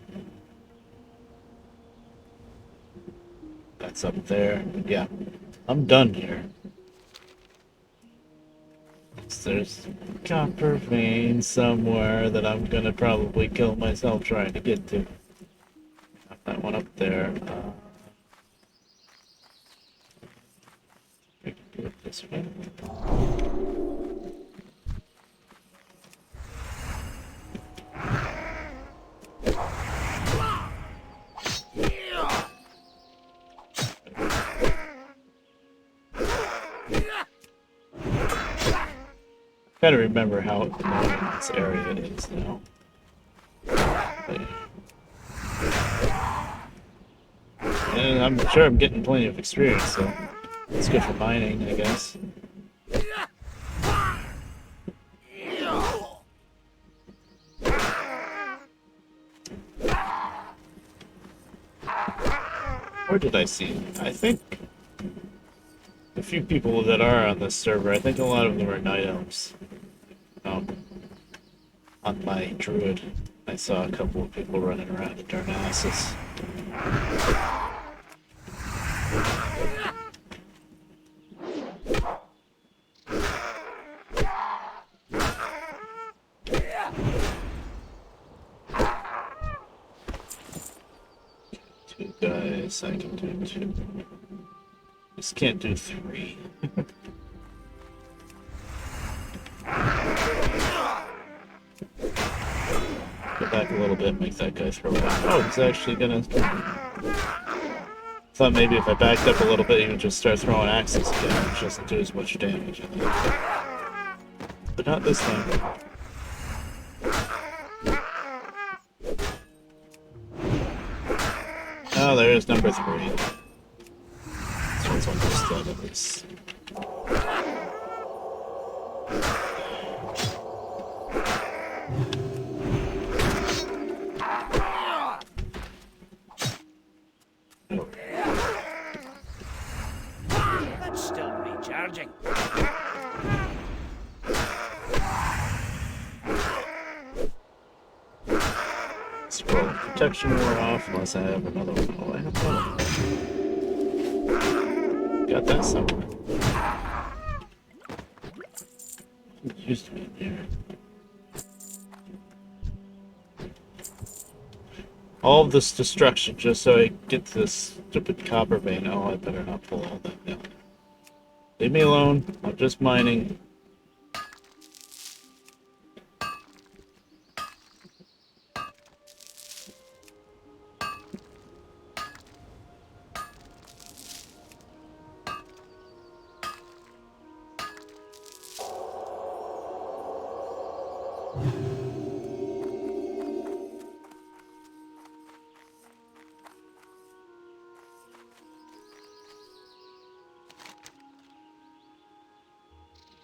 S2: up there. Yeah, I'm done here. There's a copper vein somewhere that I'm gonna probably kill myself trying to get to. Got that one up there. We can do it this way. Gotta remember how annoying this area is now. And I'm sure I'm getting plenty of experience, so it's good for mining, I guess. Where did I see it? I think a few people that are on this server, I think a lot of them are night elves. On my druid, I saw a couple of people running around in Darnassus. Two guys, I can do two. Just can't do three. Go back a little bit, make that guy throw it out. Oh, he's actually gonna... Thought maybe if I backed up a little bit, he would just start throwing axes again, which doesn't do as much damage, I think. But not this time. Oh, there is number 3. This one's almost done, at least.
S5: That's still recharging.
S2: Scroll protection wore off unless I have another one. Oh, I have one. Got that somewhere. It used to be in here. All of this destruction just so I get this stupid copper vein. Oh, I better not pull all that down. Leave me alone. I'm just mining.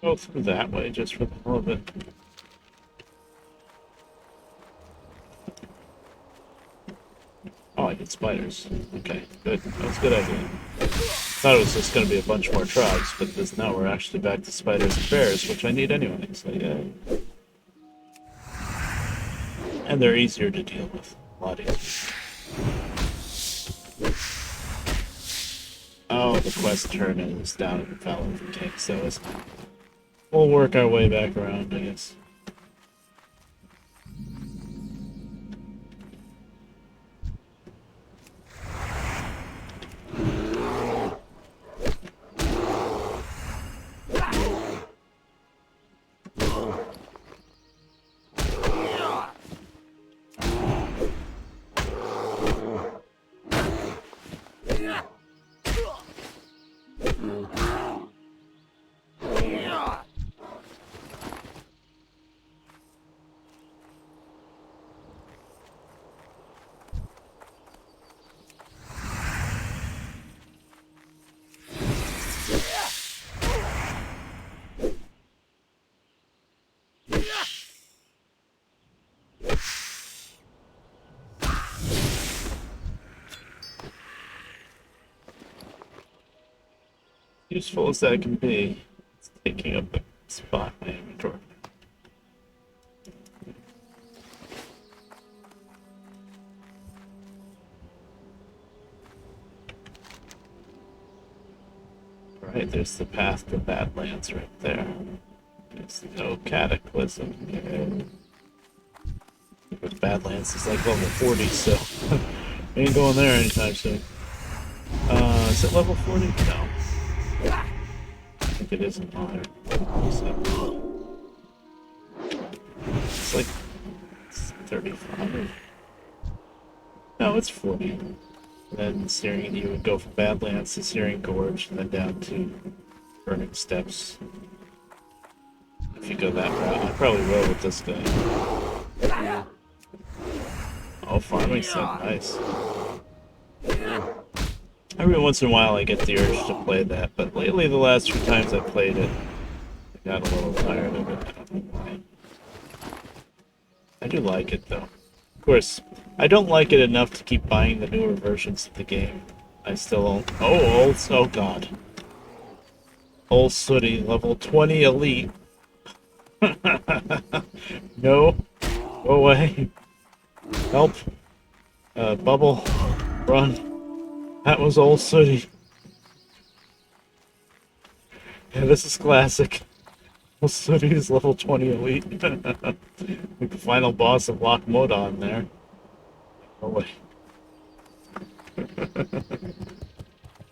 S2: Go through that way just for the hell of it. I get spiders. Okay, good. That's a good idea. Thought it was just going to be a bunch more tribes, but this, now we're actually back to spiders and bears, which I need anyway, so yeah. And they're easier to deal with. A lot easier. Oh, the quest turn is down in the Valley of the King, so it's... we'll work our way back around, I guess. Useful as that can be, it's taking up a spot in my inventory. Right, there's the path to Badlands right there. There's no cataclysm. But Badlands is like level 40, so ain't going there anytime soon. Is it level 40? No. I think it isn't modern. It's like 35. No, it's 40. And then Searing, you would go from Badlands to Searing Gorge and then down to Burning Steps. If you go that route, I probably will with this guy. Oh, farming sim, nice. Every once in a while I get the urge to play that, but lately the last few times I played it, I got a little tired of it. I don't know why. I do like it though. Of course, I don't like it enough to keep buying the newer versions of the game. I still don't. Oh god. Old Sooty, level 20 elite. No. Go away. Help. Bubble. Run. That was Old Sooty. Yeah, this is classic. Old Sooty is level 20 elite. Like the final boss of Loch Modan there. Oh wait.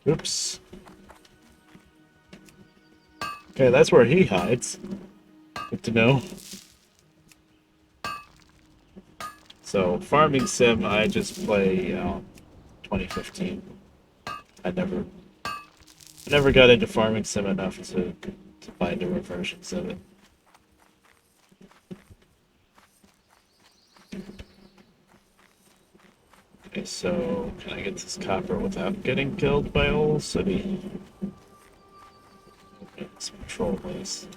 S2: Oops. Okay, that's where he hides. Good to know. So, farming sim, I just play 2015. I never got into farming sim enough to buy newer versions of it. Okay, so can I get this copper without getting killed by Old City? Okay, this patrol base.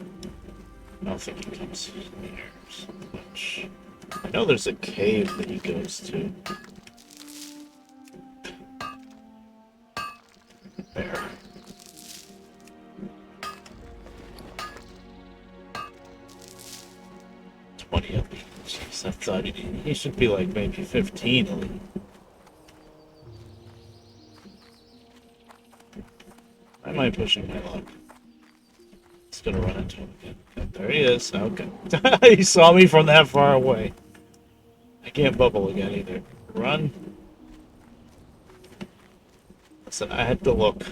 S2: I don't think he comes here so much. I know there's a cave that he goes to. There. Elite. Jeez, I thought he should be like maybe 15 elite. Why am I pushing my luck? Just gonna run into him again. There he is. Okay. He saw me from that far away. I can't bubble again either. Run. Listen, I had to look.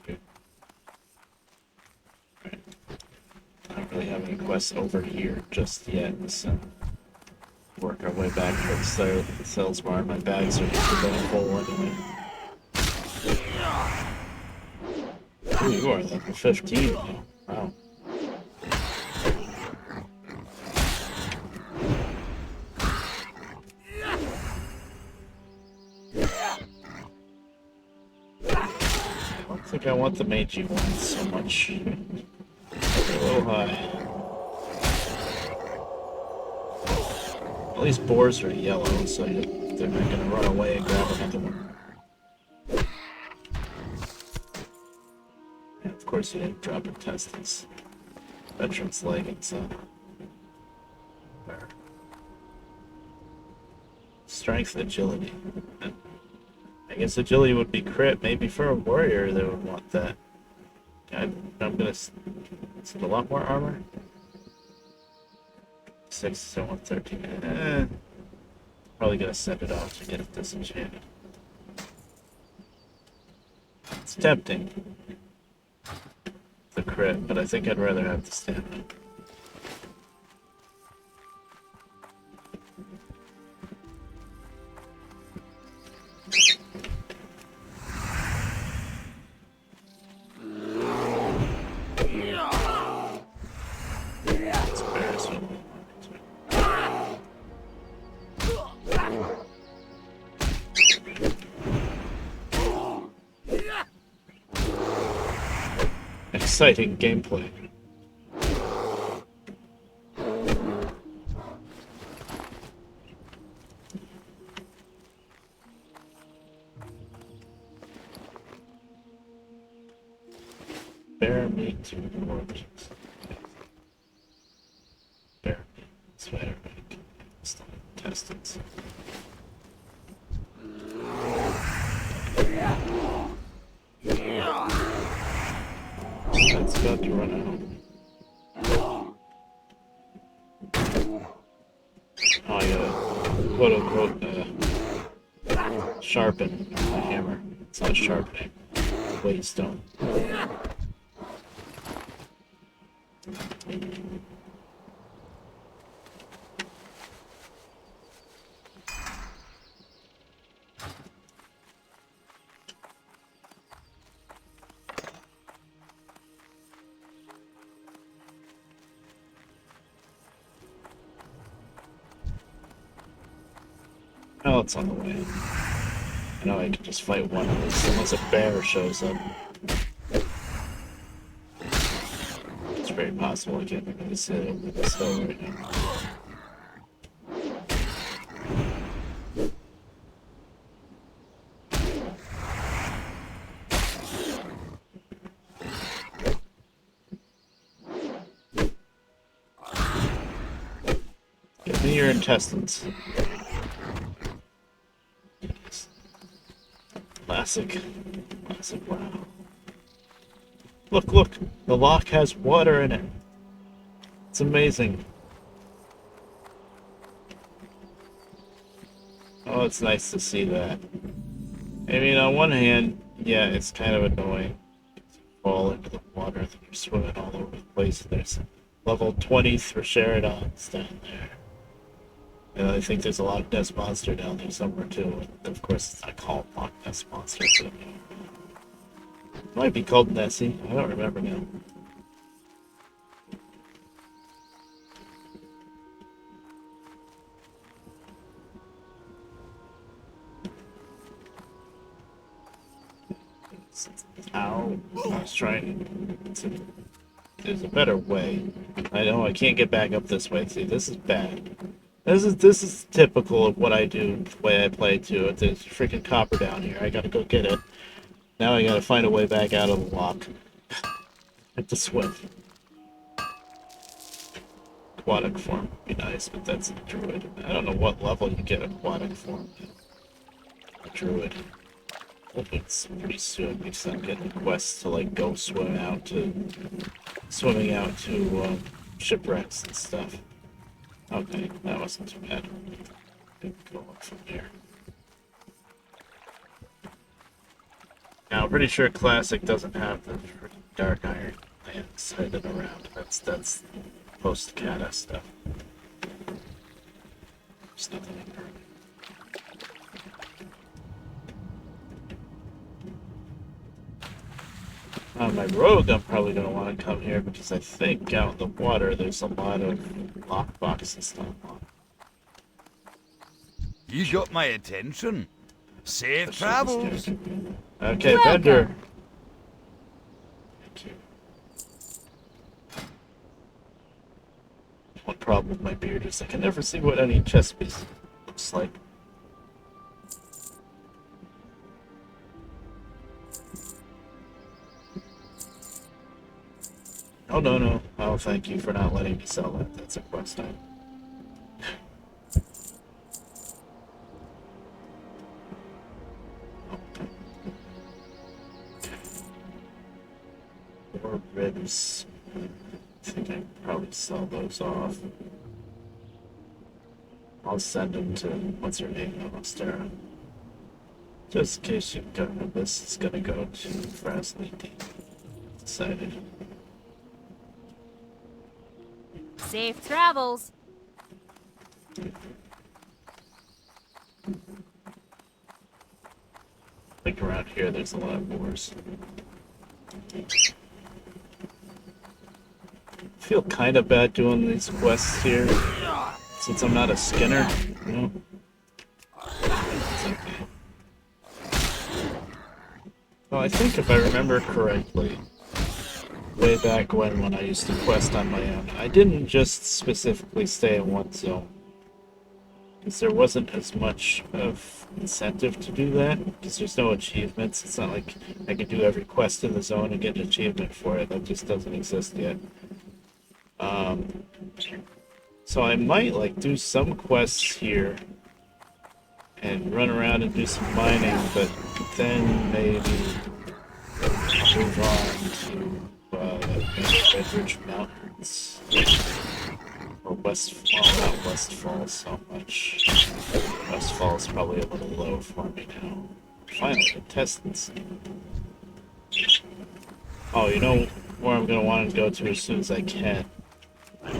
S2: Okay. Right. I don't really have any quests over here just yet, so work our way back towards the sales bar. My bags are just going full anyway. Oh, you are level 15 now. Wow. I don't think I want the Meiji one so much. They're a little high. least boars are yellow, so they're not gonna run away and grab another one. And of course, you didn't drop intestines. Veterans leggings, so. Strength, agility. I guess agility would be crit. Maybe for a warrior, they would want that. I'm gonna. Is it a lot more armor? 6, 7, 13. Probably gonna send it off to get it disenchanted. It's tempting. The crit, but I think I'd rather have the stamina. Exciting gameplay. Bear meat to oranges. Bear meat, spider meat, intestines. It's about to run out. Oh, I gotta quote unquote sharpen my hammer. It's not sharpening. Weight stone. Oh, it's on the way. I know I can just fight one of these unless a bear shows up. It's very possible I can't really sit over this hill right now. Give me your intestines. Classic. Classic, wow. Look, look! The lock has water in it. It's amazing. Oh, it's nice to see that. I mean, on one hand, yeah, it's kind of annoying. You fall into the water, then you're swimming all over the place. There's level 20 Thresherodons down there. And I think there's a Loch Ness Monster down there somewhere too. And of course, it's not called Loch Ness Monster. But it might be called Nessie. I don't remember now. Ow. I was trying to... There's a better way. I know I can't get back up this way. See, this is bad. This is typical of what I do, the way I play too. There's freaking copper down here. I gotta go get it. Now I gotta find a way back out of the lock. Have to swim. Aquatic form would be nice, but that's a druid. I don't know what level you get aquatic form. A druid. Hopefully it's pretty soon because I'm getting quests to like go swimming out to shipwrecks and stuff. Okay, that wasn't too bad. Go up from here. Now I'm pretty sure Classic doesn't have the dark iron lands hidden around. That's post-Kata stuff. There's nothing in there. My rogue, I'm probably going to want to come here because I think out in the water there's a lot of lockboxes stuff on.
S1: You got my attention. Safe travels.
S2: Okay, vendor. Thank you. one problem with my beard is I can never see what any chest piece looks like. Oh, no, no. Oh, thank you for not letting me sell that. That's a quest item. More ribs. I think I can probably sell those off. I'll send them to, what's her name, Ostera. Just in case you've got this is gonna go to Frasley D. Decided.
S3: Safe travels.
S2: Like around here, there's a lot of boars. I feel kind of bad doing these quests here, since I'm not a skinner, you know? It's okay. Well, I think if I remember correctly, way back when I used to quest on my own, I didn't just specifically stay in one zone. Because there wasn't as much of incentive to do that, because there's no achievements. It's not like I can do every quest in the zone and get an achievement for it. That just doesn't exist yet. So I might like do some quests here and run around and do some mining, but then maybe move on to Redridge Mountains. Or Westfall, not Westfall so much. Westfall is probably a little low for me now. Finally, contestants. Oh, you know where I'm going to want to go to as soon as I can? But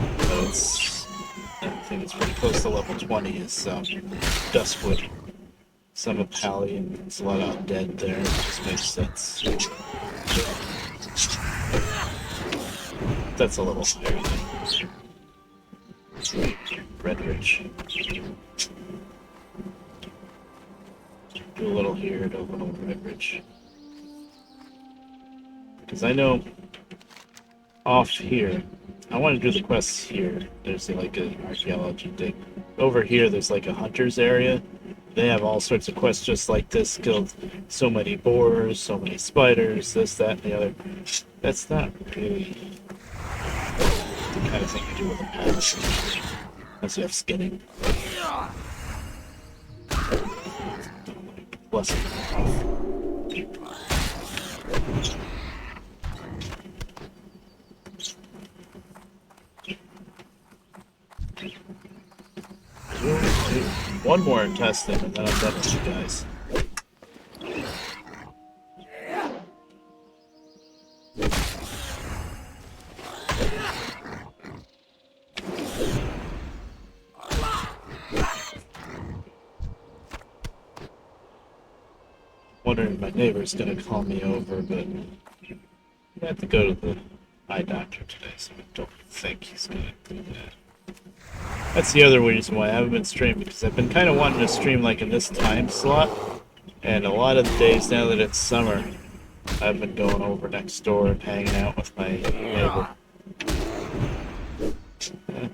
S2: I think it's pretty close to level 20 is Duskwood. Some of Pally, and there's a lot of undead there, it just makes sense. That's a little higher than Redridge. Do a little here, do a little Redridge. Because I know off here, I want to do the quests here. There's like an archaeology thing. Over here, there's like a hunter's area. They have all sorts of quests just like this. Killed so many boars, so many spiders, this, that, and the other. That's not really the kind of thing you do with a pass. Unless you have skinning. Bless it. One more testing and then I'm done with you guys. Wondering if my neighbor's gonna call me over, but I have to go to the eye doctor today, so I don't think he's gonna do that. That's the other reason why I haven't been streaming, because I've been kind of wanting to stream like in this time slot, and a lot of the days now that it's summer, I've been going over next door and hanging out with my neighbor.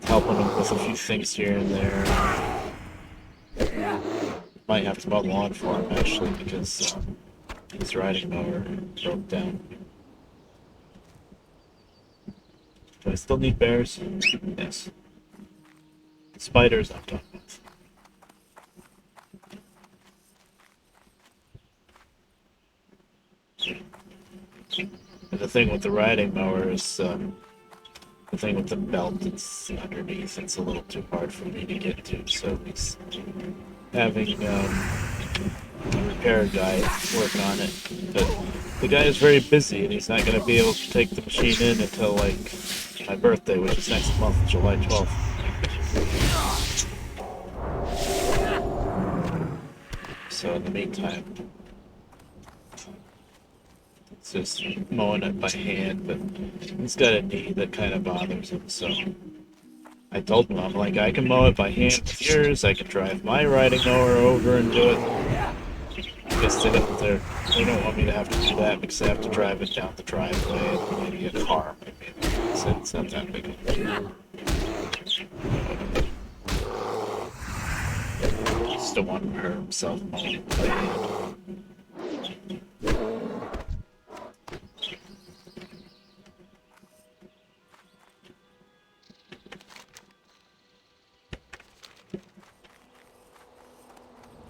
S2: Helping him with a few things here and there. Might have to mow the lawn for him actually, because his riding mower broke down. Do I still need bears? Yes. Spiders I'm done with. And the thing with the riding mower is the thing with the belt that's underneath. It's a little too hard for me to get to, so he's having a repair guy working on it. But the guy is very busy and he's not going to be able to take the machine in until like my birthday, which is next month, July 12th. So in the meantime, it's just mowing it by hand, but he's got a knee that kind of bothers him, so I told him, I'm like, I can mow it by hand with yours, I can drive my riding mower over and do it. I guess they don't want me to have to do that because I have to drive it down the driveway and maybe a car. Maybe it's not that big of a deal. the one her himself mowing by hand.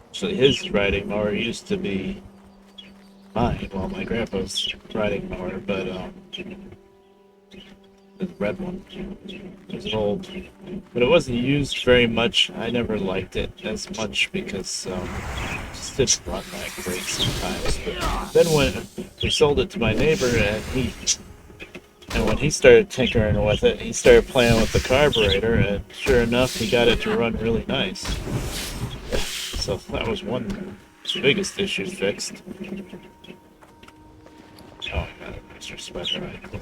S2: Actually, his riding mower used to be mine, well, my grandpa's riding mower, but the red one. It was old, but it wasn't used very much. I never liked it as much because it just didn't run that great sometimes. But then when we sold it to my neighbor, and when he started tinkering with it, he started playing with the carburetor, and sure enough, he got it to run really nice. So that was one of the biggest issues fixed. Oh, I got an extra spider eye cord.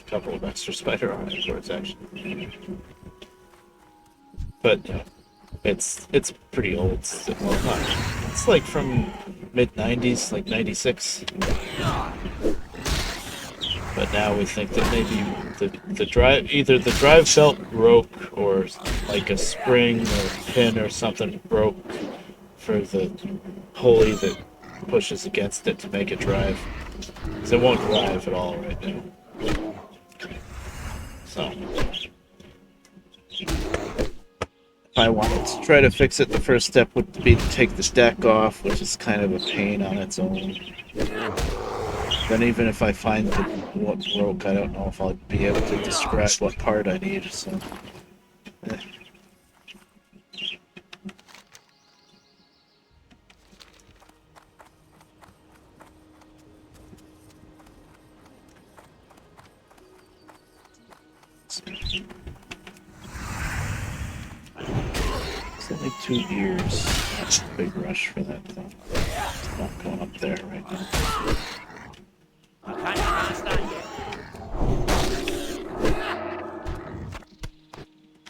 S2: A couple of extra spider eye cords, actually. But it's pretty old. Well, not. It's like from mid '90s, like '96. But now we think that maybe the drive, either the drive belt broke or like a spring or pin or something broke for the pulley that pushes against it to make it drive. Because it won't drive at all right now. So, if I wanted to try to fix it, the first step would be to take the deck off, which is kind of a pain on its own. Then even if I find what broke, I don't know if I'll be able to describe what part I need, so... It's only 2 years. That's a big rush for that thing. It's not going up there right now.
S5: I can't start yet.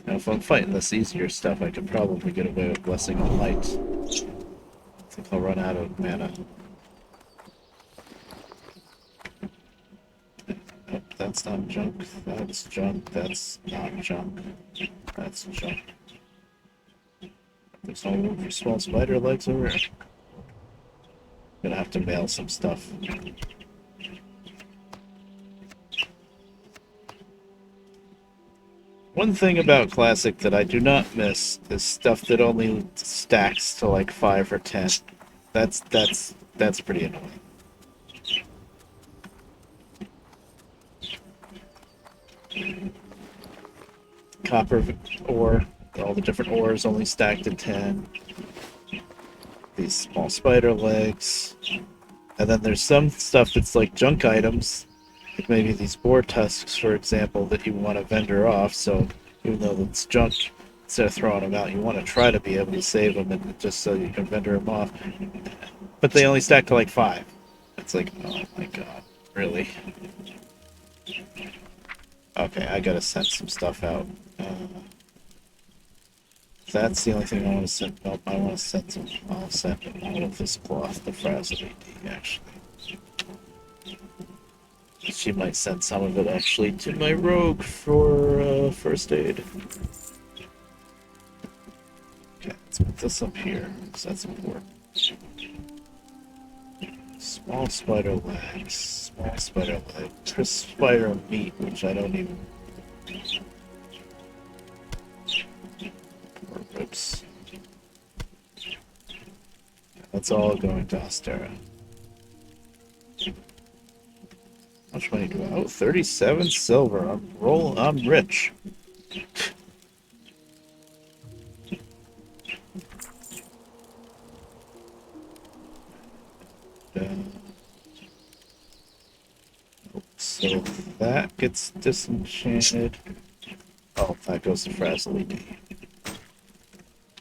S2: Now, if I'm fighting this easier stuff, I could probably get away with Blessing on Light. I think I'll run out of mana. Nope, that's not junk. That's junk. That's not junk. That's junk. There's no room for small spider legs over here. Gonna have to mail some stuff. One thing about Classic that I do not miss is stuff that only stacks to like 5 or 10. That's pretty annoying. Copper ore, all the different ores only stacked to 10. These small spider legs. And then there's some stuff that's like junk items, like maybe these boar tusks, for example, that you want to vendor off, so even though it's junk, instead of throwing them out, you want to try to be able to save them and just so you can vendor them off. But they only stack to like 5. It's like, oh my god, really? Okay, I gotta send some stuff out. That's the only thing I want to send. Nope, I want to send some. I'll send all of this cloth to Frazzle AD, actually. She might send some of it actually to my rogue for first aid. Okay, let's put this up here, because that's important. Small spider legs, small spider leg, crisp spider meat, which I don't even... Or ribs. That's all going to Ostera. How much money do I owe? 37 silver. I'm rich. So that gets disenchanted. Oh, that goes to Frazzle AD.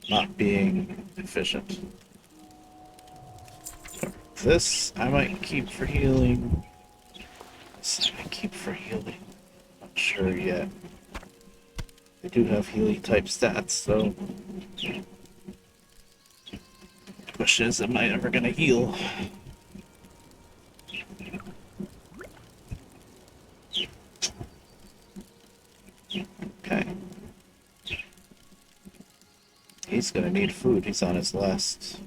S2: Not being efficient. This I might keep for healing. This I might keep for healing. Not sure yet. They do have healing type stats, so the question is, am I ever gonna heal? Okay. he's gonna need food. He's on his last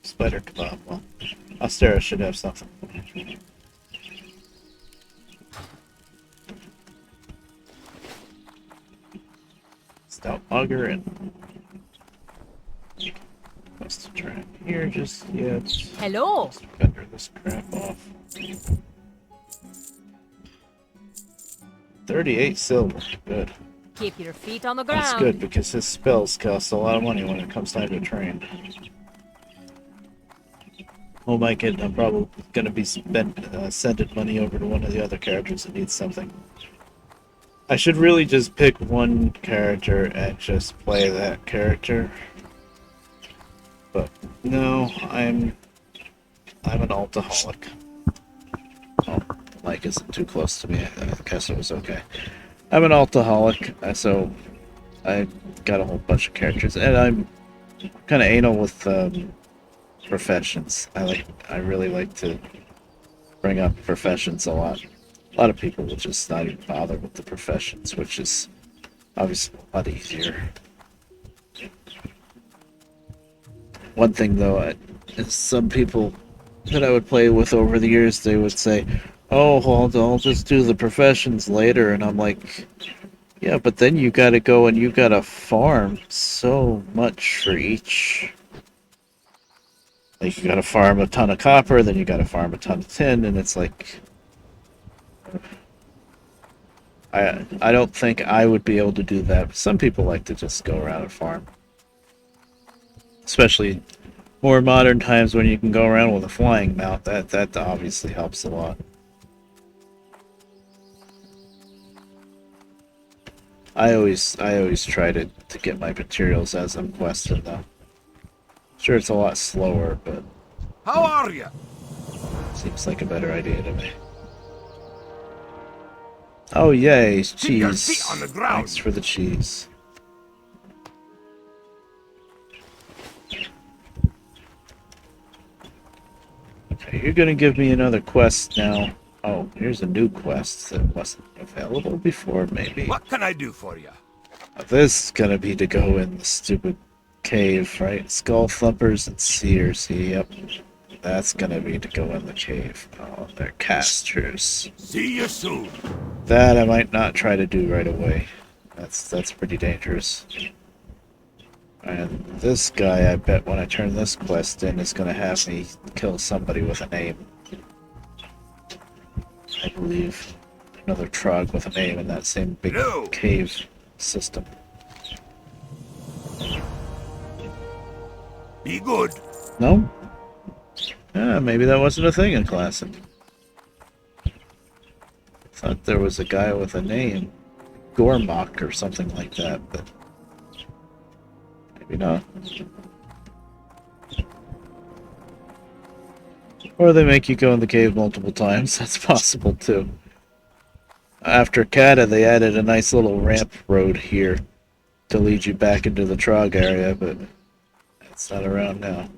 S2: spider kebab. Well, Astera should have something. Stout auger and what's the track here just yet?
S3: Hello.
S2: Let's fender this crap off. 38 silver. Good.
S3: Keep your feet on the
S2: That's
S3: ground.
S2: good because his spells cost a lot of money when it comes time to train. Oh my kid, I'm probably gonna be sending money over to one of the other characters that needs something. I should really just pick one character and just play that character. But no, I'm an altaholic. Oh, the mic isn't too close to me. I guess it was okay. I'm an altaholic, so I got a whole bunch of characters, and I'm kind of anal with professions. I really like to bring up professions a lot. A lot of people will just not even bother with the professions, which is obviously a lot easier. One thing though, is some people that I would play with over the years, they would say, "Oh, well, I'll just do the professions later," and I'm like, "Yeah, but then you gotta go and you gotta farm so much for each. Like, you gotta farm a ton of copper, then you gotta farm a ton of tin, and it's like, I don't think I would be able to do that. Some people like to just go around and farm. Especially more modern times when you can go around with a flying mount. That obviously helps a lot. I always try to get my materials as I'm questing though. Sure, it's a lot slower, but
S1: How are you?
S2: seems like a better idea to me. Oh yay,
S1: Keep your
S2: cheese.
S1: feet on the ground.
S2: Thanks for the cheese. Okay, you're gonna give me another quest now. Oh, here's a new quest that wasn't available before, maybe.
S1: What can I do for you?
S2: This is gonna be to go in the stupid cave, right? Skull thumpers and seers. Yep. That's gonna be to go in the cave. Oh, they're casters.
S1: See you soon.
S2: That I might not try to do right away. That's pretty dangerous. And this guy, I bet when I turn this quest in, is gonna have me kill somebody with a name. I believe. Another Trog with a name in that same big
S1: No.
S2: cave system.
S1: Be good.
S2: No? Yeah, maybe that wasn't a thing in Classic. Thought there was a guy with a name. Gormok or something like that, but maybe not. Or they make you go in the cave multiple times. That's possible too. After Kata, they added a nice little ramp road here to lead you back into the Trog area, but it's not around now.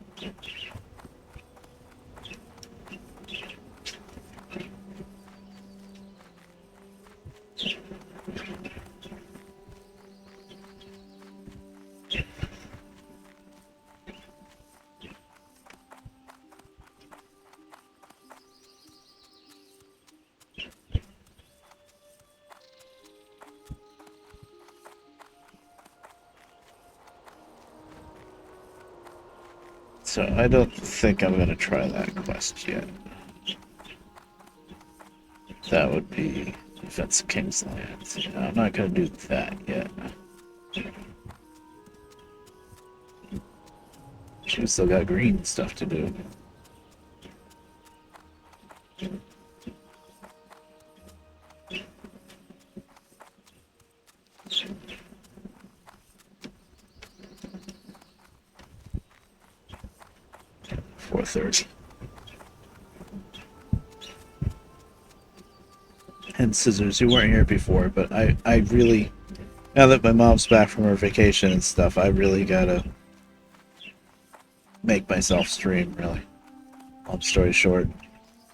S2: So I don't think I'm going to try that quest yet. That would be Defense of King's Lands. Yeah, I'm not going to do that yet. She's still got green stuff to do. .430. And Scissors, you weren't here before, but I really, now that my mom's back from her vacation and stuff, I really gotta make myself stream, really. Long story short.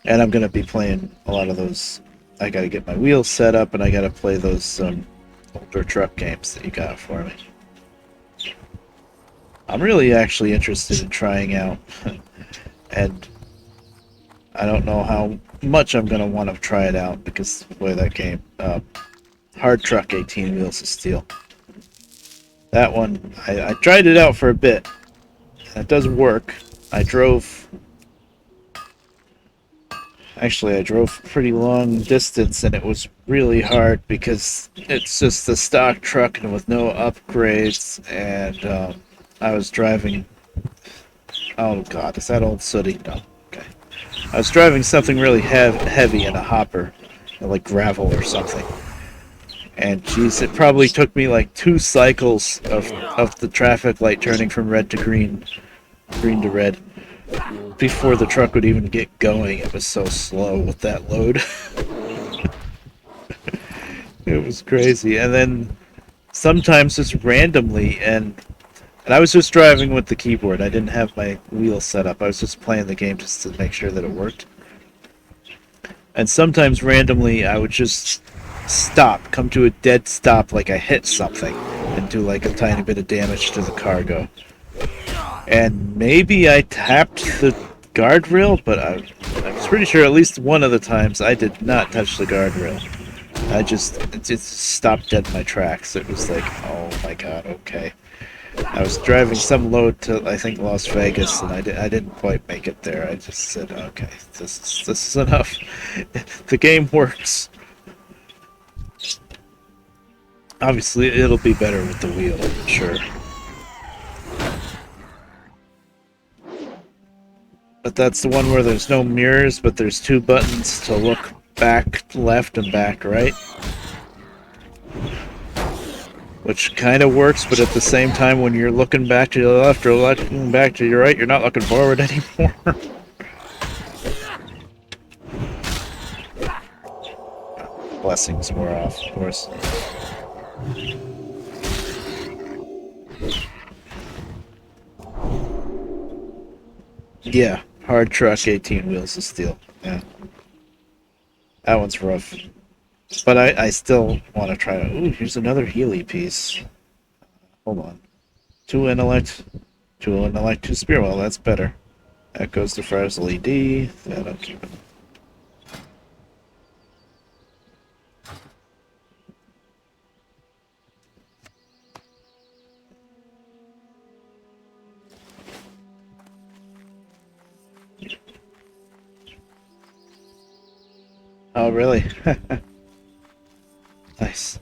S2: And I'm gonna be playing a lot of those, I gotta get my wheels set up, and I gotta play those older truck games that you got for me. I'm really actually interested in trying out, and I don't know how much I'm gonna want to try it out because of the way that game. Hard Truck 18 Wheels of Steel. That one, I tried it out for a bit. That does work. I drove a pretty long distance, and it was really hard because it's just the stock truck and with no upgrades, and I was driving... Oh god, is that old Sooty? No. Okay. I was driving something really heavy in a hopper, like gravel or something. And geez, it probably took me like 2 cycles of the traffic light turning from red to green to red, before the truck would even get going. It was so slow with that load. It was crazy. And then sometimes just randomly, and I was just driving with the keyboard. I didn't have my wheels set up. I was just playing the game just to make sure that it worked. And sometimes randomly I would just come to a dead stop, like I hit something, and do like a tiny bit of damage to the cargo. And maybe I tapped the guardrail, but I was pretty sure at least one of the times I did not touch the guardrail. It just stopped dead in my tracks. It was like, oh my god, okay. I was driving some load to, I think, Las Vegas, and I didn't quite make it there. I just said, okay, this is enough. The game works. Obviously, it'll be better with the wheel, sure. But that's the one where there's no mirrors, but there's 2 buttons to look back left and back right. Which kind of works, but at the same time, when you're looking back to the left or looking back to your right, you're not looking forward anymore. Blessings wore off, of course. Yeah, Hard Truck 18 Wheels of Steel. Yeah. That one's rough. But I still want to try to... Ooh, here's another Healy piece. Hold on. 2 intellect, 2 spear. Well, that's better. That goes to Frazzle ED. That'll keep it. Oh, really? Nice.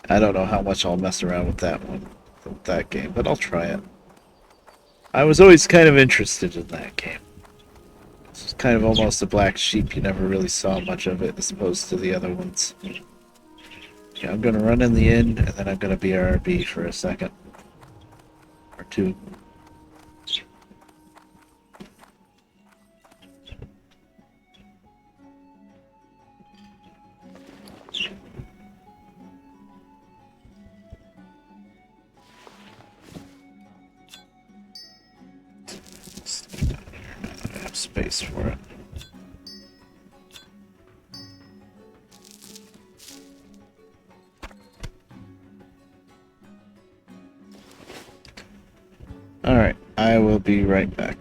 S2: I don't know how much I'll mess around with that one, with that game, but I'll try it. I was always kind of interested in that game. It's kind of almost a black sheep. You never really saw much of it as opposed to the other ones. Yeah, I'm gonna run in the inn, and then I'm gonna BRB for a second. Or 2. Space for it. Alright, I will be right back.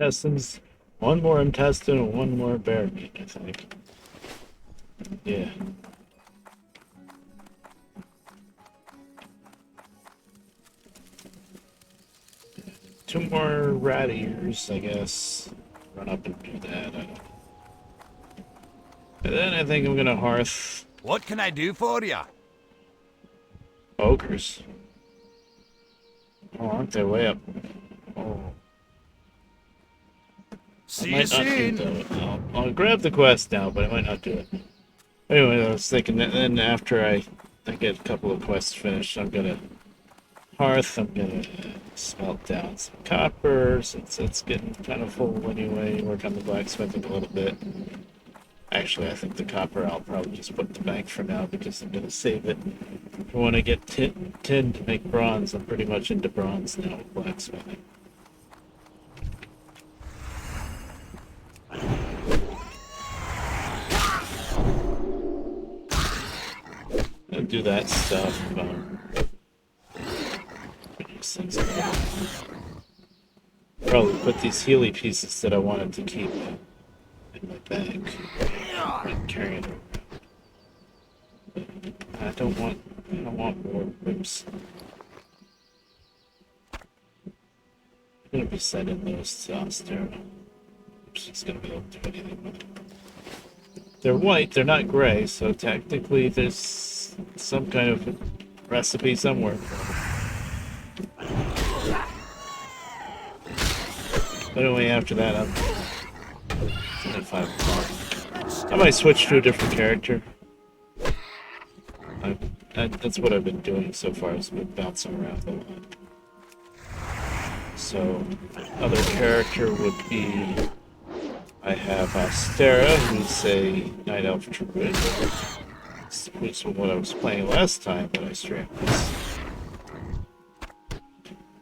S2: intestines. One more intestine and one more bear meat, I think. Yeah. Two more rat ears, I guess. Run up and do that. I don't know. And then I think I'm gonna hearth
S1: What can I do for you?
S2: ogres. Oh, aren't they way up? Oh. I
S1: See you
S2: might not do
S1: soon.
S2: that. I'll grab the quest now, but I might not do it. Anyway, I was thinking that then after I get a couple of quests finished, I'm gonna hearth, I'm gonna smelt down some copper, since it's getting kind of full anyway, work on the blacksmithing a little bit. Actually, I think the copper I'll probably just put in the bank for now, because I'm gonna save it for when I get tin to make bronze. I'm pretty much into bronze now with blacksmithing. I'll do that stuff. These things probably put these Healy pieces that I wanted to keep in my bag and carry it around. I don't want more ribs. I'm gonna be sending those to Ostera. She's gonna be able to do anything with them. They're white, they're not gray, so technically there's some kind of recipe somewhere. But anyway, after that, I'm at 5 o'clock. I might switch to a different character. That's what I've been doing so far, is been bouncing around a lot. So, other character would be... I have Ostera, who's a Night Elf Druid, which is what I was playing last time that I streamed this.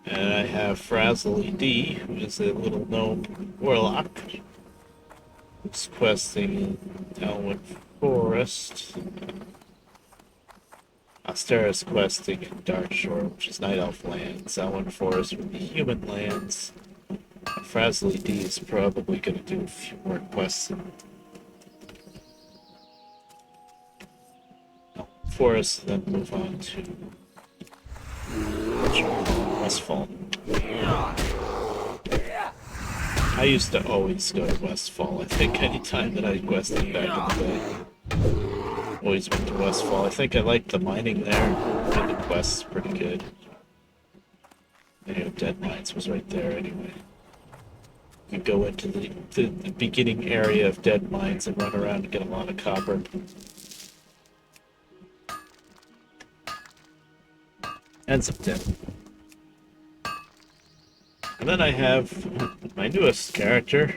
S2: And I have Frazzly D, who is a little gnome warlock, who's questing in Elwood Forest. Ostera's questing in Darkshore, which is Night Elf lands. Elwood Forest would be human lands. Frazzly D is probably going to do a few more quests in Forest, and then move on to Westfall. I used to always go to Westfall. I think anytime that I quested back in the day, always went to Westfall. I think I liked the mining there, and the quests pretty good. Dead Mines was right there anyway. You go into the beginning area of Dead Mines and run around and get a lot of copper. And some tin. And then I have my newest character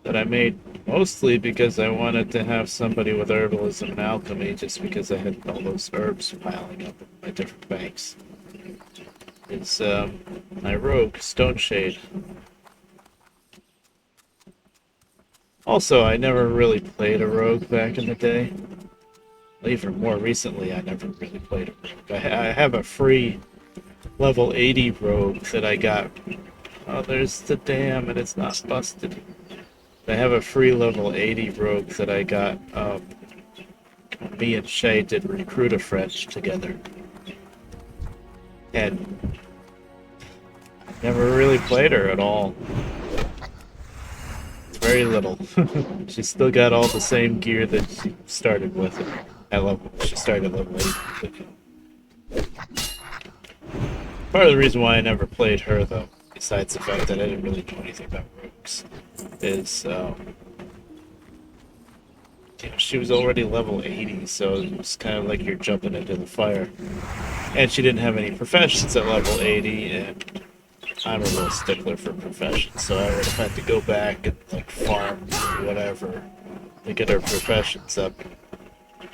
S2: that I made mostly because I wanted to have somebody with herbalism and alchemy, just because I had all those herbs piling up in my different banks. It's my rogue, Stoneshade. Also, I never really played a rogue back in the day. Even more recently, I never really played a rogue. I have a free level 80 rogue that I got. Oh, there's the dam, and it's not busted. I have a free level 80 rogue that I got. Me and Shay did Recruit a Friend together. And I never really played her at all. Very little. She's still got all the same gear that she started with. She started at level 8. Part of the reason why I never played her, though, besides the fact that I didn't really know anything about rogues, is she was already level 80, so it was kind of like you're jumping into the fire. And she didn't have any professions at level 80, and I'm a real stickler for professions, so I would have had to go back and like farm or whatever to get her professions up.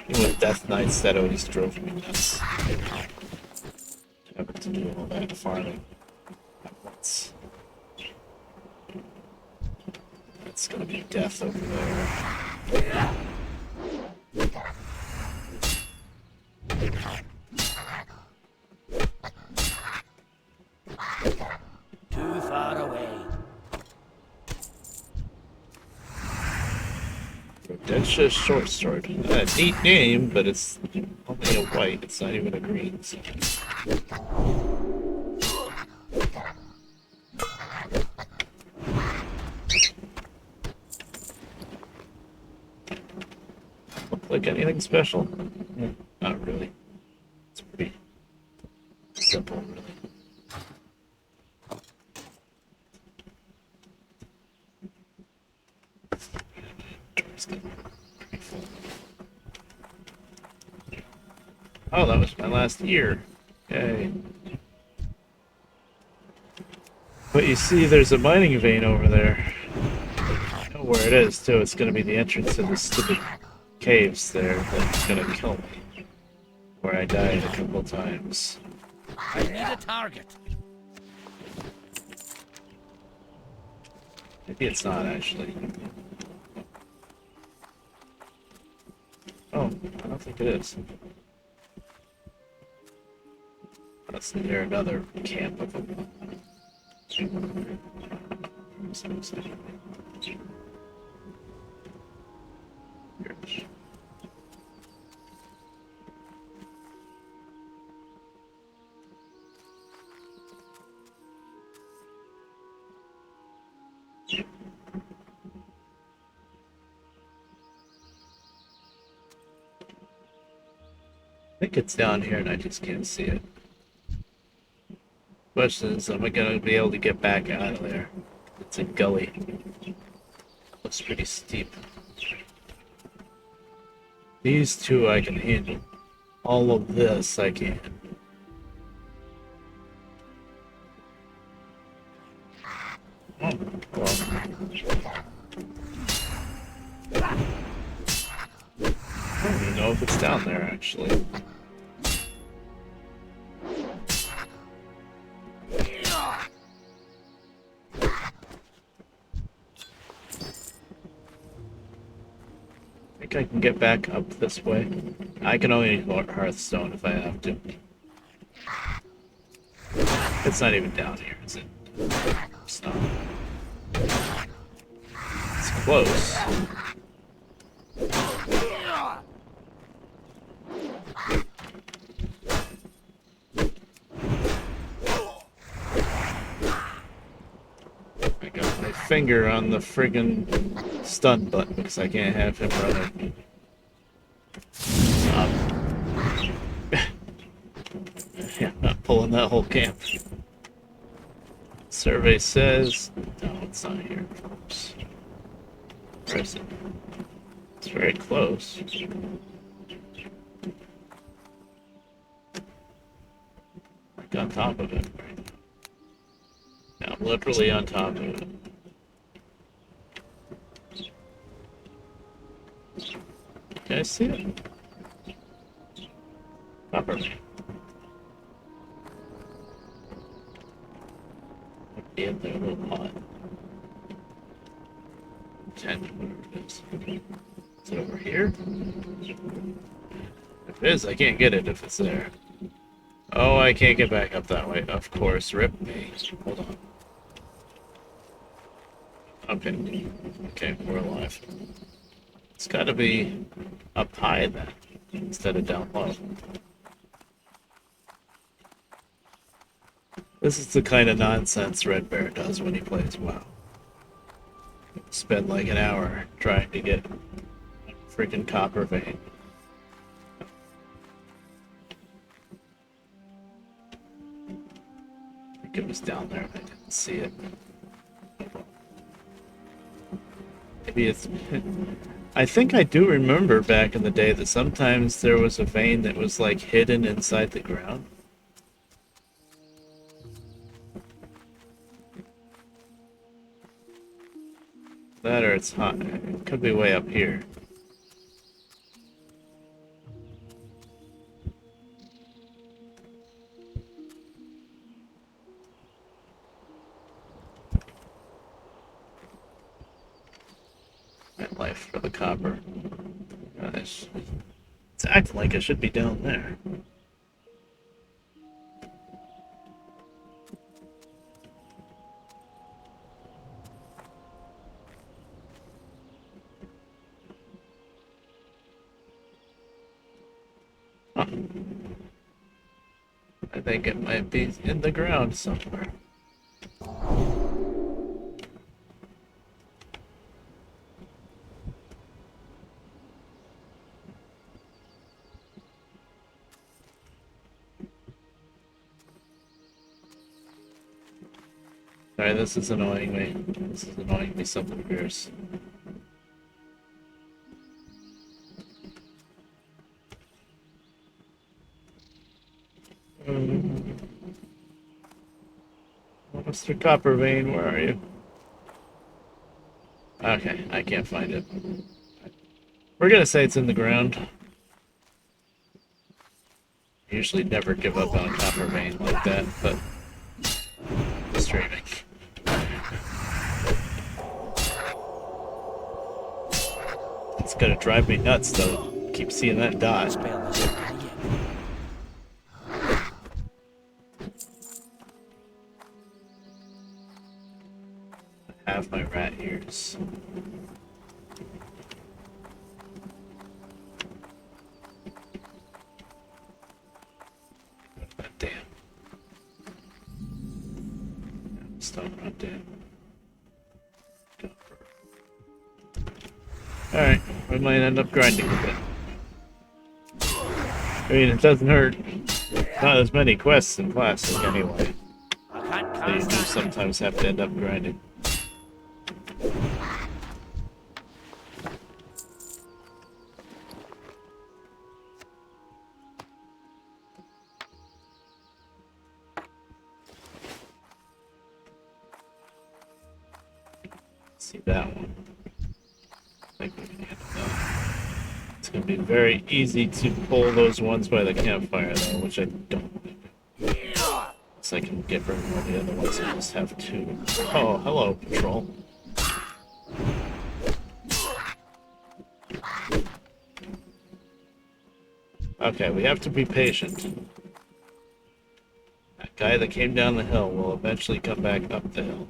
S2: Even with Death Knights, that always drove me nuts. Having to do all that farming at once. That's gonna be death over there.
S5: Too far away.
S2: a short sword. A neat name, but it's only a white. It's not even a green. So. Look like anything special? Not really. It's pretty simple, really. Oh, that was my last year. Yay. But you see, there's a mining vein over there. I know where it is, too. It's going to be the entrance to the stupid caves there that's going to kill me. Where I died a couple times.
S5: I need a target.
S2: Maybe it's not, actually. Oh, I don't think it is. That's near another camp of them. I think it's down here and I just can't see it. Question is, am I gonna be able to get back out of there? It's a gully. Looks pretty steep. These two I can handle. All of this I can't. Oh, well. I don't even know if it's down there, actually. I think I can get back up this way. I can only use Hearthstone if I have to. It's not even down here, is it? It's not. It's close. I got my finger on the friggin' stun button because I can't have him running. Stop. Yeah, I'm not pulling that whole camp. Survey says... No, it's not here. Oops. Where is it? It's very close. Like on top of it right now. Yeah, I'm literally on top of it. Can I see it? Properly. Be in there a little pot. 10, whatever it is. Is it over here? If it is, I can't get it if it's there. Oh, I can't get back up that way. Of course, rip me. Hold on. Okay. Okay, we're alive. It's gotta be up high then, instead of down low. This is the kind of nonsense Red Bear does when he plays WoW. Spend like an hour trying to get a freaking copper vein. I think it was down there and I didn't see it. Maybe it's... I think I do remember back in the day that sometimes there was a vein that was like hidden inside the ground. That or it's hot. It could be way up here. That life for the copper. Gosh. It's acting like it should be down there. I think it might be in the ground somewhere. Sorry, this is annoying me. This is annoying me something fierce. Mr. Coppervein, where are you? Okay, I can't find it. We're gonna say it's in the ground. I usually never give up on Coppervein like that, but streaming. It's gonna drive me nuts though. Keep seeing that dot.
S5: Spell this guy yet.
S2: I have my rat ears. Damn. Stop right there. Alright, we might end up grinding a bit. I mean, it doesn't hurt. Not as many quests in Classic anyway.
S5: I can't
S2: So you
S5: cast
S2: do
S5: that.
S2: sometimes have to end up grinding. See that one. I think we can handle that. It's gonna be very easy to pull those ones by the campfire though, which I don't want to do. So I can get rid of all the other ones and just have two. Oh, hello, patrol. Okay, we have to be patient. That guy that came down the hill will eventually come back up the hill.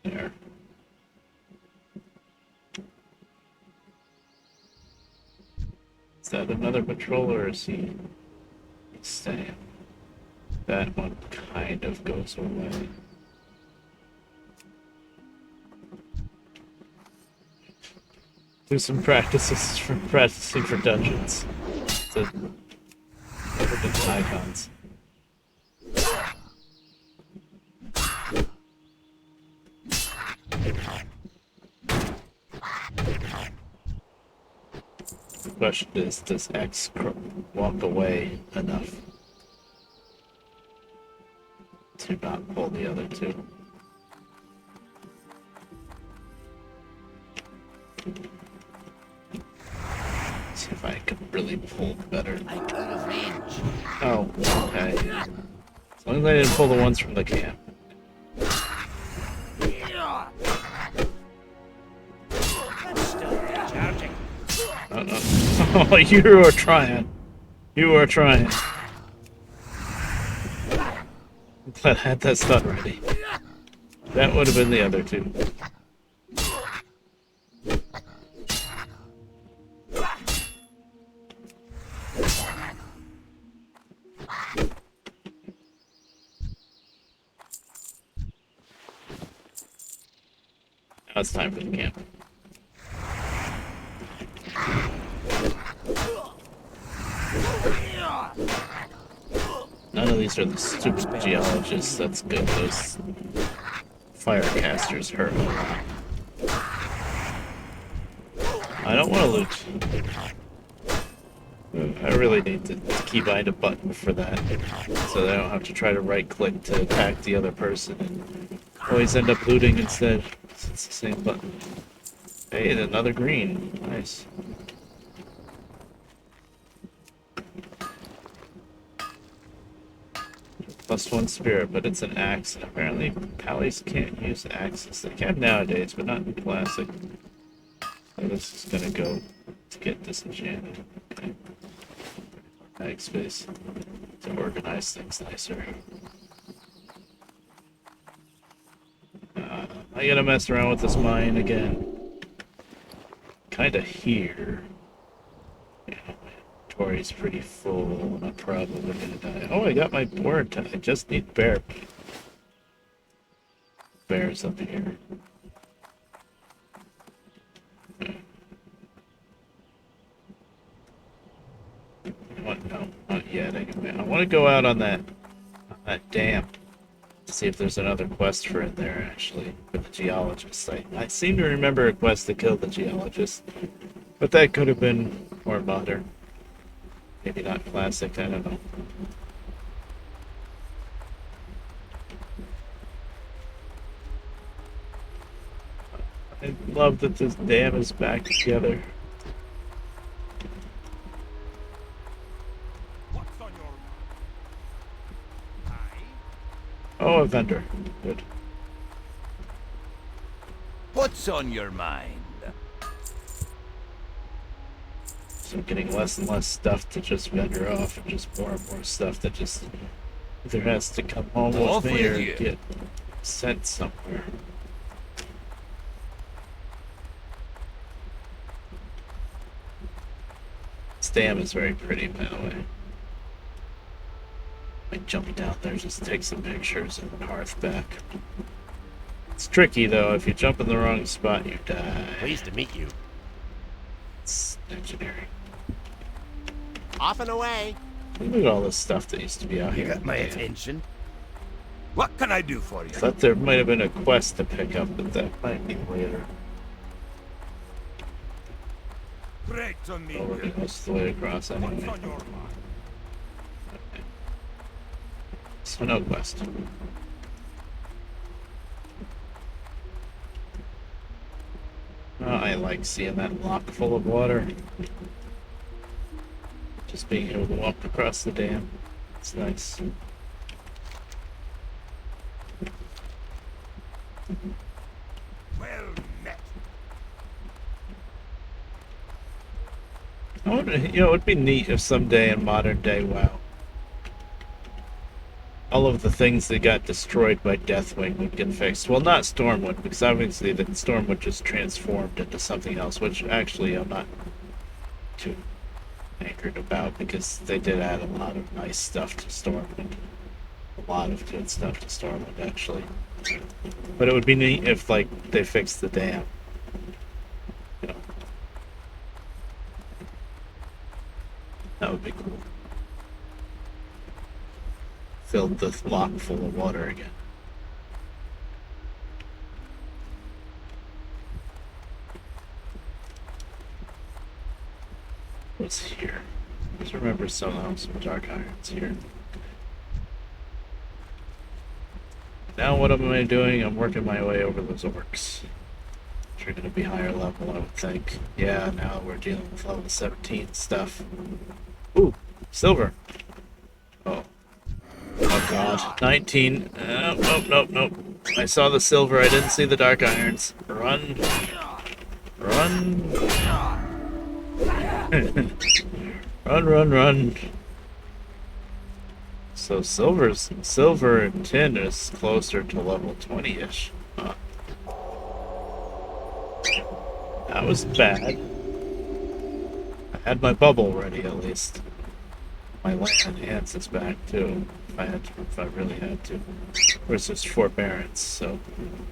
S2: There. Is that another patrol or is he staying? That one kind of goes away. Do some practices for practicing for dungeons. To never get icons. The question is, does X walk away enough to not pull the other two? See if I can really pull better.
S5: I'm out of range.
S2: Oh, okay. As long as I didn't pull the ones from the camp.
S5: That's still charging.
S2: Oh, you are trying. You are trying. I'm glad I had that stun ready. That would have been the other two. Now it's time for the camp. None of these are the stupid geologists. That's good. Those firecasters hurt a lot. I don't want to loot. I really need to keybind a button for that, so that I don't have to try to right-click to attack the other person and always end up looting instead. It's the same button. Hey, another green. Nice. +1 spirit, but it's an axe, and apparently pallies can't use axes. They can nowadays, but not in Classic. So this is gonna go to get disenchanted. Okay. Bag space to organize things nicer. I gotta mess around with this mine again. Kinda here. Yeah, my inventory's pretty full. I'm probably gonna die. Oh, I got my board. I just need bear. Bears up here. What? No, not yet. Anyway, I want to go out on that dam to see if there's another quest for it there. Actually, for the geologist, I seem to remember a quest to kill the geologist, but that could have been more modern. Maybe not classic. I don't know. I love that this dam is back together.
S5: What's on your mind?
S2: Oh, a vendor. Good.
S1: What's on your mind?
S2: So I'm getting less and less stuff to just vendor off, and just more and more stuff that just either has to come home
S1: Off
S2: with me
S1: with
S2: or
S1: you.
S2: get sent somewhere. This dam is very pretty, by the way. I jump down there, just take some pictures and hearth back. It's tricky though, if you jump in the wrong spot, you die.
S5: Pleased to meet you.
S2: It's engineering.
S5: Off and away.
S2: Look at all this stuff that used to be out
S1: You
S2: here.
S1: got my attention. What can I do for you?
S2: I thought there might have been a quest to pick up, but that might be later.
S5: Pray to me.
S2: Oh, we're going most of the way across
S5: What's
S2: anyway.
S5: on your mind?
S2: Okay. So no quest. Oh, I like seeing that lock full of water. Just being able to walk across the dam. It's nice.
S5: Well met.
S2: I would, you know, it would be neat if someday in modern day WoW, all of the things that got destroyed by Deathwing would get fixed. Well, not Stormwind, because obviously the Stormwind just transformed into something else, which actually I'm not too anchored about, because they did add a lot of nice stuff to Stormwind. A lot of good stuff to Stormwind, actually. But it would be neat if, like, they fixed the dam. You know. That would be cool. Filled the lock full of water again. What's here? Just remember some dark irons here. Now what am I doing? I'm working my way over those orcs. Which are going to be higher level, I would think. Yeah, now we're dealing with level 17 stuff. Ooh, silver. Oh. Oh god. 19. Nope. I saw the silver, I didn't see the dark irons. Run. Run. Run. So silver and tin is closer to level 20-ish. Huh. That was bad. I had my bubble ready at least. My land hands is back too. If I really had to. Where's this forbearance? So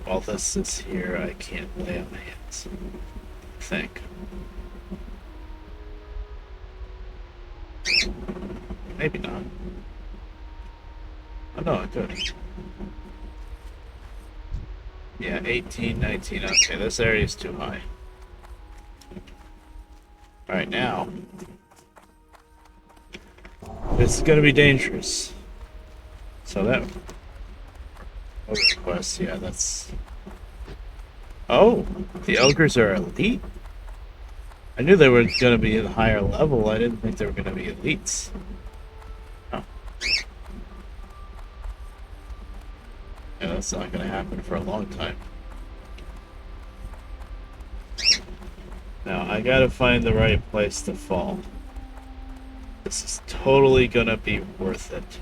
S2: while this is here, I can't lay on my hands. I think. Maybe not. Oh no, I could. Yeah, 18, 19. Okay, this area is too high. Alright, now. This is gonna be dangerous. So that... Oh, quest, yeah, that's... Oh! The ogres are elite? I knew they were gonna be at a higher level, I didn't think they were gonna be elites. Oh. Yeah, that's not gonna happen for a long time. Now, I gotta find the right place to fall. This is totally gonna be worth it.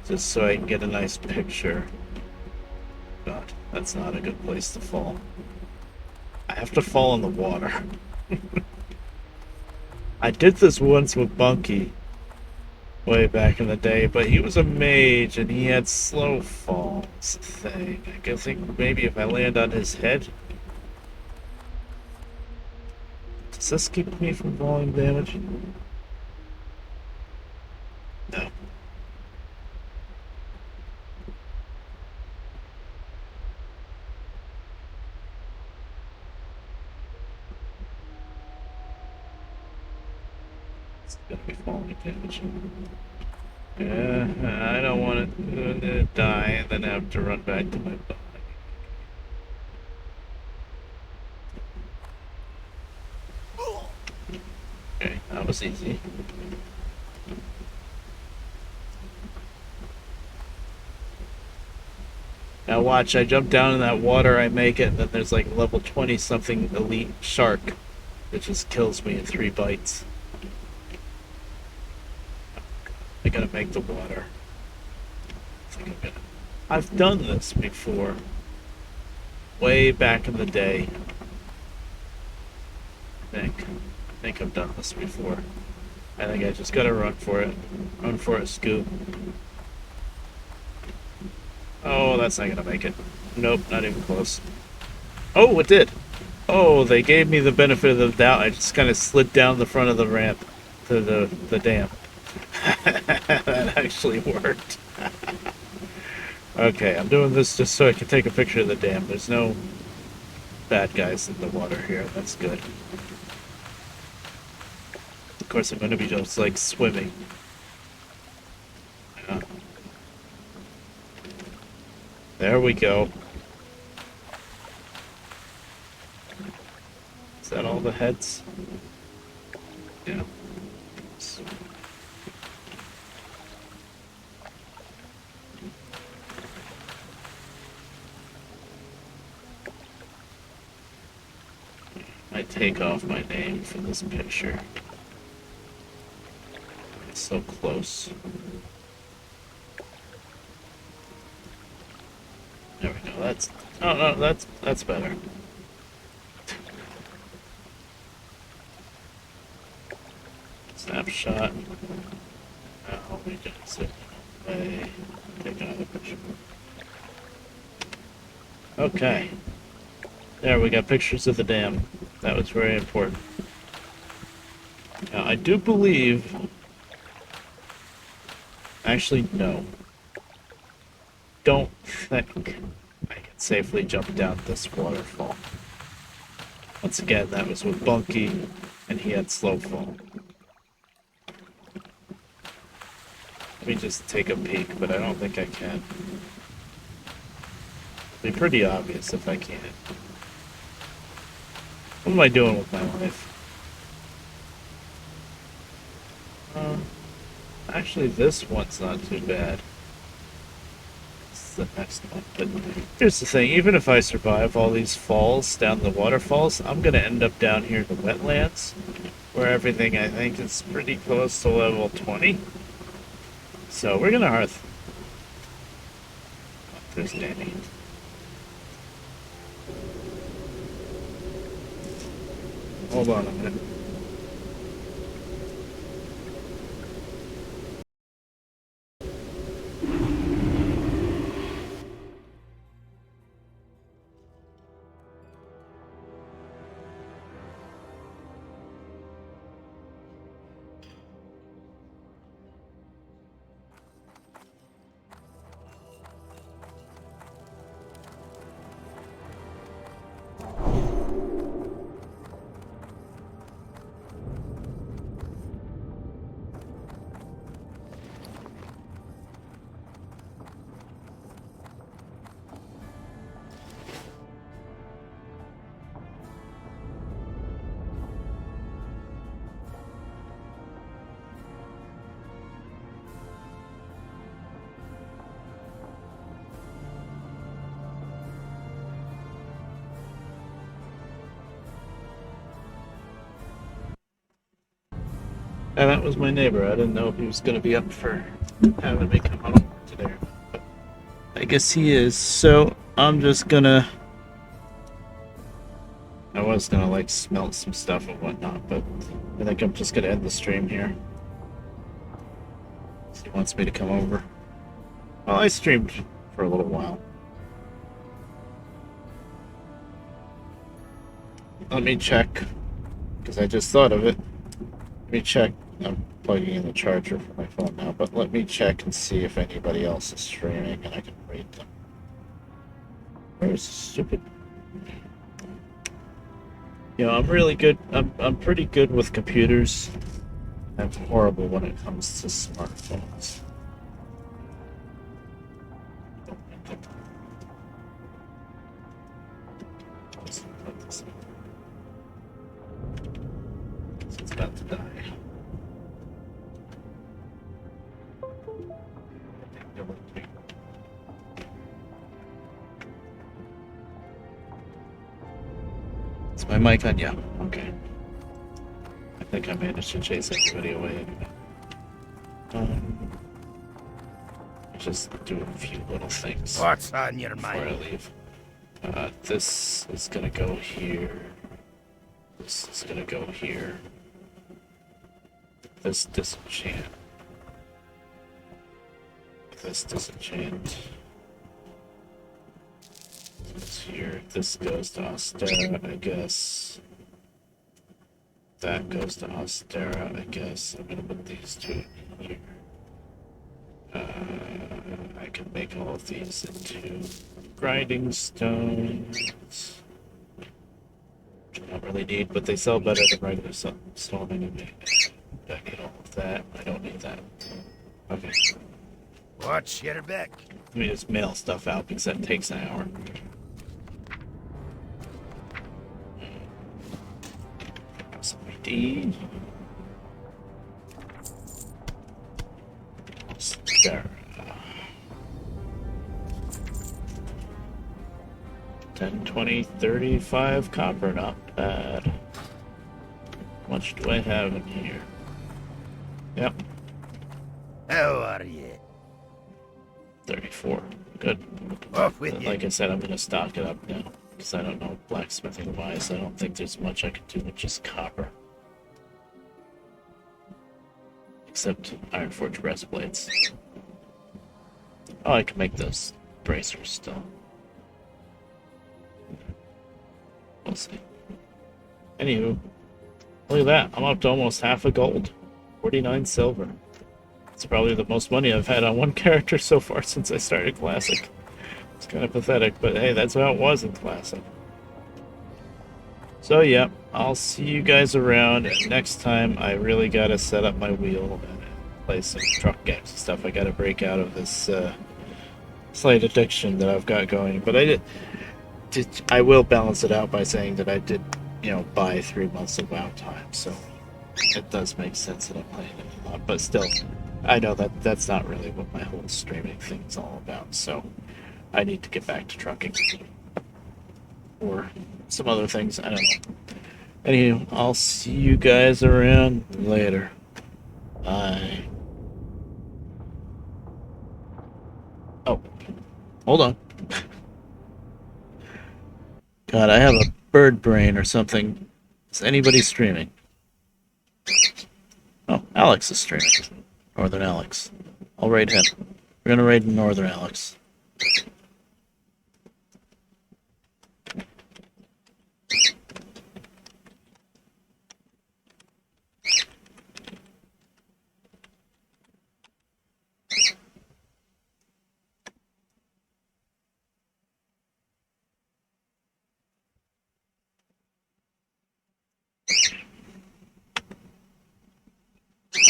S2: Just so I can get a nice picture. God, That's not a good place to fall. I have to fall in the water. I did this once with Bunky way back in the day, but he was a mage and he had slow falls thing. I think maybe if I land on his head. Does this keep me from falling damage? No. It's gonna be falling damage. Yeah, I don't want to die and then have to run back to my body. Okay, that was easy. Now watch, I jump down in that water, I make it, and then there's like level 20 something elite shark that just kills me in 3 bites. I gotta make the water. I've done this before. Way back in the day. I think I've done this before. I think I just gotta run for it. Run for it, Scoop. Oh, that's not gonna make it. Nope, not even close. Oh, it did! Oh, they gave me the benefit of the doubt. I just kind of slid down the front of the ramp to the dam. That actually worked. Okay, I'm doing this just so I can take a picture of the dam. There's no bad guys in the water here. That's good. Of course, I'm going to be just like swimming. Yeah. There we go. Is that all the heads? Yeah. I take off my name for this picture. It's so close. There we go. That's no, that's better. Snapshot. Now we just sit away. Take another picture. Okay. There, we got pictures of the dam. That was very important. Now, I do believe... Actually, no. Don't think I can safely jump down this waterfall. Once again, that was with Bunky, and he had slow fall. Let me just take a peek, but I don't think I can. It'll be pretty obvious if I can. What am I doing with my life? Actually, this one's not too bad. It's the next one. But here's the thing, even if I survive all these falls down the waterfalls, I'm going to end up down here in the wetlands, where everything, I think, is pretty close to level 20. So we're going to hearth. Oh, there's Danny. Hold on a minute. And that was my neighbor. I didn't know if he was going to be up for having me come on over today. But I guess he is. So I'm just gonna... I was gonna, like, smelt some stuff and whatnot, but I think I'm just gonna end the stream here. He wants me to come over. Well, I streamed for a little while. Let me check, because I just thought of it. Let me check. I'm plugging in the charger for my phone now, but let me check and see if anybody else is streaming and I can read them. Where's stupid? You know, I'm really good. I'm pretty good with computers. I'm horrible when it comes to smartphones. It's about to die. Is my mic on? Yeah. Okay. I think I managed to chase everybody away. Just do a few little things
S1: What's on your
S2: before I
S1: mind?
S2: leave. This is gonna go here. This is gonna go here. This disenchant. This disenchant. This here. This goes to Austera, I guess. That goes to Austera, I guess. I'm gonna put these two in here. I can make all of these into grinding stones. Which I don't really need, but they sell better than regular stone anyway. I need all of that. I don't need that. Okay.
S1: Watch your back.
S2: Let me just mail stuff out because that takes an hour. Some ID. There. 10, 20, 35 copper, not bad. How much do I have in here? Yep,
S1: How are you?
S2: 34. Good.
S1: Off with
S2: But
S1: you.
S2: like I said, I'm gonna stock it up now. Because I don't know blacksmithing wise. I don't think there's much I can do with just copper. Except iron forged breastplates. Oh, I can make those bracers still. We'll see. Anywho, look at that. I'm up to almost half a gold. 49 silver. It's probably the most money I've had on one character so far since I started Classic. It's kind of pathetic, but hey, that's how it was in Classic. So yeah, I'll see you guys around, and next time I really gotta set up my wheel and play some truck games and stuff. I gotta break out of this slight addiction that I've got going. But I will balance it out by saying that I did, you know, buy 3 months of WoW time, so it does make sense that I'm playing it a lot. But still, I know that that's not really what my whole streaming thing is all about, so I need to get back to trucking. Or some other things, I don't know. Anywho, I'll see you guys around later. Bye. Oh, hold on. God, I have a bird brain or something. Is anybody streaming? Oh, Alex is streaming. Northern Alex. I'll raid him. We're gonna raid Northern Alex.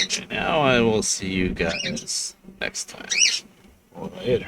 S2: Okay, now I will see you guys next time. Or later.